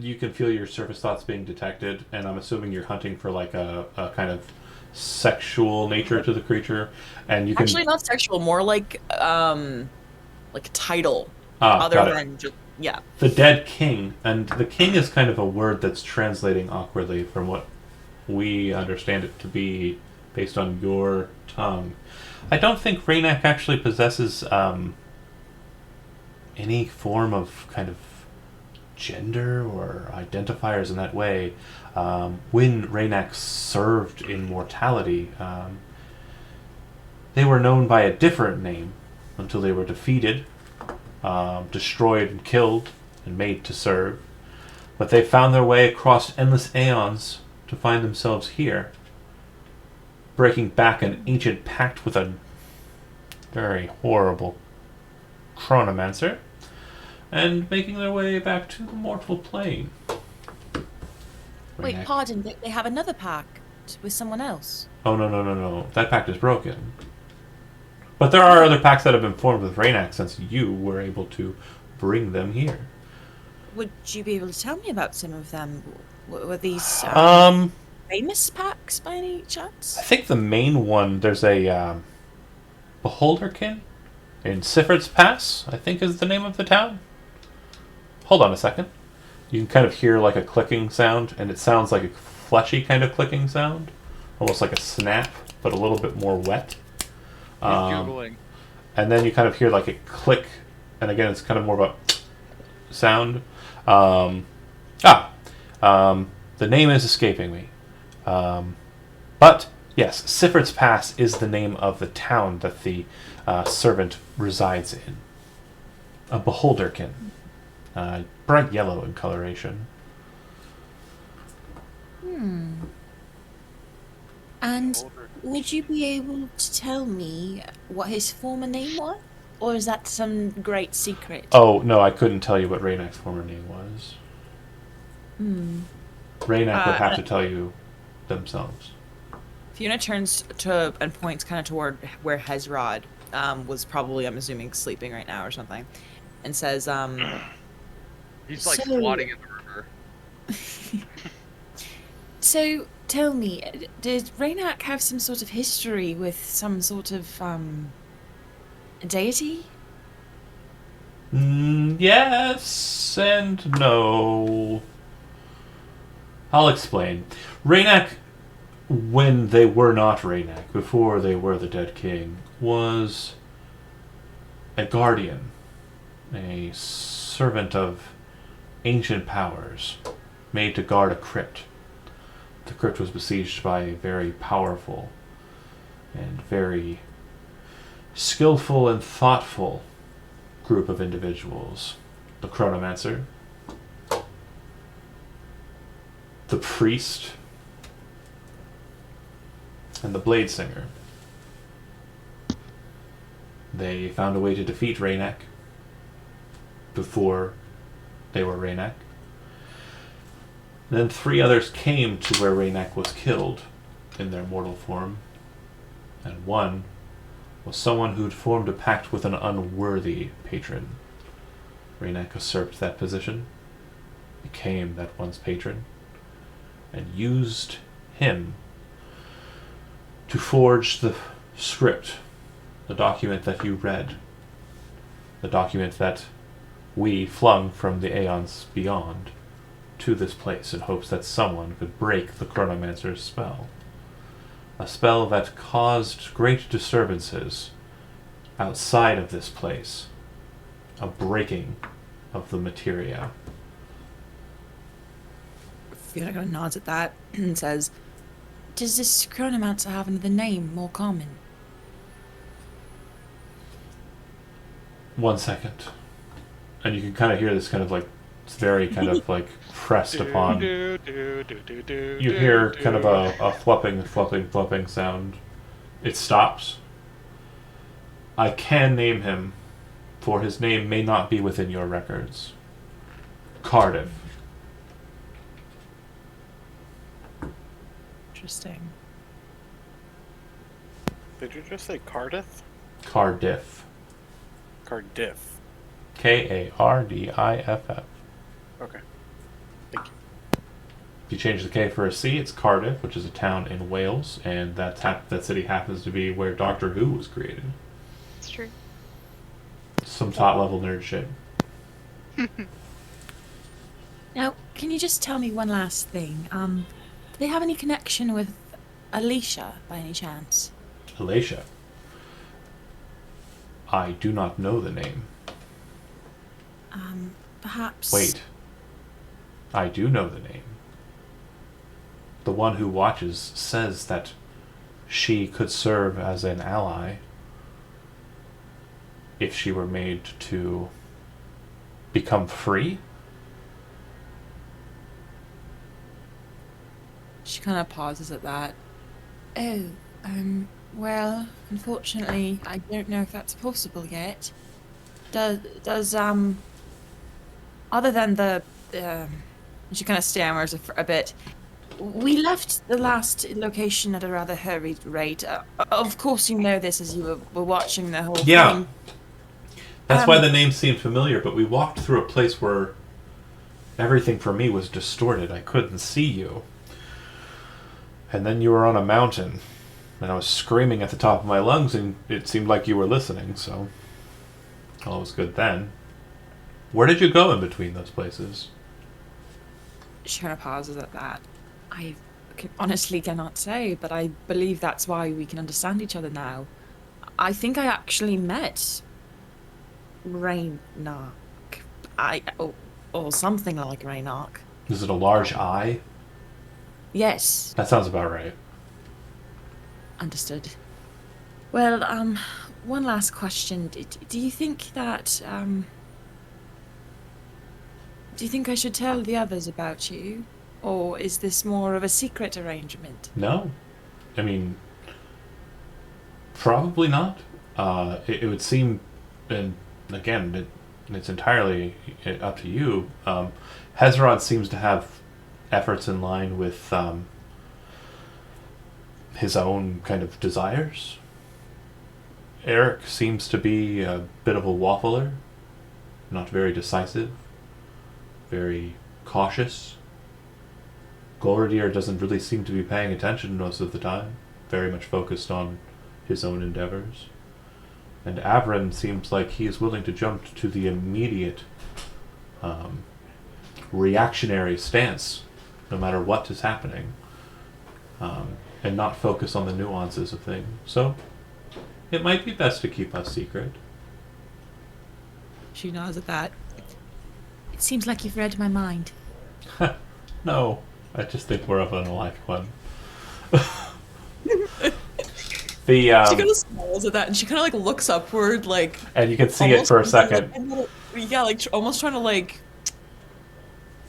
you can feel your surface thoughts being detected, and I'm assuming you're hunting for like a kind of sexual nature to the creature, and you can Actually, not sexual, more like a title. got Other it. than just, yeah. The dead king, and the king is kind of a word that's translating awkwardly from what we understand it to be based on your tongue. I don't think Raynak actually possesses any form of kind of gender or identifiers in that way. When Raynak served in mortality, they were known by a different name until they were defeated, destroyed and killed, and made to serve. But they found their way across endless aeons to find themselves here, breaking back an ancient pact with a very horrible chronomancer, and making their way back to the mortal plane. Wait, Raynak- pardon, they have another pact with someone else? Oh, no. That pact is broken. But there are other pacts that have been formed with Raynak since you were able to bring them here. Would you be able to tell me about some of them? Were these famous pacts by any chance? I think the main one, there's a Beholderkin in Siford's Pass, I think is the name of the town. Hold on a second. You can kind of hear like a clicking sound, and it sounds like a fleshy kind of clicking sound. Almost like a snap, but a little bit more wet. He's Googling. And then you kind of hear like a click, and again it's kind of more of a sound. The name is escaping me. But yes, Siford's Pass is the name of the town that the servant resides in. A Beholderkin. Bright yellow in coloration. And would you be able to tell me what his former name was? Or is that some great secret? Oh, no, I couldn't tell you what Raynak's former name was. Raynak would have to tell you themselves. Fiona turns to and points kind of toward where Hezrod was probably, I'm assuming, sleeping right now or something, and says, He's like So- squatting in the river. So, tell me, did Raynak have some sort of history with some sort of, deity? Yes and no. I'll explain. Raynak, when they were not Raynak, before they were the Dead King, was a guardian, a servant of ancient powers, made to guard a crypt. The crypt was besieged by a very powerful and very skillful and thoughtful group of individuals. The Chronomancer, the Priest, and the Blade Singer. They found a way to defeat Raynak before they were Raynak. Then 3 others came to where Raynak was killed in their mortal form, and one was someone who'd formed a pact with an unworthy patron. Raynak usurped that position, became that one's patron, and used him to forge the script, the document that you read, the document that we flung from the aeons beyond to this place in hopes that someone could break the Chronomancer's spell. A spell that caused great disturbances outside of this place. A breaking of the materia. Fiona kind of nods at that and says, does this chronomancer have another name more common? 1 second. And you can kind of hear this kind of like, it's very kind of like pressed upon. You hear kind of a thwopping sound. It stops. I can name him, for his name may not be within your records. Cardiff. Interesting. Did you just say Cardiff? Cardiff. Cardiff. Kardiff. Okay. Thank you. If you change the K for a C, it's Cardiff, which is a town in Wales, and that city happens to be where Doctor Who was created. It's true. Some top level nerd shit. Now, can you just tell me one last thing? Do they have any connection with Alicia, by any chance? Alicia. I do not know the name. Perhaps... Wait. I do know the name. The one who watches says that she could serve as an ally if she were made to become free. She kind of pauses at that. Oh, well, unfortunately, I don't know if that's possible yet. Does other than the, she kind of stammers a bit. We left the last location at a rather hurried rate. Of course you know this as you were watching the whole thing. That's why the name seemed familiar, but we walked through a place where everything for me was distorted. I couldn't see you. And then you were on a mountain, and I was screaming at the top of my lungs, and it seemed like you were listening, so all was good then. Where did you go in between those places? She kind of pauses at that. I honestly cannot say, but I believe that's why we can understand each other now. I think I actually met Raynak. Or something like Raynak. Is it a large eye? Yes. That sounds about right. Understood. Well, one last question. Do you think that, do you think I should tell the others about you? Or is this more of a secret arrangement? No. I mean, probably not. It would seem, and again, it's entirely up to you. Hezron seems to have efforts in line with his own kind of desires. Eric seems to be a bit of a waffler, not very decisive, very cautious. Golridir doesn't really seem to be paying attention most of the time, very much focused on his own endeavors. And Avrin seems like he is willing to jump to the immediate reactionary stance, no matter what is happening, and not focus on the nuances of things. So, it might be best to keep us secret. She nods at that. It seems like you've read my mind. No, I just think we're of an alike one. The She kind of smiles at that, and she kind of like looks upward, like. and you can see it for a second. Yeah, like almost trying to like.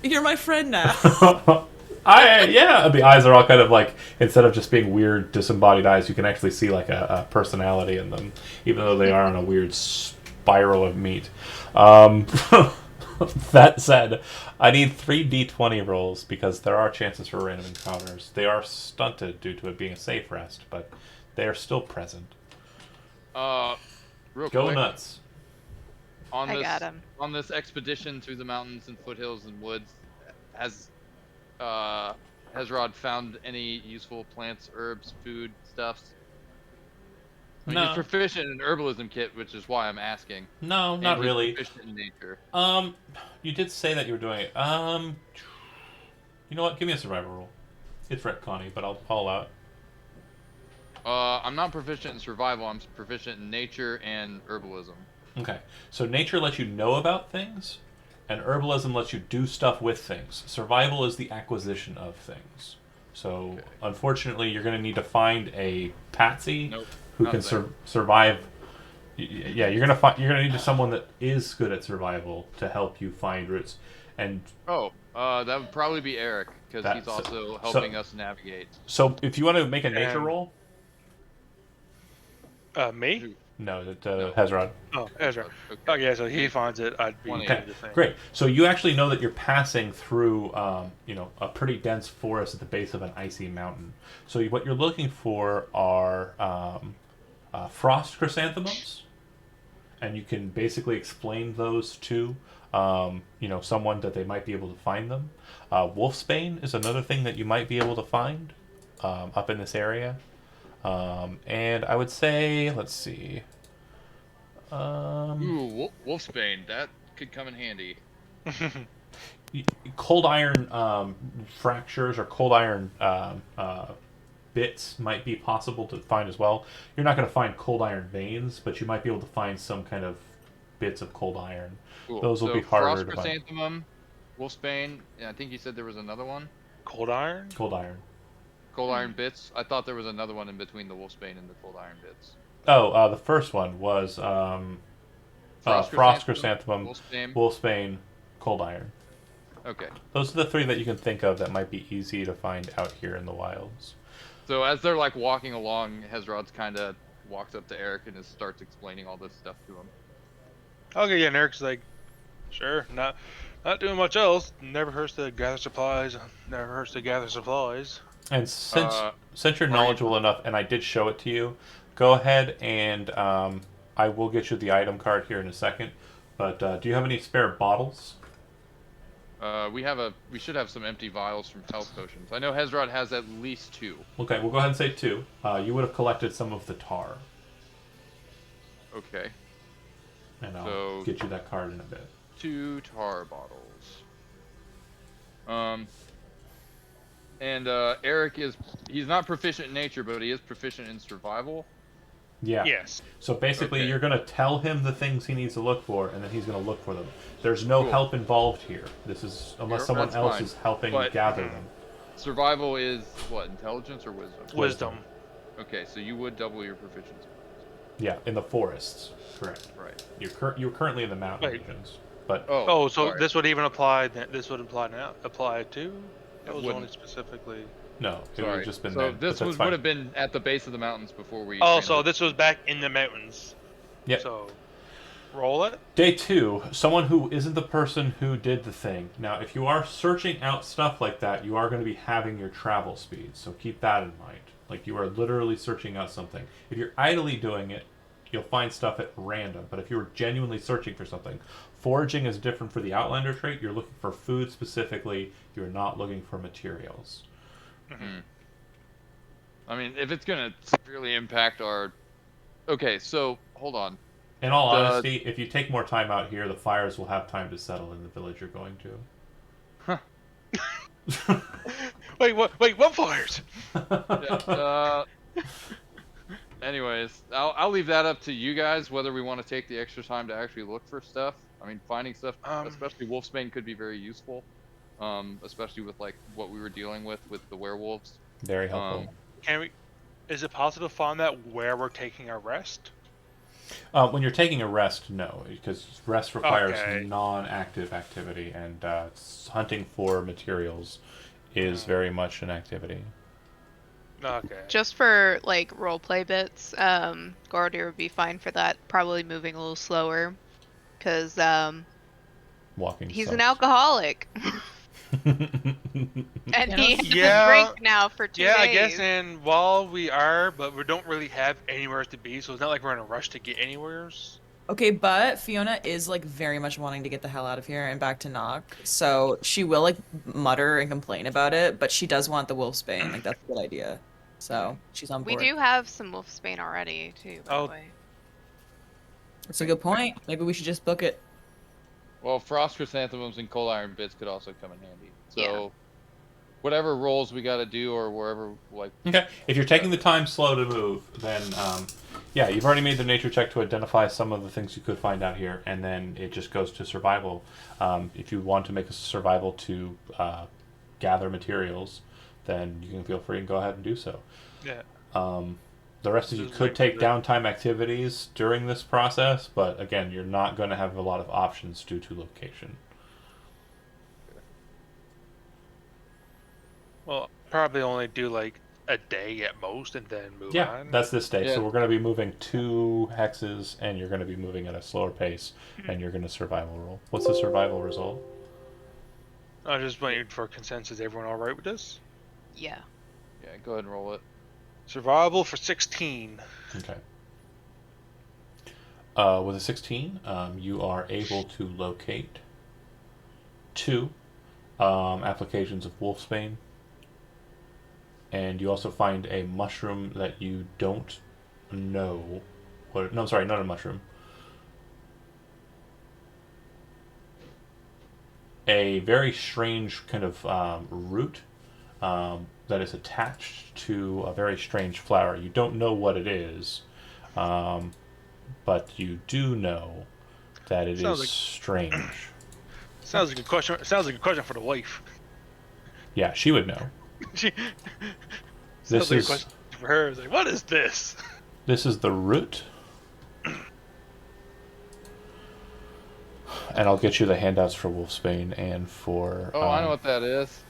You're my friend now. The eyes are all kind of like, instead of just being weird disembodied eyes, you can actually see like a personality in them, even though they are on a weird spiral of meat. That said, I need 3 d20 rolls because there are chances for random encounters. They are stunted due to it being a safe rest, but they are still present. Real Go quick, nuts. on I this got him. on this expedition through the mountains and foothills and woods, has Hezrod found any useful plants, herbs, food, stuffs? I mean, No. he's proficient in herbalism kit, which is why I'm asking. No, And not he's really. Proficient in nature. You did say that you were doing it. You know what? Give me a survival roll. It's retconny, but I'll call out. I'm not proficient in survival. I'm proficient in nature and herbalism. Okay. So nature lets you know about things, and herbalism lets you do stuff with things. Survival is the acquisition of things. So, Okay. unfortunately, you're going to need to find a patsy Nope. who not can there. survive. Yeah, you're gonna need someone that is good at survival to help you find routes. And Oh, that would probably be Eric, because he's That's- also helping us navigate. so, if you want to make a nature And- roll, Me? no, that No. Hezrod. Oh, Ezra. Okay. Oh, yeah, so he finds it. I'd be Okay, the thing. great. So you actually know that you're passing through, a pretty dense forest at the base of an icy mountain. So what you're looking for are frost chrysanthemums, and you can basically explain those to, someone that they might be able to find them. Wolfsbane is another thing that you might be able to find up in this area. And I would say, let's see. Ooh, Wolfsbane. That could come in handy. Cold iron fractures or cold iron bits might be possible to find as well. You're not going to find cold iron veins, but you might be able to find some kind of bits of cold iron. Cool. Those will So be harder Frost to find. Chrysanthemum, Wolfsbane, and I think you said there was another one. Cold iron? Cold iron. Cold iron bits. I thought there was another one in between the Wolfsbane and the cold iron bits. Oh, the first one was Frost Chrysanthemum, Wolfsbane. Wolfsbane, Cold Iron. Okay. Those are the 3 that you can think of that might be easy to find out here in the wilds. So as they're like walking along, Hezrod's kind of walks up to Eric and just starts explaining all this stuff to him. Okay, yeah, and Eric's like, sure, not doing much else. Never hurts to gather supplies. Never hurts to gather supplies. And since you're are you- knowledgeable enough, and I did show it to you, go ahead and I will get you the item card here in a second. But do you have any spare bottles? We should have some empty vials from health potions. I know Hezrod has at least 2. Okay, we'll go ahead and say 2. You would have collected some of the tar, Okay. and I'll So- get you that card in a bit. 2 tar bottles. And Eric he's not proficient in nature, but he is proficient in survival. Yeah. Yes. So basically, Okay. you're going to tell him the things he needs to look for, and then he's going to look for them. There's no Cool. help involved here. This is unless someone That's else fine. is helping But- gather them. Survival is what, intelligence or wisdom? Wisdom. Okay, so you would double your proficiency. Yeah, in the forests. Correct. Right. You're currently in the mountain Wait. regions, but Oh, so sorry. this would even apply. This would apply now. Apply to. That was only wouldn't. specifically. no, it would Sorry. have just been so there. but this that's would fine. have been at the base of the mountains before we. Oh, so transitioned. this was back in the mountains. Yep. So, roll it. Day 2, someone who isn't the person who did the thing. Now, if you are searching out stuff like that, you are going to be having your travel speed, so keep that in mind. Like, you are literally searching out something. If you're idly doing it, you'll find stuff at random. But if you were genuinely searching for something, foraging is different for the Outlander trait. You're looking for food specifically. You're not looking for materials. Hmm. I mean, if it's gonna severely impact our. Okay, so hold on. In all honesty, if you take more time out here, the fires will have time to settle in the village you're going to. Wait, what? Wait, what fires? Yeah, anyways, I'll leave that up to you guys whether we want to take the extra time to actually look for stuff. I mean, finding stuff, especially wolfsbane, could be very useful. Especially with like what we were dealing with the werewolves. Very helpful. Can we? Is it possible to find that where we're taking our rest? When you're taking a rest, no, because rest requires Okay. non-active activity, and hunting for materials is very much an activity. Okay. Just for like roleplay bits, Gordier would be fine for that. Probably moving a little slower, because Walking. he's sucks. an alcoholic, and he has Yeah. a drink now for 2 days. Yeah, I guess. And while we are, but we don't really have anywhere to be, so it's not like we're in a rush to get anywheres. Okay, but Fiona is like very much wanting to get the hell out of here and back to Nock. So she will like mutter and complain about it, but she does want the wolfsbane. Like that's a good idea. So she's on We board. do have some wolfsbane already too, by Oh. the way. That's a good point. Maybe we should just book it. Well, frost chrysanthemums and coal iron bits could also come in handy. So, Yeah. whatever rolls we got to do, or wherever, like. Okay, if you're taking the time slow to move, then yeah, you've already made the nature check to identify some of the things you could find out here, and then it just goes to survival. If you want to make a survival to gather materials, then you can feel free and go ahead and do so. Yeah. The rest of you Just could like take the- downtime activities during this process, but again, you're not going to have a lot of options due to location. Well, probably only do like a day at most, and then move Yeah, on. that's this day. Yeah. So we're going to be moving 2 hexes, and you're going to be moving at a slower pace, and you're going to survival roll. What's the survival result? I'm just waiting for consensus. Everyone all right with this? Yeah. Yeah, go ahead and roll it. Survival for 16. Okay. With a 16, you are able to locate 2 applications of wolfsbane, and you also find a mushroom that you don't know. What? No, sorry, not a mushroom. A very strange kind of root that is attached to a very strange flower. You don't know what it is, but you do know that it Sounds is like- strange. Sounds like a question. Sounds like a question for the wife. Yeah, she would know. She. This sounds like is- a question for her. It's like, what is this? This is the root. And I'll get you the handouts for wolfsbane and for. Oh, I know what that is.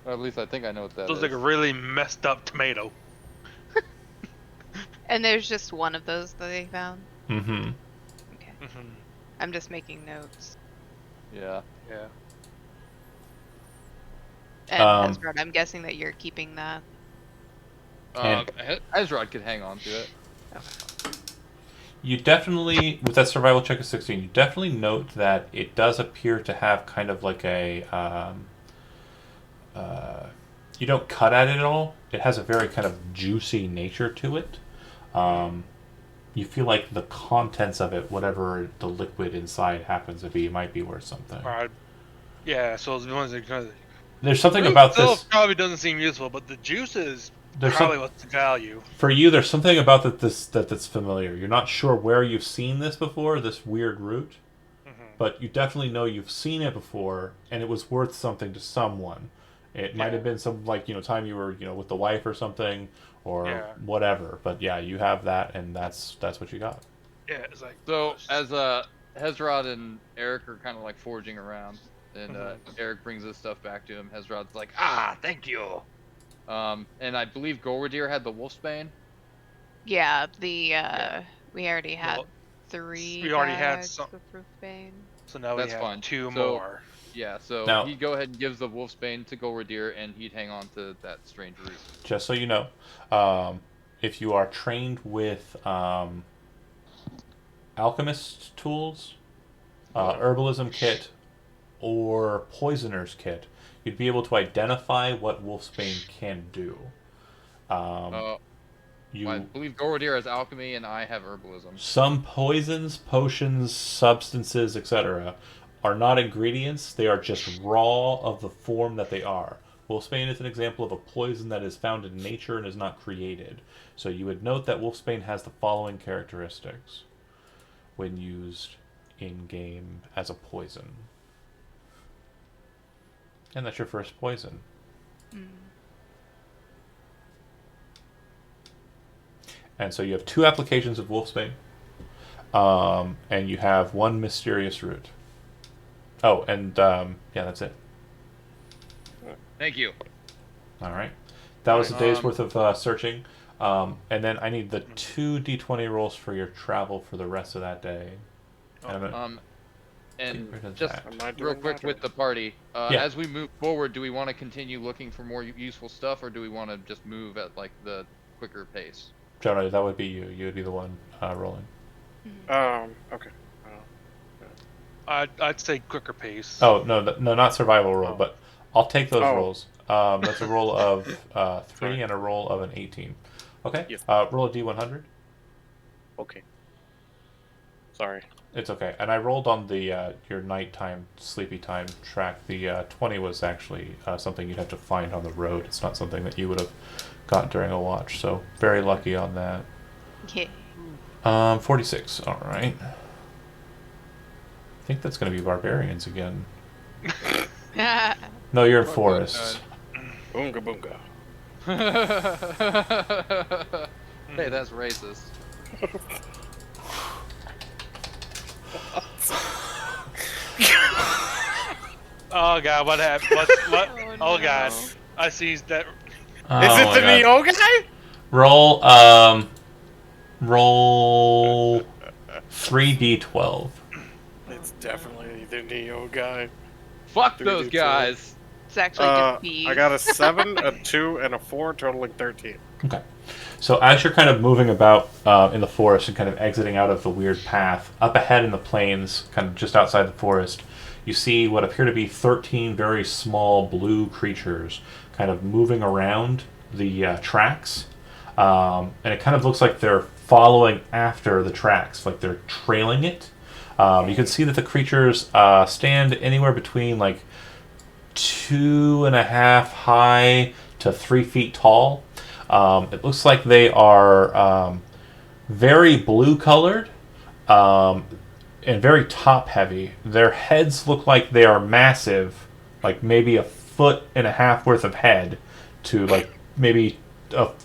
Or at least I think I know what that Looks is. like a really messed up tomato. And there's just one of those that they found. Mm-hmm. Okay. Hmm. I'm just making notes. Yeah. Yeah. And Um, Hezron, I'm guessing that you're keeping that. And- Ezrod could hang on to it. You definitely, with that survival check of 16, you definitely note that it does appear to have kind of like a. You don't cut at it at all. It has a very kind of juicy nature to it. You feel like the contents of it, whatever the liquid inside happens to be, might be worth something. Yeah. So the ones that kind of. There's something about Still this. probably doesn't seem useful, but the juice is There's probably some, what's the value. for you, there's something about that's familiar. You're not sure where you've seen this before, this weird root, but you definitely know you've seen it before, and it was worth something to someone. It might have been some time you were with the wife or something or whatever. But yeah, you have that, and that's what you got. Yeah. It's like. So as Hezrod and Eric are kind of like foraging around, and Eric brings his stuff back to him. Hezrod's like, thank you. And I believe Gorwadir had the wolfsbane. Yeah, we already had Well, 3 we already had bags some- of Wolfsbane. So now That's we have fine. 2 So- more. Yeah, so Now- he'd go ahead and gives the wolfsbane to Gorwadir, and he'd hang on to that strange root. Just so you know, if you are trained with alchemist tools, herbalism kit, or poisoner's kit, you'd be able to identify what Wolfsbane can do. I believe Gorodir has alchemy, and I have herbalism. Some poisons, potions, substances, etc., are not ingredients. They are just raw of the form that they are. Wolfsbane is an example of a poison that is found in nature and is not created. So you would note that Wolfsbane has the following characteristics when used in-game as a poison. And that's your first poison. And so you have 2 applications of Wolfsbane. And you have 1 mysterious root. Oh, and yeah, that's it. Thank you. All right. That was a day's worth of searching. And then I need the 2 d20 rolls for your travel for the rest of that day. And Where does just that- real quick with the party, Yeah. as we move forward, do we want to continue looking for more useful stuff, or do we want to just move at like the quicker pace? Jonah, that would be you. You would be the one rolling. Okay. I'd say quicker pace. Oh, no, not survival roll, Oh. but I'll take those Oh. rolls. That's a roll of 3 Sorry. and a roll of an 18. Okay. Yes. Roll a d100. Okay. Sorry. It's okay. And I rolled on the your nighttime sleepy time track. The 20 was actually something you'd have to find on the road. It's not something that you would have got during a watch. So very lucky on that. Yeah. 46. All right. I think that's going to be barbarians again. No, you're in forests. Boonga boonga. Hey, that's racist. Oh god, what happened? What? Oh, god, no. I see that. Oh Is it my the God. Neo guy? Roll 3d12. It's definitely the Neo guy. Fuck 3D2. those guys. It's actually just bees. I got a 7, a 2, and a 4, totaling 13. Okay. So as you're kind of moving about in the forest and kind of exiting out of the weird path, up ahead in the plains, kind of just outside the forest, you see what appear to be 13 very small blue creatures kind of moving around the tracks. And it kind of looks like they're following after the tracks, like they're trailing it. You can see that the creatures stand anywhere between like 2.5 high to 3 feet tall. It looks like they are very blue colored and very top heavy. Their heads look like they are massive, like maybe 1.5 feet worth of head to like maybe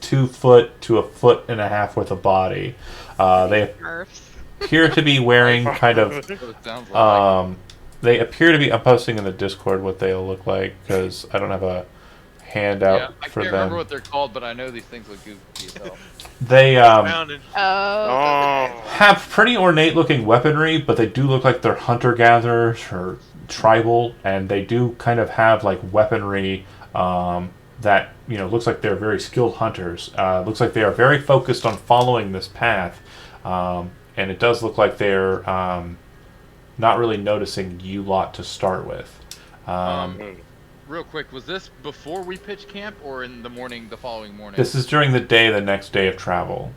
2 foot to 1.5 feet worth of body. They Smurfs. appear to be wearing kind of That's what it sounds like. they appear to be. I'm posting in the Discord what they look like because I don't have a handout Yeah, I for can't them. remember what they're called, but I know these things look goofy as hell. They Found it. Oh. have pretty ornate looking weaponry, but they do look like they're hunter gatherers or tribal, and they do kind of have like weaponry that looks like they're very skilled hunters. Looks like they are very focused on following this path, and it does look like they're not really noticing you lot to start with. Real quick, was this before we pitched camp or in the morning, the following morning? This is during the day, the next day of travel.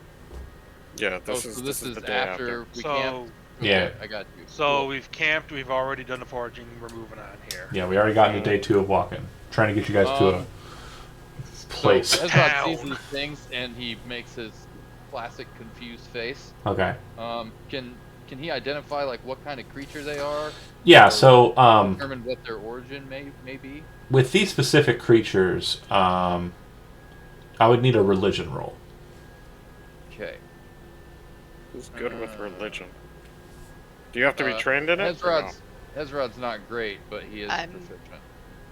Yeah, so this is the day after we camp. So, Yeah. I got you. so Cool. we've camped. We've already done the foraging. We're moving on here. Yeah, we already got into day 2 of walking. Trying to get you guys to a place. So Ezra Town. sees these things and he makes his classic confused face. Okay. Can he identify like what kind of creature they are? Yeah, Or so determine what their origin may be? with these specific creatures, I would need a religion roll. Okay. Who's good with religion? Do you have to be trained in it? or no? Hezrod's not great, but he is I'm- proficient.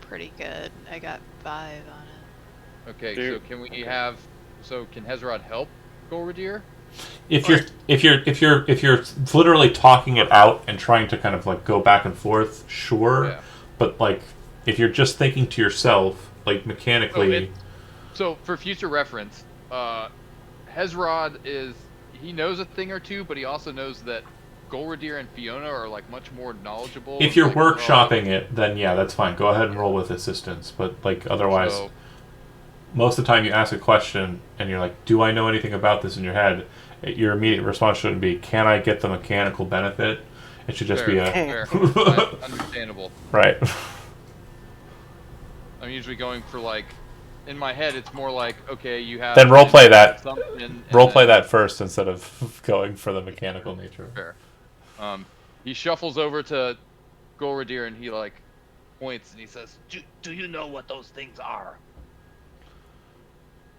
Pretty good. I got 5 on it. Okay, Do- so can we have? So can Hezrod help Golradir? If you're literally talking it out and trying to kind of like go back and forth, sure. Yeah. But like if you're just thinking to yourself, like mechanically, So for future reference, Hezrod he knows a thing or two, but he also knows that Golradir and Fiona are like much more knowledgeable. If you're like, workshopping it, then yeah, that's fine. Go ahead and roll with assistance. But like otherwise, So, most of the time you ask a question and you're like, "Do I know anything about this?" in your head, your immediate response shouldn't be, "Can I get the mechanical benefit?" It should just be a fair. Understandable. right. I'm usually going for like, in my head, it's more like, okay, you have. Then roleplay that. something, and Roleplay then- that first instead of going for the mechanical nature. Fair. He shuffles over to Golradir and he like points and he says, Do you know what those things are?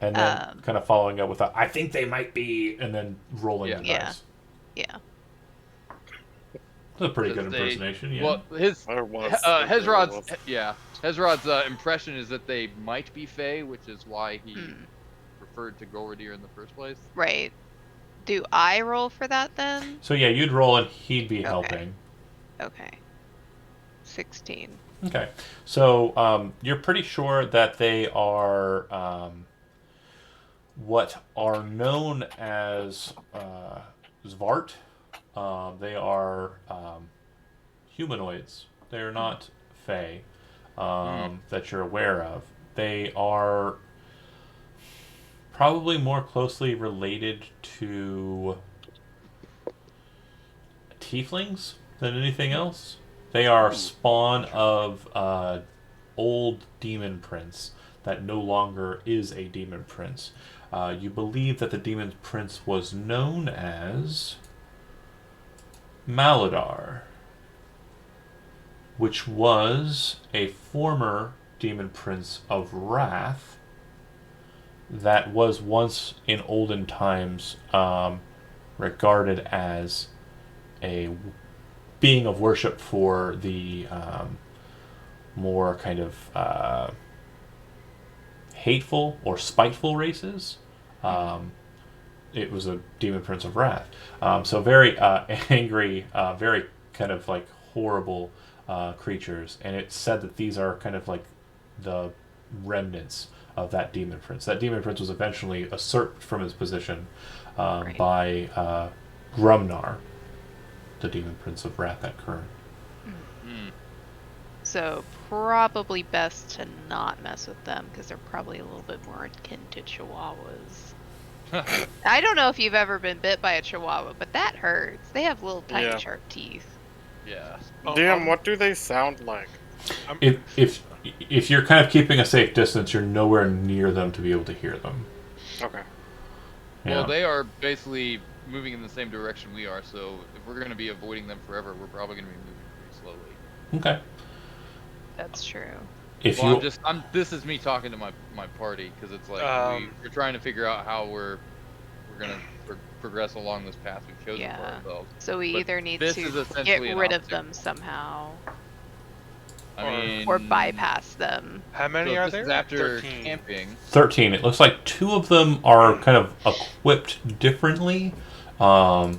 And then kind of following up with a, "I think they might be," and then rolling the Yeah. dice. Yeah. That's a pretty good Because they- impersonation. Yeah. Well, his Or was. Hezrod's impression is that they might be Fae, which is why he referred to Golradir in the first place. Right. Do I roll for that then? So yeah, you'd roll and he'd be helping. Okay. 16. Okay. So you're pretty sure that they are what are known as Zvart. They are humanoids. They're not Fae that you're aware of. They are probably more closely related to tieflings than anything else. They are spawn of old demon prince that no longer is a demon prince. You believe that the demon prince was known as Maladar, which was a former demon prince of Wrath that was once in olden times regarded as a being of worship for the more kind of hateful or spiteful races. It was a demon prince of Wrath. So very angry, very kind of like horrible creatures. And it's said that these are kind of like the remnants of that demon prince. That demon prince was eventually usurped from his position by Grumnar, the demon prince of Wrath at current. So probably best to not mess with them because they're probably a little bit more akin to chihuahuas. I don't know if you've ever been bit by a chihuahua, but that hurts. They have little tiny Yeah. sharp teeth. Yeah. DM, what do they sound like? If you're kind of keeping a safe distance, you're nowhere near them to be able to hear them. Okay. Yeah. Well, they are basically moving in the same direction we are, so if we're going to be avoiding them forever, we're probably going to be moving pretty slowly. Okay. That's true. If Well, you this is me talking to my party because it's like we're trying to figure out how we're gonna progress along this path we've chosen for Yeah. ourselves. So we But either need this to is get essentially an rid of obstacle. them somehow, I mean, or bypass them. How many so are this there? is after 13. camping. 13, it looks like 2 of them are kind of equipped differently. Most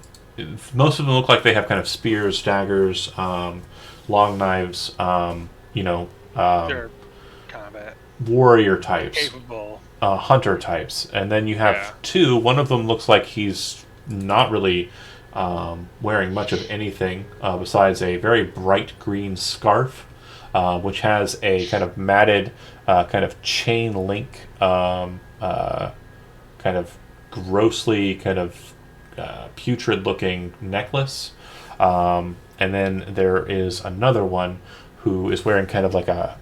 of them look like they have kind of spears, daggers, long knives, They're combat warrior types, capable. hunter types. And then you have Yeah. 2. One of them looks like he's not really wearing much of anything besides a very bright green scarf, which has a kind of matted, kind of chain link, kind of grossly kind of putrid looking necklace. And then there is another one who is wearing kind of like a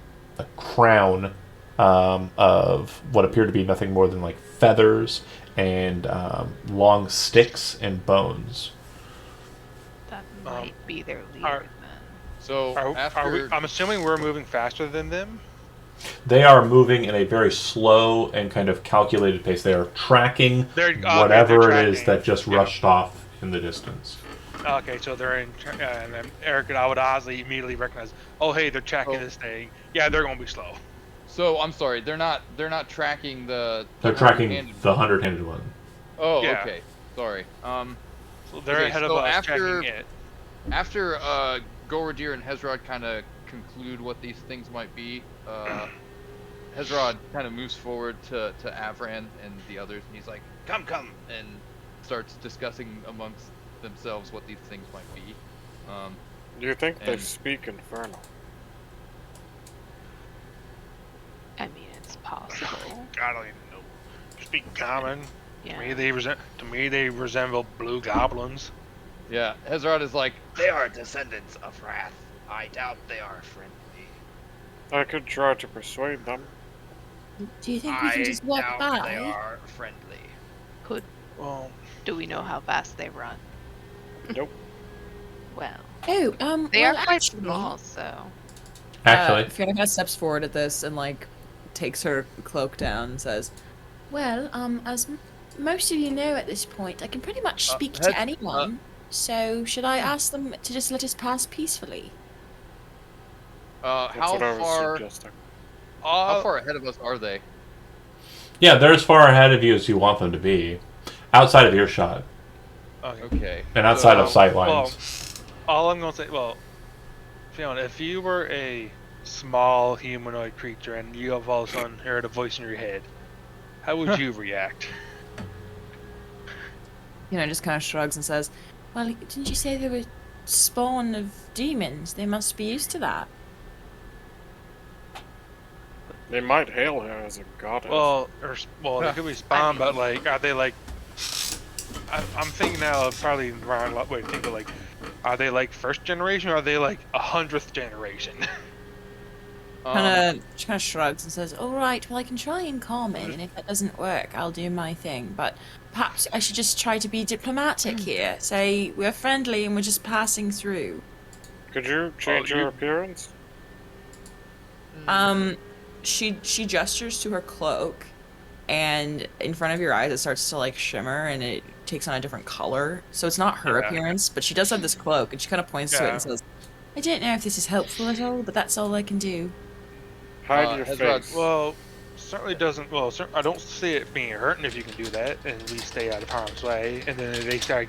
crown of what appear to be nothing more than like feathers and long sticks and bones. That might be their leader are- then. So Are after we, I'm assuming we're moving faster than them. They are moving in a very slow and kind of calculated pace. They are tracking whatever it is tracking. that just Yeah. rushed off in the distance. Okay, so they're in, and then Eric and I would honestly immediately recognize. Oh, hey, they're tracking Oh. this thing. Yeah, they're gonna be slow. So I'm sorry, they're not tracking the. They're tracking hundred-handed- the 100-handed one. Oh, Yeah. okay. Sorry. So they're Okay, ahead so of us after- tracking it. After Golradir and Hezrod kind of conclude what these things might be, Hezrod kind of moves forward to Avran and the others, and he's like, "Come, come," and starts discussing amongst themselves what these things might be. Do you think they And- speak Infernal? I mean, it's possible. I don't even know. Speak common. Yeah. To me, they resemble blue goblins. Yeah, Hezrod is like, They are descendants of Wrath. I doubt they are friendly. I could try to persuade them. Do you think we can I just walk doubt they by? are friendly. Well, Do we know how fast they run? Nope. Well, Oh, they well, are quite actually, small, so. Actually, Fiona kind of steps forward at this and like takes her cloak down and says, Well, as most of you know at this point, I can pretty much speak Hed- to anyone. So should I ask them to just let us pass peacefully? That's how what I was far suggesting. how far ahead of us are they? yeah, they're as far ahead of you as you want them to be, outside of earshot okay. Okay. and outside of So- sight Well, lines. all I'm gonna say, Fiona, if you were a small humanoid creature and you have all of a sudden heard a voice in your head, how would you react? just kind of shrugs and says, Well, didn't you say they were spawn of demons? They must be used to that. They might hail her as a goddess. They could be spawned, but like, are they like? I'm thinking now, probably the wrong way to think of like, are they like first generation or are they like 100th generation? she kind of shrugs and says, All right. Well, I can try and calm it, and if that doesn't work, I'll do my thing. But perhaps I should just try to be diplomatic here. Say we're friendly and we're just passing through. Could you change your you- appearance? She gestures to her cloak, and in front of your eyes it starts to like shimmer and it takes on a different color. So it's not her Yeah. appearance, but she does have this cloak, and she kind of points to it Yeah. and says, I don't know if this is helpful at all, but that's all I can do. Hide your Hezrod, face. Well, certainly doesn't. Well, I don't see it being hurting if you can do that and at least stay out of harm's way. And then if they start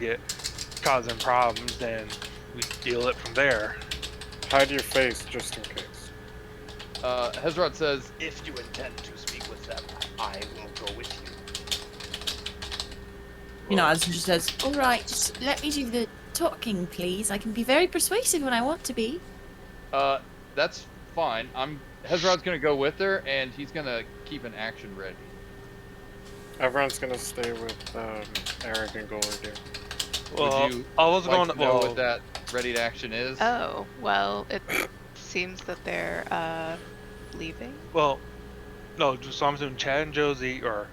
causing problems, then we deal it from there. Hide your face just in case. Hezrod says, If you intend to speak with them, I will go with you. and she says, All right, just let me do the talking, please. I can be very persuasive when I want to be. that's fine. Hezrod's gonna go with her, and he's gonna keep an action ready. Everyone's gonna stay with Eric and Golden. Well, Would you I was like going to know what that ready to action is? Oh, well, it seems that they're leaving. Well, no. So I'm assuming Chad and Josie or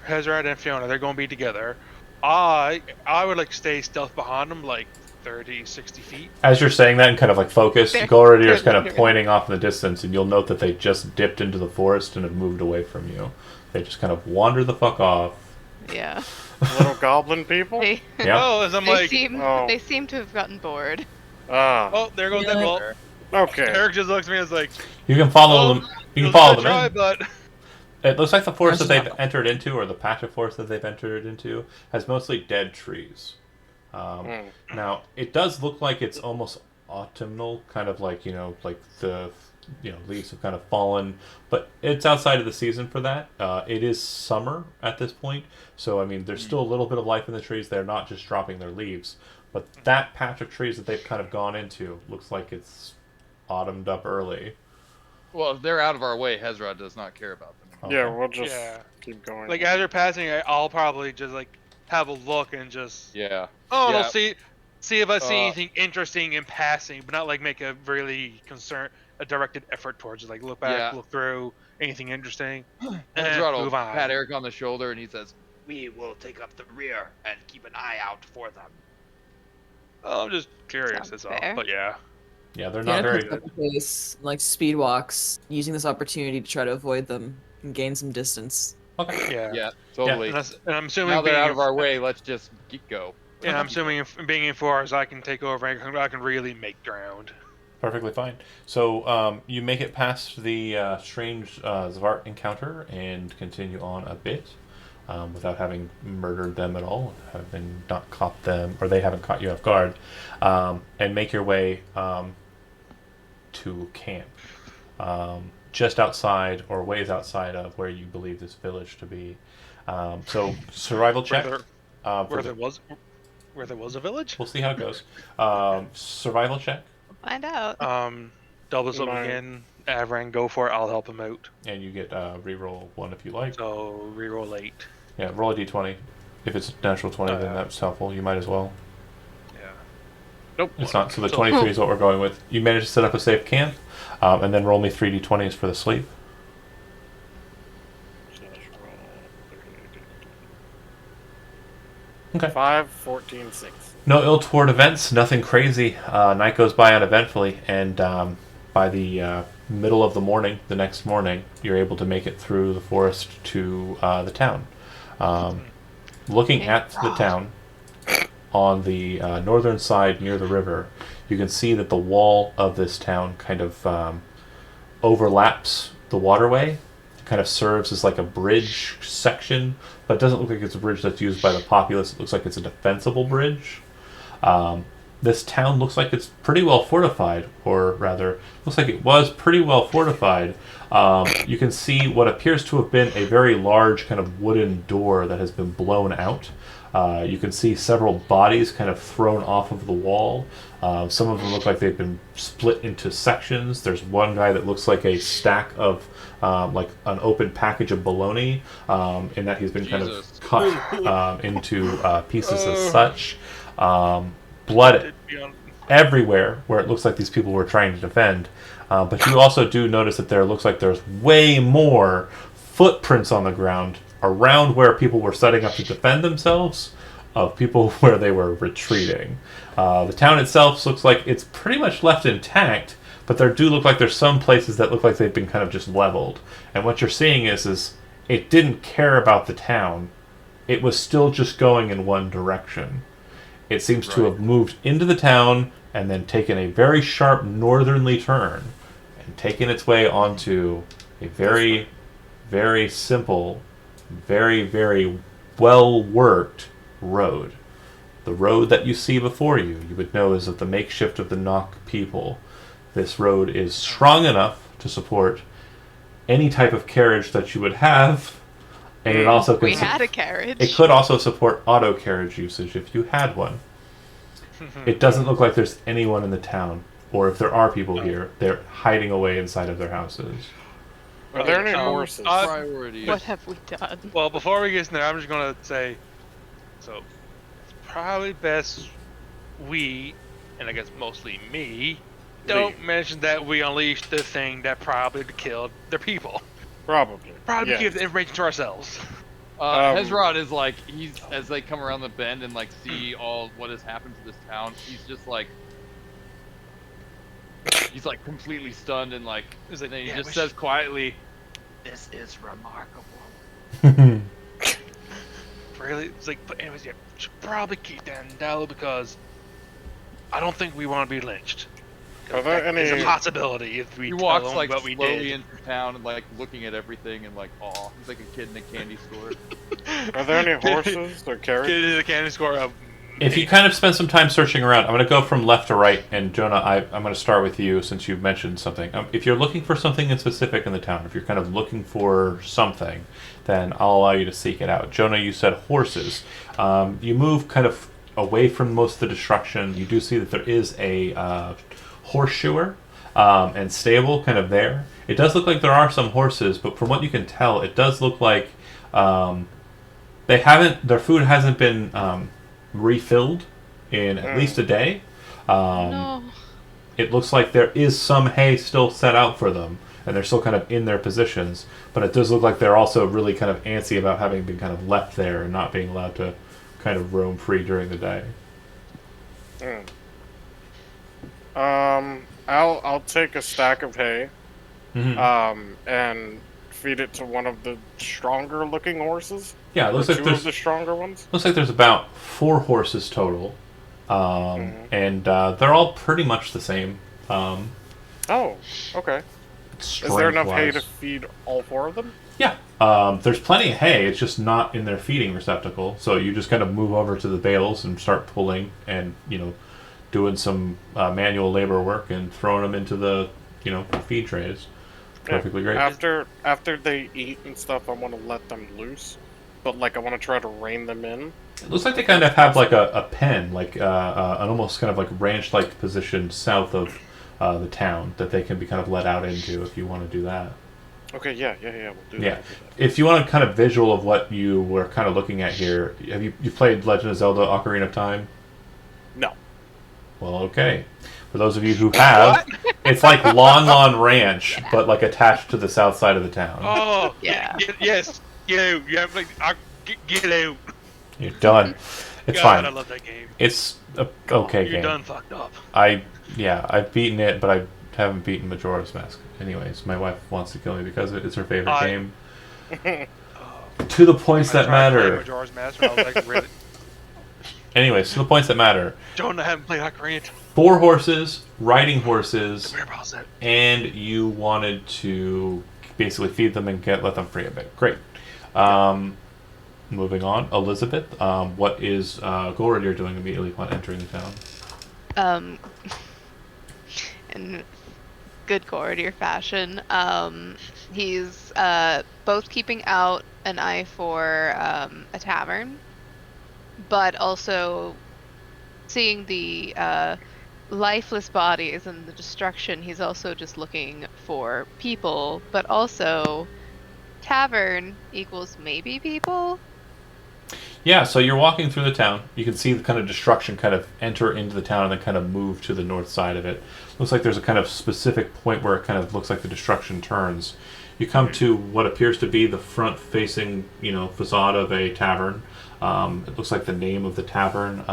Hezrod and Fiona, they're going to be together. I would like stay stealth behind them, like 30, 60 feet. As you're saying that and kind of like focus, They're- Golridir is they're kind of literally- pointing off in the distance, and you'll note that they just dipped into the forest and have moved away from you. They just kind of wander the fuck off. Yeah. Little goblin people? They, Yeah. Oh, as I'm they like, seem oh. they seem to have gotten bored. Ah, oh, there goes that. Well, okay. Eric just looks at me and is like, You can follow Oh, them. You can "Let's follow go them try, in. but It looks like the forest that That's they've not- entered into, or the patch of forest that they've entered into, has mostly dead trees. Now, it does look like it's almost autumnal, kind of like, like the leaves have kind of fallen, but it's outside of the season for that. It is summer at this point, so I mean, there's still a little bit of life in the trees. They're not just dropping their leaves, but that patch of trees that they've kind of gone into looks like it's autumned up early. Well, if they're out of our way, Hezrod does not care about them. Okay. Yeah, we'll just Yeah. keep going. like as you're passing, I'll probably just like have a look and just Yeah. no, Yeah. see if I see Uh, anything interesting in passing, but not like make a really a directed effort towards it. Like look back, Yeah. look through anything interesting, Hezrod will move on. pat Eric on the shoulder, and he says, We will take up the rear and keep an eye out for them. Oh, I'm just curious, Sounds Oh, that's all. fair. But yeah, Yeah, they're Fiona not very. picks up the pace, like speed walks, using this opportunity to try to avoid them and gain some distance. Okay. yeah. "Yeah, totally." And I'm assuming Now they're being out of our way. Let's just go. and I'm assuming being in forest, I can take over and I can really make ground. Perfectly fine. So you make it past the strange Zvart encounter and continue on a bit without having murdered them at all, having not caught them, or they haven't caught you off guard, and make your way to camp. just outside or ways outside of where you believe this village to be. So survival check. Where there was a village. We'll see how it goes. Survival check, Find out. Double this up Mine. again. Avran, go for it. I'll help him out. and you get reroll 1 if you like. So reroll 8. Yeah, roll a d20. If it's a natural 20, then that's helpful. You might as well. Yeah. Nope. It's not. So the 23 is what we're going with. You managed to set up a safe camp, and then roll me 3 d20s for the sleep. Okay. 5, 14, 6. No ill toward events, nothing crazy. Night goes by uneventfully, and by the middle of the morning, the next morning, you're able to make it through the forest to the town. Looking at the town, on the northern side near the river, you can see that the wall of this town kind of overlaps the waterway. It kind of serves as like a bridge section, but it doesn't look like it's a bridge that's used by the populace. It looks like it's a defensible bridge. This town looks like it's pretty well fortified, or rather, looks like it was pretty well fortified. You can see what appears to have been a very large kind of wooden door that has been blown out. You can see several bodies kind of thrown off of the wall. Some of them look like they've been split into sections. There's one guy that looks like a stack of like an open package of bologna, in that he's been kind of cut into pieces as such. Blood everywhere where it looks like these people were trying to defend. But you also do notice that there looks like there's way more footprints on the ground around where people were setting up to defend themselves of people where they were retreating. The town itself looks like it's pretty much left intact, but there do look like there's some places that look like they've been kind of just leveled. And what you're seeing is it didn't care about the town. It was still just going in one direction. It seems to have moved into the town and then taken a very sharp northerly turn and taken its way onto a very, very simple, very, very well-worked road. The road that you see before you would know is of the makeshift of the Nock people. This road is strong enough to support any type of carriage that you would have. And it also We had a carriage. it could also support auto carriage usage if you had one. It doesn't look like there's anyone in the town, or if there are people here, they're hiding away inside of their houses. Are there any horses? Priority. What have we done? Well, before we get in there, I'm just gonna say, so it's probably best we, and I guess mostly me, don't mention that we unleashed the thing that probably killed their people. Probably. Probably yes. give the information to ourselves. Hezrod is like, as they come around the bend and like see all what has happened to this town, he's just like, he's like completely stunned and like, He's like, and then he "Yeah, just we says quietly, This is remarkable. Really? It's like, but anyways, yeah, we should probably keep that down because I don't think we want to be lynched. Are there any? It's a possibility if we he tell walks them like what we slowly did. into town and like looking at everything and like, aw, he's like a kid in a candy store. Are there any horses or Get carriages? into the candy score of. If you kind of spend some time searching around, I'm going to go from left to right, and Jonah, I'm going to start with you since you mentioned something. If you're looking for something in specific in the town, if you're kind of looking for something, then I'll allow you to seek it out. Jonah, you said horses. You move kind of away from most of the destruction. You do see that there is a horseshoer and stable kind of there. It does look like there are some horses, but from what you can tell, it does look like their food hasn't been refilled in at least a day. No. It looks like there is some hay still set out for them, and they're still kind of in their positions, but it does look like they're also really kind of antsy about having been kind of left there and not being allowed to kind of roam free during the day. I'll take a stack of hay, and feed it to one of the stronger looking horses. Yeah, it looks Or like two of there's the stronger ones. looks like there's about 4 horses total, and they're all pretty much the same. Oh, okay. Is there enough hay to feed all 4 of them? Yeah, there's plenty of hay. It's just not in their feeding receptacle. So you just kind of move over to the bales and start pulling, and doing some manual labor work and throwing them into the feed trays. perfectly great. After they eat and stuff, I want to let them loose, but like I want to try to rein them in. It looks like they kind of have like a pen, like an almost kind of like ranch-like position south of the town that they can be kind of let out into if you want to do that. Okay, yeah, we'll do Yeah. that. If you want a kind of visual of what you were kind of looking at here, have you played Legend of Zelda: Ocarina of Time? No. Well, okay. For those of you who have, it's like Lon Lon Ranch, but like attached to the south side of the town. Oh, Yeah. yes. You have like, get out. You're done. It's God, I fine. love that game. It's a okay You're game. done fucked up. I've beaten it, but I haven't beaten Majora's Mask. Anyways, my wife wants to kill me because of it. It's her favorite game. To the points that matter. Majora's Mask, I was like, really? Anyways, to the points that matter. Don't I haven't played Ocarina. 4 horses, riding horses, Come here, boss. and you wanted to basically feed them and let them free a bit. Great. Moving on, Elizabeth. What is Gorodir doing immediately upon entering the town? In good Gorodir fashion, he's both keeping out an eye for a tavern, but also seeing the lifeless bodies and the destruction. He's also just looking for people, but also tavern equals maybe people. Yeah, so you're walking through the town. You can see the kind of destruction kind of enter into the town and then kind of move to the north side of it. Looks like there's a kind of specific point where it kind of looks like the destruction turns. You come to what appears to be the front-facing, facade of a tavern. It looks like the name of the tavern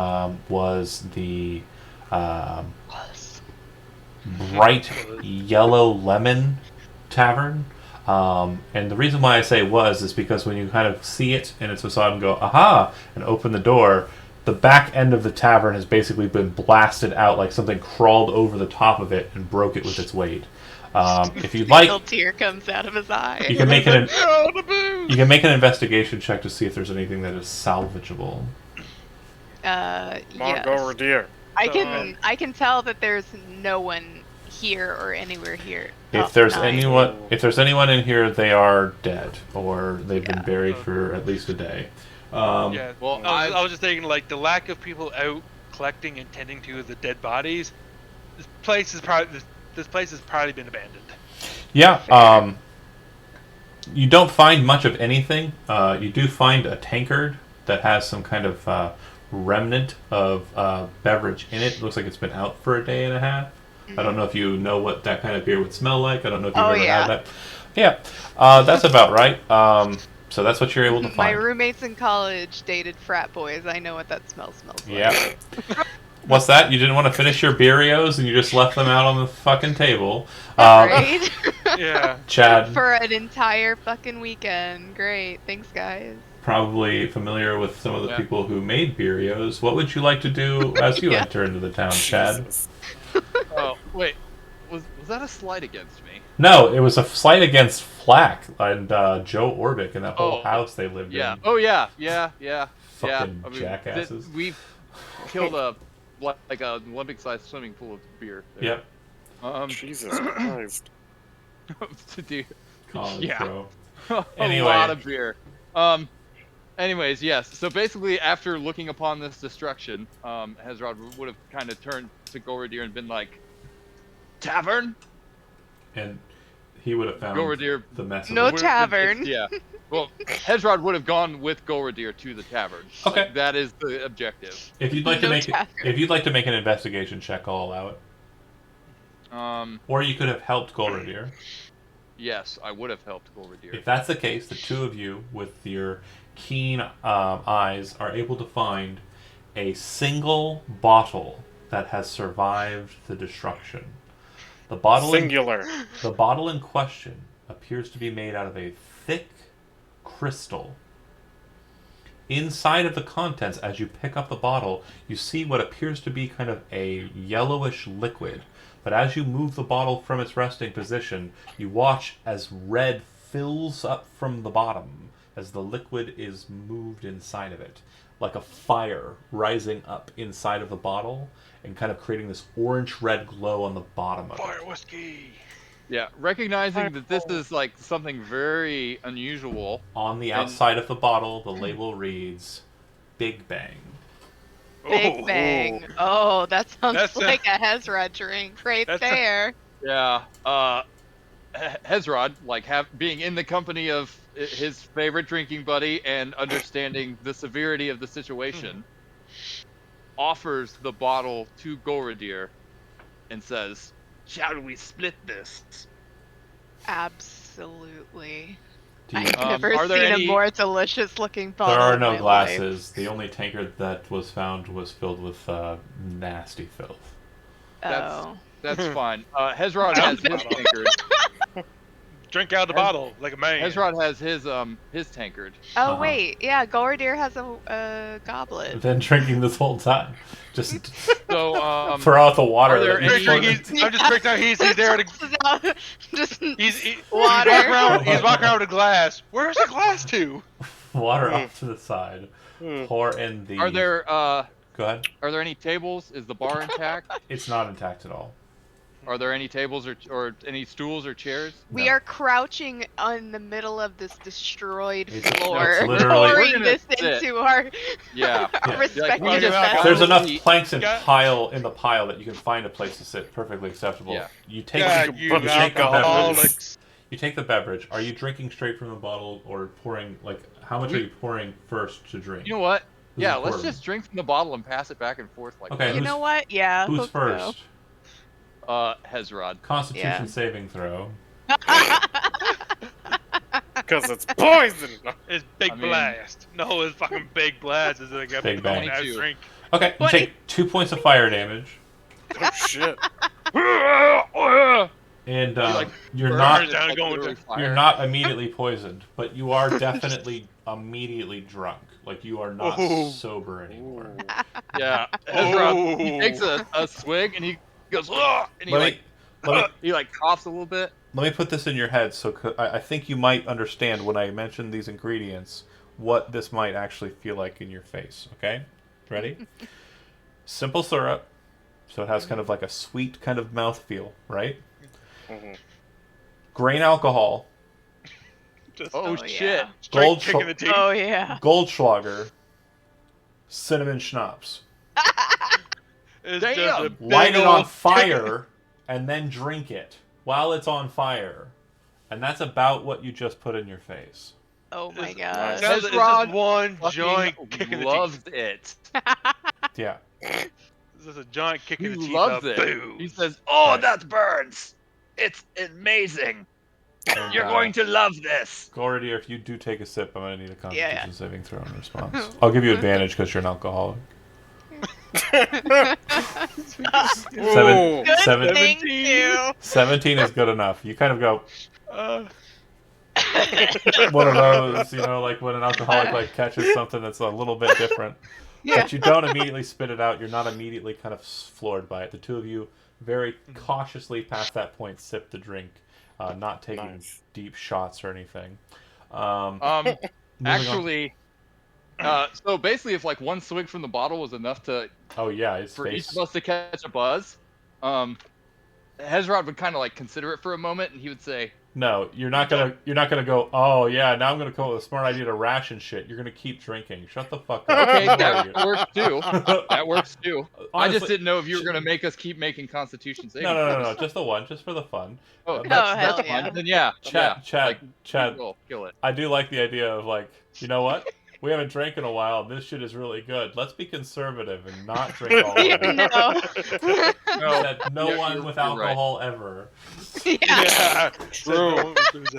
was the Bright Yellow Lemon Tavern. And the reason why I say was is because when you kind of see it in its facade and go, aha, and open the door, the back end of the tavern has basically been blasted out like something crawled over the top of it and broke it with its weight. If you'd like, A tear comes out of his eye. you can make an investigation check to see if there's anything that is salvageable. Come on, Yes. Gorodir. I can tell that there's no one here or anywhere here. If there's anyone in here, they are dead or they've been buried for at least a day. Yeah. Well, I was just thinking, like, the lack of people out collecting and tending to the dead bodies. This place has probably been abandoned. Yeah. You don't find much of anything. You do find a tankard that has some kind of remnant of beverage in it. It looks like it's been out for a day and a half. I don't know if you know what that kind of beer would smell like. I don't know if you've ever had that. Yeah, that's about right. So that's what you're able to find. My roommates in college dated frat boys. I know what that smells like. Yeah. What's that? You didn't want to finish your Beerios and you just left them out on the fucking table. Right? Yeah. Chad. For an entire fucking weekend. Great. Thanks, guys. Probably familiar with some of the people who made Beerios. What would you like to do as you enter into the town, Chad? Jesus. Oh, wait. Was that a slight against me? No, it was a slight against Flack and Joe Orbick and that whole house they lived in. Oh, yeah. Fucking I mean, jackasses. We've killed a Olympic-sized swimming pool of beer. There. Yep. Jesus Christ. To do College, bro. a Anyway. lot of beer. Anyways, yes. So basically, after looking upon this destruction, Hezrod would have kind of turned to Gorodir and been like, "Tavern." And he would have found Gorodir. the mess. No of it. tavern. Yeah. Well, Hezrod would have gone with Gorodir to the tavern. Okay. Like, that is the objective. If you'd like to No make tavern. if you'd like to make an investigation check, I'll allow it. Or you could have helped Golradir. Yes, I would have helped Gorodir. If that's the case, the two of you, with your keen eyes, are able to find a single bottle that has survived the destruction. The bottle Singular. The bottle in question appears to be made out of a thick crystal. Inside of the contents, as you pick up the bottle, you see what appears to be kind of a yellowish liquid. But as you move the bottle from its resting position, you watch as red fills up from the bottom as the liquid is moved inside of it, like a fire rising up inside of the bottle and kind of creating this orange-red glow on the bottom of Fire it. whiskey. Yeah, recognizing that this is like something very unusual. On the outside of the bottle, the label reads Big Bang. Big Oh, Bang. Oh, that sounds That's, like a Hezra drink right that's- there. Yeah, Hezrod, like being in the company of his favorite drinking buddy and understanding the severity of the situation, offers the bottle to Gorodir and says, Shall we split this? Absolutely. Do you, I've never are there seen any- a more delicious looking there bottle. are in no my glasses. The only tankard that was found was filled with nasty filth. Life. That's- Oh. "That's fine." Hezrod has his tankard. drink out of the bottle like a man. Hezrod has his tankard. Oh Uh-huh. wait, yeah, Gorodir has a goblet. Been drinking this whole time. Just So throw out the water. are there that you any- poured I'm just breaking down. He's there to. Just He's Water. He's walking around with a glass. Where's the glass to? water off to the side. Pour in the. are there Go ahead. are there any tables? Is the bar intact? It's not intact at all. Are there any tables or any stools or chairs? we No. are crouching on the middle of this destroyed It's floor, literally- We're pouring gonna this sit. into our, Yeah. our Yeah. respective we just- vessels. There's enough Eat. planks and Yeah. pile in the pile that you can find a place to sit perfectly acceptable. Yeah. You take God, the, you you take the beverage. alcoholics. You take the beverage. Are you drinking straight from the bottle or pouring? Like, how much are you pouring first to drink? You know what? Who's Yeah, it let's for? just drink from the bottle and pass it back and forth like Okay, You who's- know what? Yeah. Who's let's go. first? Hezrod. Constitution Yeah. saving throw. Because it's poison. It's Big I mean- Blast. No, it's fucking Big Blast. It's like a Big Bang. nice drink. Okay, you 20. take 2 points of fire damage, Oh shit. and like, you're Burns not Burns down like going literally to- fire. you're not immediately poisoned, but you are definitely immediately drunk. Like you are not Oh. sober anymore. Yeah, Hezrod. He Oh. takes a swig and he goes, "Ugh," and he Let me, let me he like coughs a little bit. let me put this in your head. So I think you might understand when I mention these ingredients what this might actually feel like in your face. Okay, ready? Simple syrup, so it has kind of like a sweet kind of mouthfeel, right? Mhm. Grain alcohol, Just Oh, Oh, shit! yeah. straight gold kick in the teeth. Oh yeah. Goldschlager, cinnamon schnapps. It's Damn. just a big Light it old on fire and then drink it while it's on fire. And that's about what you just put in your face. Oh my It's- god. Sounds like it's Hezrod just one Fucking giant kick in the loves teeth. it. Yeah. This is a giant kick He in the teeth. loves of it. booze. He says, Oh, Right. that burns! It's amazing! And, You're going to love this! Gorodir, if you do take a sip, I'm going to need a Constitution Yeah, yeah. saving throw in response. I'll give you advantage because you're an alcoholic. Ooh. Good Seven- thing too. 17 is good enough. You kind of go, Uh, one of those, like when an alcoholic like catches something that's a little bit different. Yeah. But you don't immediately spit it out. You're not immediately kind of floored by it. The two of you very cautiously past that point sip the drink, not taking Nice. deep shots or anything. moving actually, so basically, if like one swig from the bottle was enough to Oh yeah, his for each face. of us to catch a buzz, Hezrod would kind of like consider it for a moment, and he would say, No, you're not gonna go. Oh yeah, now I'm gonna come up with a smart idea to ration shit. You're gonna keep drinking. Shut the fuck up. "Okay, Who are that you? works too. That works too." I just Honestly- didn't know if you were gonna make us keep making Constitution saving. No, throws. just the one, just for the fun. Oh, No, that's hell fine. yeah. Then yeah, Chad, Chad, kill it. I do like the idea of like, you know what? We haven't drank in a while. And this shit is really good. Let's be conservative and not drink all of Yeah, it. no. Said no You're- one you're- with you're right. alcohol ever. Yeah. yeah. True. Well,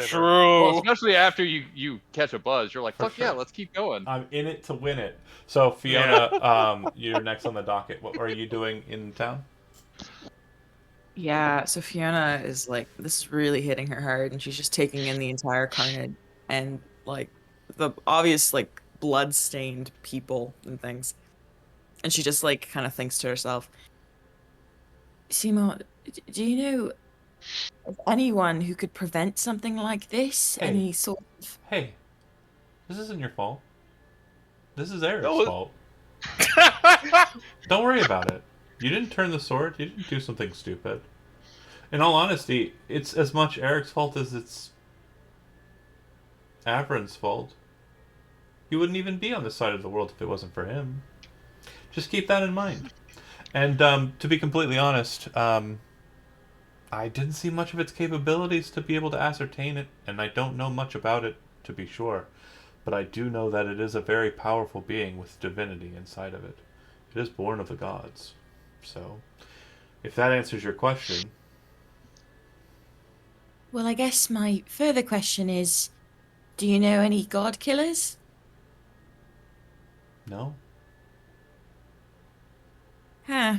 True. especially after you catch a buzz, you're like, For fuck yeah, sure. let's keep going. I'm in it to win it. So Fiona, you're next on the docket. What are you doing in town? Yeah, so Fiona is like, this is really hitting her hard, and she's just taking in the entire carnage and like the obvious like blood-stained people and things. And she just like kind of thinks to herself, Simo, do you know of anyone who could prevent something like this? Hey. Any sort of Hey, this isn't your fault. This is Eric's No, it- fault. Don't worry about it. You didn't turn the sword. You didn't do something stupid. In all honesty, it's as much Eric's fault as it's Avron's fault. He wouldn't even be on this side of the world if it wasn't for him. Just keep that in mind. And to be completely honest, I didn't see much of its capabilities to be able to ascertain it, and I don't know much about it to be sure. But I do know that it is a very powerful being with divinity inside of it. It is born of the gods. So, if that answers your question, Well, I guess my further question is, do you know any god killers? no. Huh.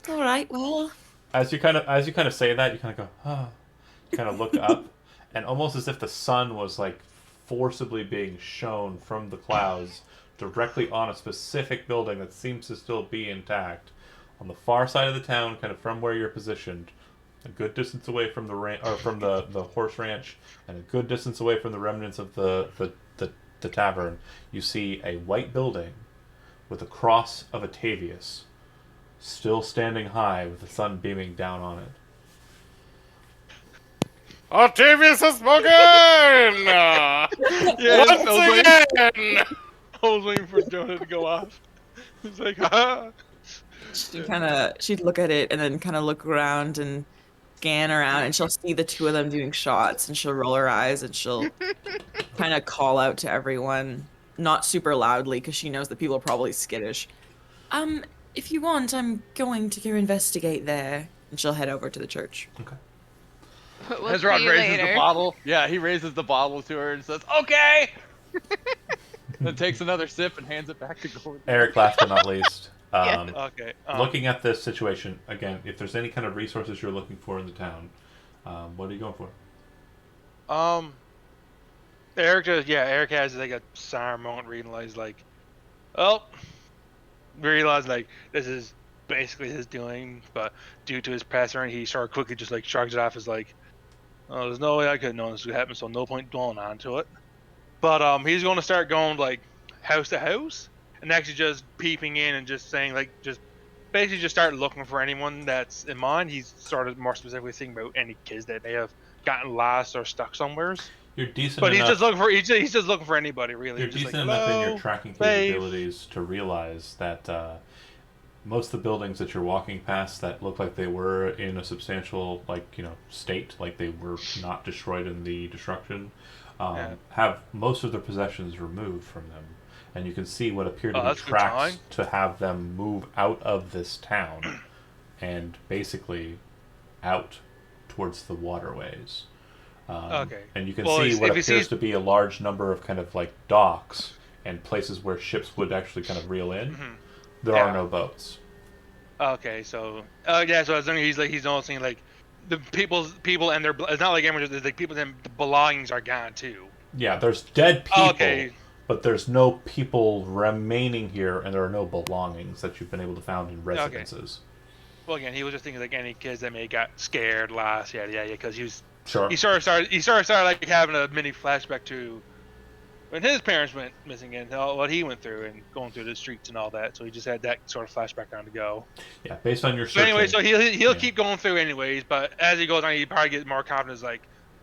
All right, well, As you kind of say that, you kind of go, ah. You kind of look up, and almost as if the sun was like forcibly being shown from the clouds directly on a specific building that seems to still be intact on the far side of the town, kind of from where you're positioned, a good distance away from the horse ranch, and a good distance away from the remnants of the tavern. You see a white building with a cross of Atavius still standing high with the sun beaming down on it. Octavius has spoken! Yeah, Once again! I was waiting for Jonah to go off. It's like, ah. She'd look at it and then kind of look around and scan around, and she'll see the two of them doing shots, and she'll roll her eyes, and she'll kind of call out to everyone, not super loudly because she knows that people are probably skittish. If you want, I'm going to go investigate there, and she'll head over to the church. Okay. We'll Ezra see you raises later. the bottle. Yeah, he raises the bottle to her and says, "Okay." Then takes another sip and hands it back to Gordon. Eric, last but not least, Okay. looking at this situation again, if there's any kind of resources you're looking for in the town, what are you going for? Eric has like a sour moment realized like, well, realized like this is basically his doing, but due to his past, he sort of quickly just like shrugs it off as like, oh, there's no way I could have known this would happen, so no point dwelling onto it. But he's going to start going like house to house and actually just peeping in and just saying like just basically just start looking for anyone that's in mind. He's sort of more specifically thinking about any kids that may have gotten lost or stuck somewheres. You're decent But enough. he's just looking for anybody really. You're Just decent like, enough in your hello, tracking babe. capabilities to realize that most of the buildings that you're walking past that look like they were in a substantial, state, like they were not destroyed in the destruction, have most of their possessions removed from them, and you can see what appear to be that's a good tracks sign. to have them move out of this town, and basically out towards the waterways. Okay. And you can Well, see if what you appears see- to be a large number of kind of like docks and places where ships would actually kind of reel in. Mhm. There Yeah. are no boats. Okay, so so as long as he's noticing like the people and their it's not like everyone just like people and the belongings are gone too. Yeah, there's dead people, Okay. but there's no people remaining here, and there are no belongings that you've been able to find in residences. Well, again, he was just thinking like any kids that may have got scared, lost, yeah, because Sure. he sort of started like having a mini flashback to when his parents went missing and all what he went through and going through the streets and all that. So he just had that sort of flashback on to go. Yeah, based on your So searching. anyway, so he'll yeah. keep going through anyways. But as he goes on, he probably gets more confidence. Like,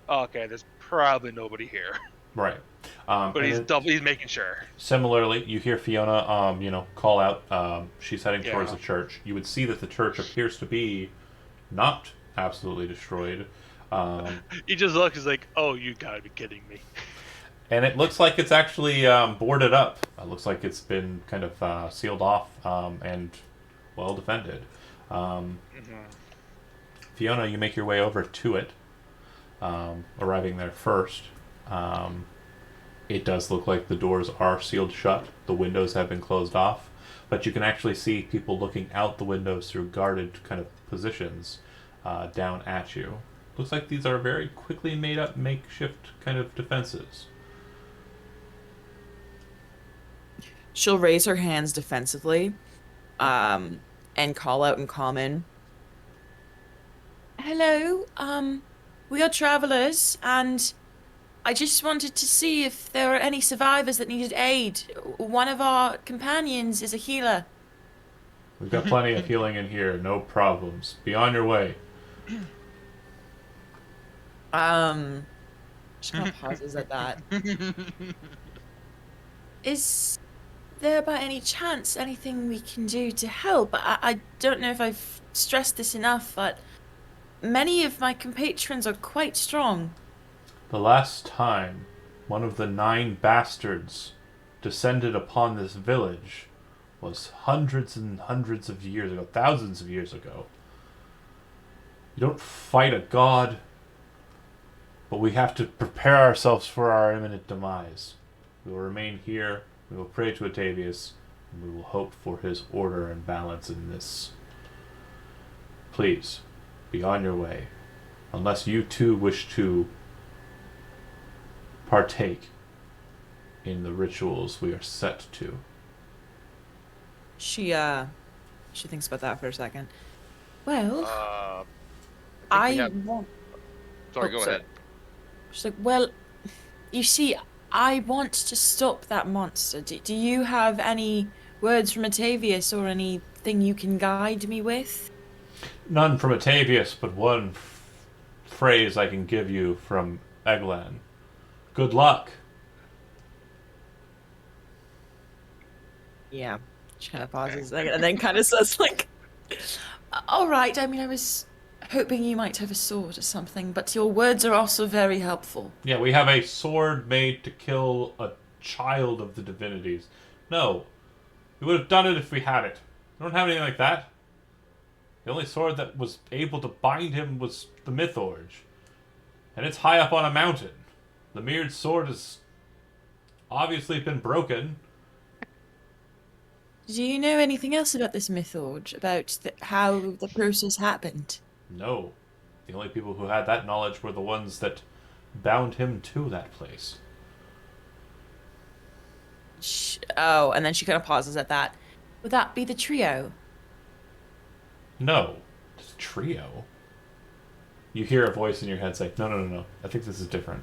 oh, okay, there's probably nobody here. Right. But and he's then he's making sure. Similarly, you hear Fiona, call out. She's heading towards Yeah. the church. You would see that the church appears to be not absolutely destroyed. He just looks he's like, oh, you gotta be kidding me. And it looks like it's actually boarded up. It looks like it's been kind of sealed off and well defended. Fiona, you make your way over to it, arriving there first. It does look like the doors are sealed shut. The windows have been closed off. But you can actually see people looking out the windows through guarded kind of positions down at you. Looks like these are very quickly made up makeshift kind of defenses. She'll raise her hands defensively, and call out in common. hello. We are travelers, and I just wanted to see if there were any survivors that needed aid. One of our companions is a healer. We've got plenty of healing in here, no problems. Be on your way. She kind of pauses at that. Is there by any chance anything we can do to help? I don't know if I've stressed this enough, but many of my compatriots are quite strong. The last time one of the 9 bastards descended upon this village was hundreds and hundreds of years ago, thousands of years ago. You don't fight a god, but we have to prepare ourselves for our imminent demise. We will remain here, we will pray to Atavius, and we will hope for his order and balance in this. Please, be on your way, unless you too wish to partake in the rituals we are set to. She thinks about that for a second. Well, I think we I have- want. Sorry, Oh, go sorry. ahead. She's like, well, you see, I want to stop that monster. Do you have any words from Atavius or anything you can guide me with? None from Atavius, but one phrase I can give you from Eglan. Good luck. Yeah. She kind of pauses and then kind of says like, All right. I mean, I was hoping you might have a sword or something, but your words are also very helpful. Yeah, we have a sword made to kill a child of the divinities. No, we would have done it if we had it. We don't have anything like that. The only sword that was able to bind him was the Mythorge. And it's high up on a mountain. The mirrored sword has obviously been broken. Do you know anything else about this Mythorge? About how the process happened? No. The only people who had that knowledge were the ones that bound him to that place. oh, and then she kind of pauses at that. Would that be the trio? No. It's a trio. You hear a voice in your head say, no. I think this is different.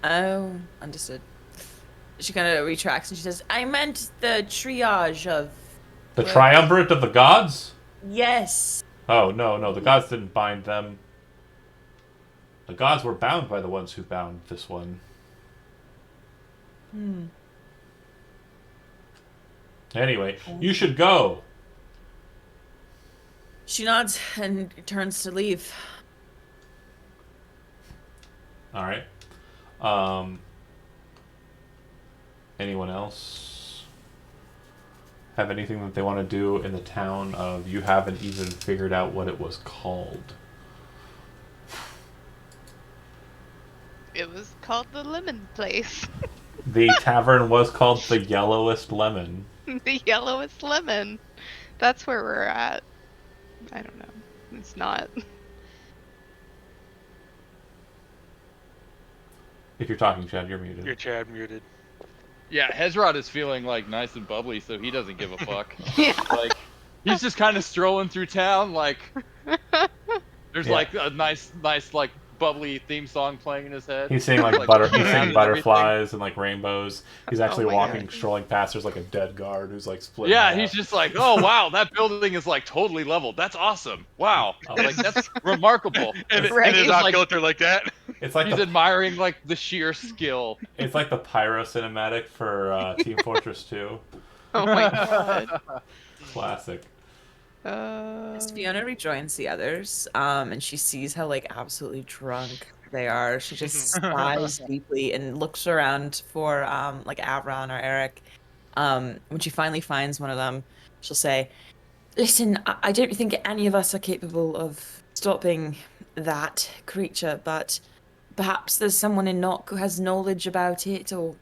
Oh, understood. She kind of retracts and she says, I meant the triage of... The triumvirate of the gods? Yes. Oh, no, the gods didn't bind them. The gods were bound by the ones who bound this one. Anyway, you should go. She nods and turns to leave. Alright. Anyone else have anything that they want to do in the town of you haven't even figured out what it was called? It was called the Lemon Place. The tavern was called the Yellowest Lemon. The Yellowest Lemon. That's where we're at. I don't know. It's not. If you're talking, Chad, you're muted. Your Chad muted. Yeah, Hezrod is feeling like nice and bubbly, so he doesn't give a fuck. Yeah. Like, he's just kind of strolling through town. Like, there's Yeah. like a nice like bubbly theme song playing in his head. He's seeing like Like, he's looking around seeing and butterflies and like rainbows. He's actually my walking, God. strolling past. There's like a dead guard who's like split. Yeah, in he's half. just like, oh wow, that building is like totally leveled. That's awesome. Wow, like that's remarkable. And Right. it is It's not like- filtered like that. It's like He's the admiring like the sheer skill. it's like the pyro cinematic for Team Fortress 2. Oh my god. Classic. As Fiona rejoins the others, and she sees how like absolutely drunk they are, she just sighs deeply and looks around for like Avron or Eric. When she finally finds one of them, she'll say, Listen, I don't think any of us are capable of stopping that creature, but perhaps there's someone in Nock who has knowledge about it or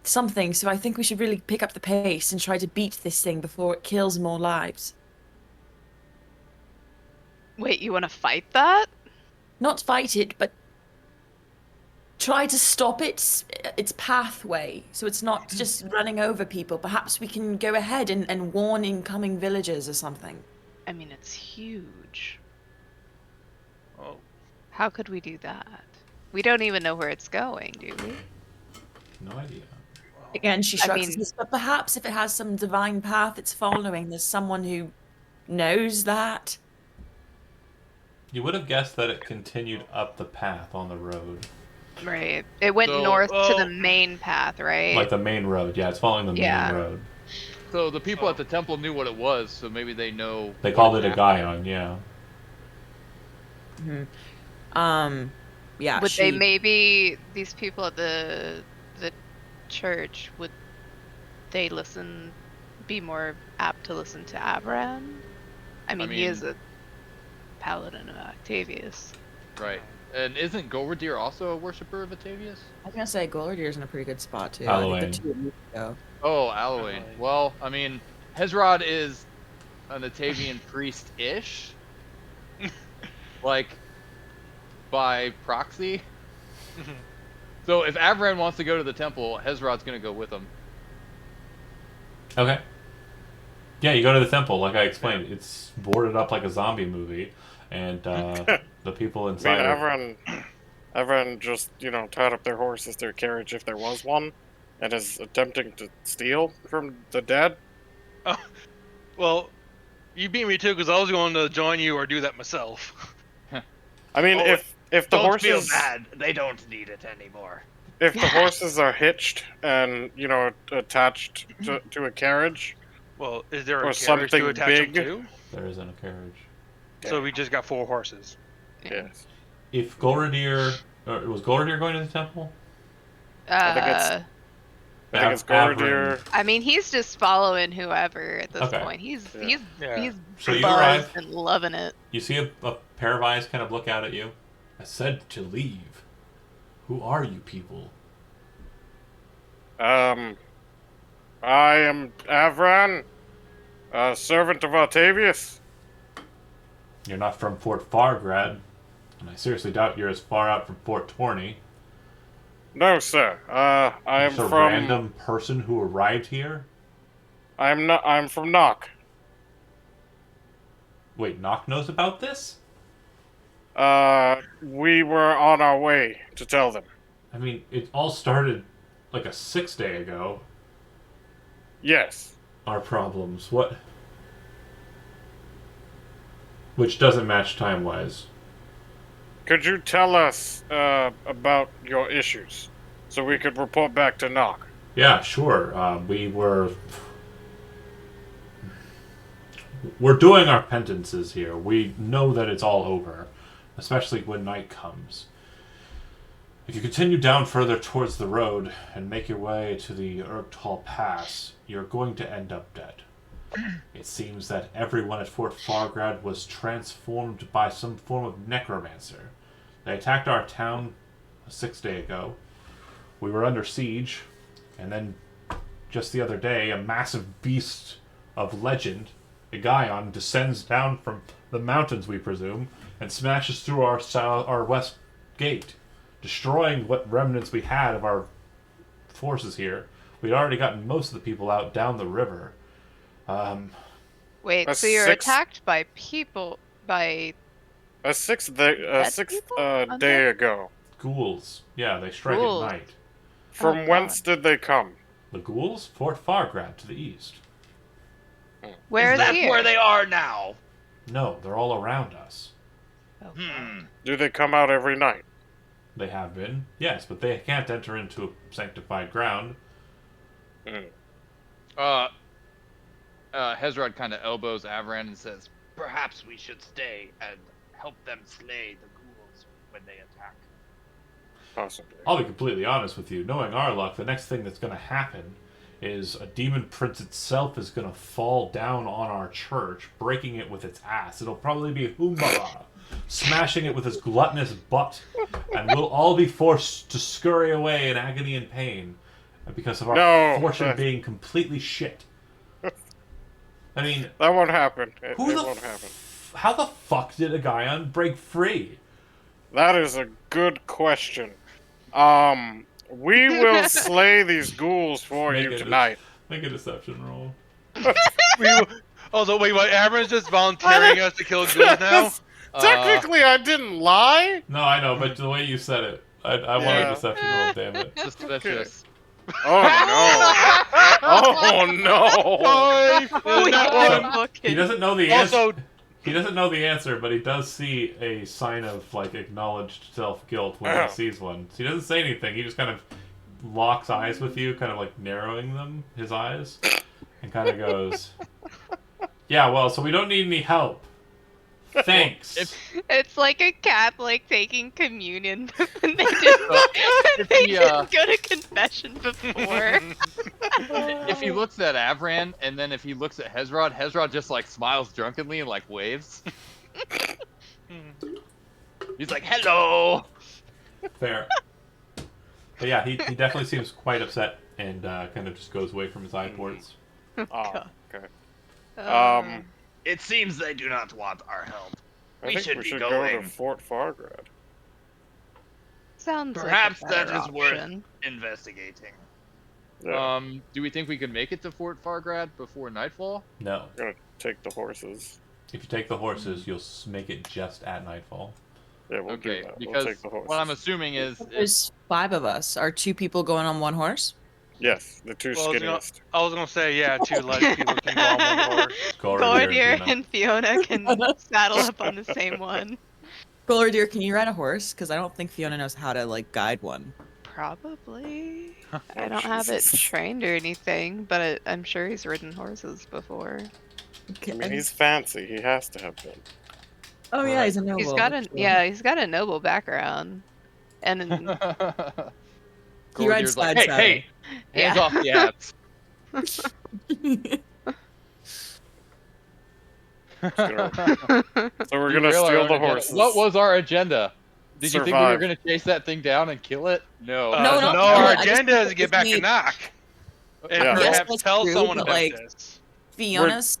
something, so I think we should really pick up the pace and try to beat this thing before it kills more lives. Wait, you want to fight that? Not fight it, but try to stop its pathway, so it's not just running over people. Perhaps we can go ahead and warn incoming villagers or something. I mean, it's huge. Oh, How could we do that? We don't even know where it's going, do we? No idea. Again, she I shrugs mean- and says, but perhaps if it has some divine path it's following, there's someone who knows that. You would have guessed that it continued up the path on the road. Right. It went So- north to the main path, right? Like the main road. Yeah, it's following the Yeah. main road. So the people at the temple knew what it was, so maybe they know. They what called it it's a after. Guion, yeah. Yeah. Would she, they maybe these people at the church would they be more apt to listen to Abran? I mean, he is mean- a paladin of Octavius. Right. And isn't Golradir also a worshiper of Atavius? I was gonna say Golradir's in a pretty good spot too. Halloween. I think the two of you go. Oh, Alwyn. Well, I mean, Hezrod is an Atavian priest-ish. Like, by proxy. So if Avran wants to go to the temple, Hezrod's gonna go with him. Okay. Yeah, you go to the temple, like I explained. It's boarded up like a zombie movie, and the people I mean, inside are... everyone just, tied up their horses, their carriage, if there was one, and is attempting to steal from the dead. Well, you beat me too, because I was going to join you or do that myself. I mean, Oh, if the Don't feel horses, bad. They don't need it anymore. if the horses are hitched and attached to a carriage, Well, is there a Or carriage something to attach big. them to? There isn't a carriage. So we just got 4 horses. yes. If Golradir... was Golradir going to the temple? I think it's Avran. Golradir. I mean, he's just following whoever at this Okay. point. He's Yeah. he's So you buzzed arrive. and loving it. You see a pair of eyes kind of look out at you. I said to leave. Who are you people? I am Avran, a servant of Octavius. You're not from Fort Fargrad, and I seriously doubt you're as far out from Fort Torney. No, sir. I am Just a from. random person who arrived here? I'm not. I'm from Nock. Wait, Nock knows about this? We were on our way to tell them. I mean, it all started like a 6 day ago. Yes. Our problems. What? Which doesn't match time-wise. Could you tell us about your issues, so we could report back to Nock? Yeah, sure. We're doing our penances here. We know that it's all over, especially when night comes. If you continue down further towards the road and make your way to the Urgtal Pass, you're going to end up dead. It seems that everyone at Fort Fargrad was transformed by some form of necromancer. They attacked our town 6 days ago. We were under siege, and then just the other day, a massive beast of legend, a Guion, descends down from the mountains, we presume, and smashes through our west gate, destroying what remnants we had of our forces here. We'd already gotten most of the people out down the river. Wait, A so you're 6 attacked by people by A sixth people? day ago. Ghouls. Yeah, they strike Ghouls. at night. From Oh, whence did they come? The ghouls? Fort Fargrad to the east. where Is is that here? where they are now? No, they're all around us. Oh, Hmm. Do they come out every night? They have been, yes, but they can't enter into sanctified ground. Hezrod kind of elbows Avran and says, Perhaps we should stay and help them slay the ghouls when they attack. Possibly. I'll be completely honest with you. Knowing our luck, the next thing that's going to happen is a demon prince itself is going to fall down on our church, breaking it with its ass. It'll probably be Humbaba, smashing it with his gluttonous butt, and we'll all be forced to scurry away in agony and pain because of our No. fortune being completely shit. I mean, That won't happen. It who the won't happen. how the fuck did a Guion break free? That is a good question. We will slay these ghouls for Make you it a- tonight. Make a deception roll. Also, wait, what? Avran's just volunteering us to kill ghouls now? Technically, I didn't lie. No, I know, but the way you said it, I want a Yeah. deception roll. Damn it. suspicious. Oh no! Oh no! Five! We Not have one. to book He it. doesn't know the answer. Also, He doesn't know the answer, but he does see a sign of like acknowledged self-guilt when he sees one. So he doesn't say anything. He just kind of locks eyes with you, kind of like narrowing them, his eyes, and kind of goes, "Yeah, well, so we don't need any help. Thanks." It's like a Catholic taking communion. And they didn't go to confession before. If he looks at Avran and then if he looks at Hezrod, Hezrod just like smiles drunkenly and like waves. He's like, "Hello." Fair. But yeah, he definitely seems quite upset and kind of just goes away from his eye ports. Oh, okay. It seems they do not want our help. I We think should we be should going. go to Fort Fargrad. Sounds Perhaps like a better that is worth option. investigating. Yeah, Do we think we can make it to Fort Fargrad before nightfall? No. we're gonna take the horses. If you take the horses, you'll make it just at nightfall. Yeah, we'll do Okay, that. because We'll take the horses. what I'm assuming is There's 5 of us. Are 2 people going on 1 horse? Yes, the 2 Well, skinniest. I was gonna say, yeah, 2 light people can go on one horse. Gordier and Fiona can saddle up on the same one. Golordir, can you ride a horse? Because I don't think Fiona knows how to like guide one. Probably. I don't have it trained or anything, but I'm sure he's ridden horses before. I mean, he's fancy. He has to have been. Oh yeah, he's a noble. He's got he's got a noble background, and He rides Goldir's like, side hey, hands off the abs. So we're gonna steal the horses. What was our agenda? Did you think we were Survive. gonna chase that thing down and kill it? No. No, no, Our I just agenda think is to get it's back me- and knock. And Yeah. Yes, perhaps that's tell true, someone but, about like, this. Fiona's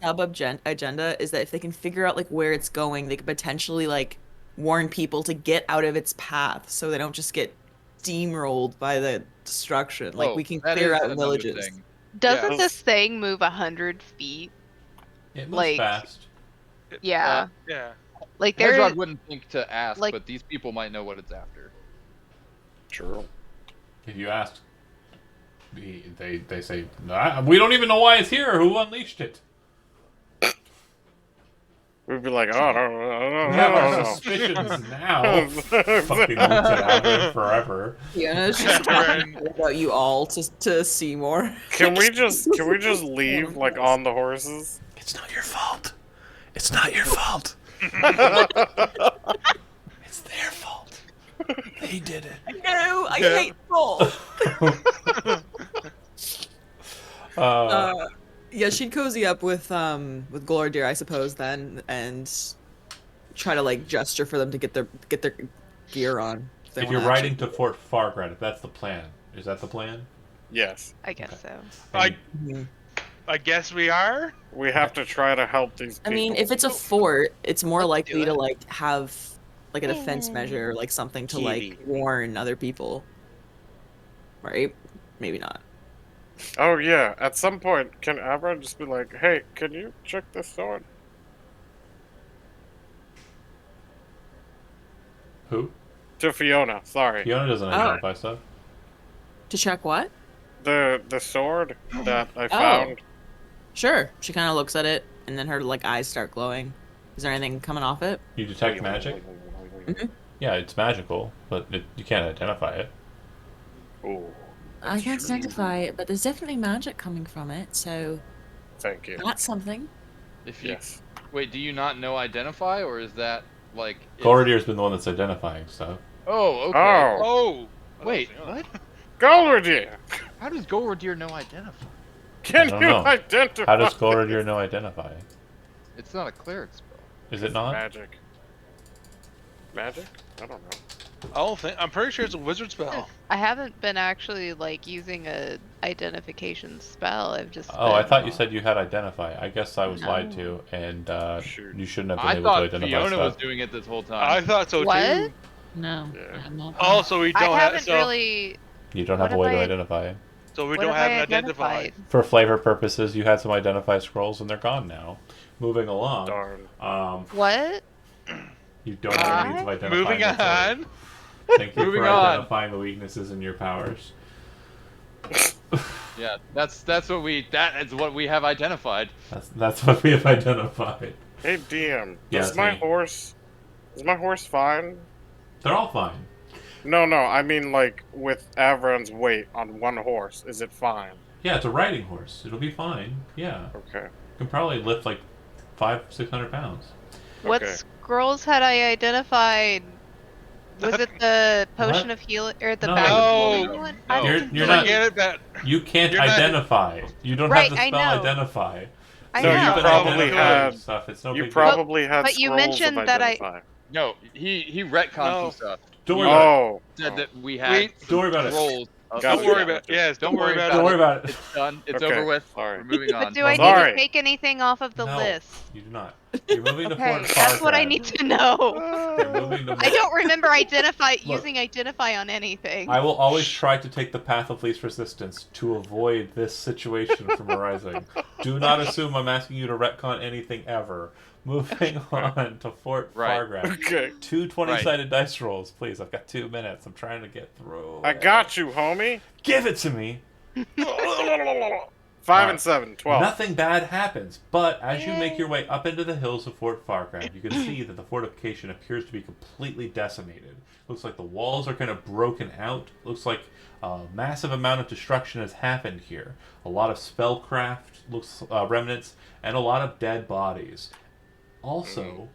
agenda is that if they can figure out like where it's going, they could potentially like warn people to get out of its path, so they don't just get steamrolled by the destruction. Like we can that clear is out another villages. thing. doesn't Yeah. this thing move 100 feet? It moves Like- fast. Yeah, Yeah. like there. Hezrod wouldn't think to ask, like- but these people might know what it's after. True. If you ask, they say, "Nah, we don't even know why it's here. Who unleashed it?" We'd be like, oh, I don't We have our know. suspicions now. Fucking looked it out there forever. Fiona's just talking about you all to see more. Can we just leave like on the horses? It's not your fault. It's not your fault. It's their fault. They did it. No, I hate Paul. Yeah, she'd cozy up with Glordir, I suppose, then, and try to like gesture for them to get their gear on. If you're riding to Fort Fargrad, if that's the plan, is that the plan? Yes. I guess so. I guess we are. We have to try to help these I people. mean, if it's a fort, it's more likely do to it. like have like a defense measure, like something to like warn other people. Right? Maybe not. Oh yeah, at some point, can Abra just be like, hey, can you check this sword? Who? To Fiona, sorry. Fiona doesn't identify stuff. To check what? The sword that I found. Sure. She kind of looks at it, and then her like eyes start glowing. Is there anything coming off it? You detect magic? Yeah, it's magical, but you can't identify it. Ooh, I can't identify it, but there's definitely magic coming from it, so thank you. that's something. If you Yes. wait, do you not know identify, or is that like? Gordir's been the one that's identifying stuff. Oh, okay. Oh, Oh. Wait, what? Golordir! How does Golordir know identify? Can don't you know. identify? How does Gordir know identify? It's not a cleric spell. Is it not? Magic. Magic? I don't know. I don't think. I'm pretty sure it's a wizard spell. I haven't been actually like using a identification spell. I've just. Oh, I been- thought you said you had identify. I guess I was lied to, No. and Shoot. you shouldn't have I been able to thought identify Fiona was stuff. doing it this whole I time. thought so What? too. No. Yeah. I'm not. Also, we I don't have. haven't So, really. You don't What have a way have to I- identify. so we what don't have have I an identified. identified? For flavor purposes, you had some identify scrolls, and they're gone now. Moving along. Darn. What? You don't have a means of identifying. Moving the sword. on. Thank you Moving for on. identifying the weaknesses in your powers. Yeah, that's what we have identified. That's what we have identified. Hey DM, Yeah, is it's my me. horse fine? They're all fine. No, I mean like with Avron's weight on one horse, is it fine? Yeah, it's a riding horse. It'll be fine. Yeah. Okay. You can probably lift like 500-600 pounds. What Okay. scrolls had I identified? Was it the potion What? of healing or the No. bag of No, holding one? I'm no. You're confused. not. Forget it, that. You can't You're not- identify. You don't Right, have the I spell know. identify. I No, know. you You've been probably identifying had- stuff. It's no You big probably had but you scrolls mentioned of that identify. No, he retconned No. some stuff. Don't He worry about it. Oh. said oh. that we had Wait. some Don't worry about it. scrolls of- Gotcha. Don't worry Yeah. about. Yes, Don't don't worry about Don't it. worry about it. It's done. It's Okay, over with. sorry. We're moving on. But do I need Sorry. to take anything off of the No, list? you do not. You're moving to Okay, Fort that's what I Fargrad. need to know. You're moving to. I don't remember Look. using identify on anything. I will always try to take the path of least resistance to avoid this situation from arising. Do not assume I'm asking you to retcon anything ever. Moving on to Fort Right. Fargrad. Okay. Two 20-sided dice rolls, please. I've got 2 minutes. I'm trying to get through. I got you, homie. Give it to me. 5 and 7, 12. Nothing bad happens, but as you make your way up into the hills of Fort Fargrad, you can see that the fortification appears to be completely decimated. Looks like the walls are kind of broken out. Looks like a massive amount of destruction has happened here. A lot of spellcraft remnants and a lot of dead bodies. Also,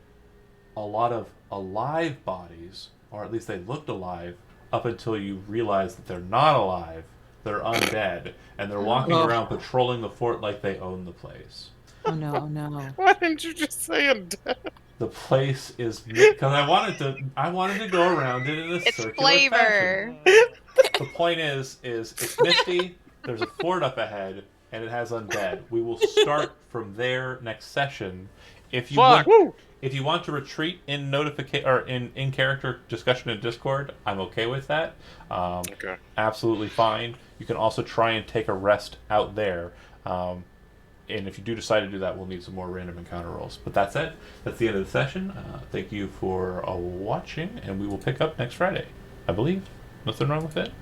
a lot of alive bodies, or at least they looked alive, up until you realize that they're not alive. They're undead, and they're walking around patrolling the fort like they own the place. Oh no, oh no. Why didn't you just say undead? The place is because I wanted to go around it in a It's circular flavor. fashion. The point is it's misty. There's a fort up ahead, and it has undead. We will start from there next session. If you Fuck! want, if you want to retreat in in character discussion in Discord, I'm okay with that. Okay. Absolutely fine. You can also try and take a rest out there. And if you do decide to do that, we'll need some more random encounter rolls. But that's it. That's the end of the session. Thank you for watching, and we will pick up next Friday, I believe. Nothing wrong with it?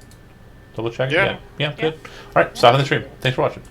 Double check it? Yeah. Yeah, good. All right, stop in the stream. Thanks for watching.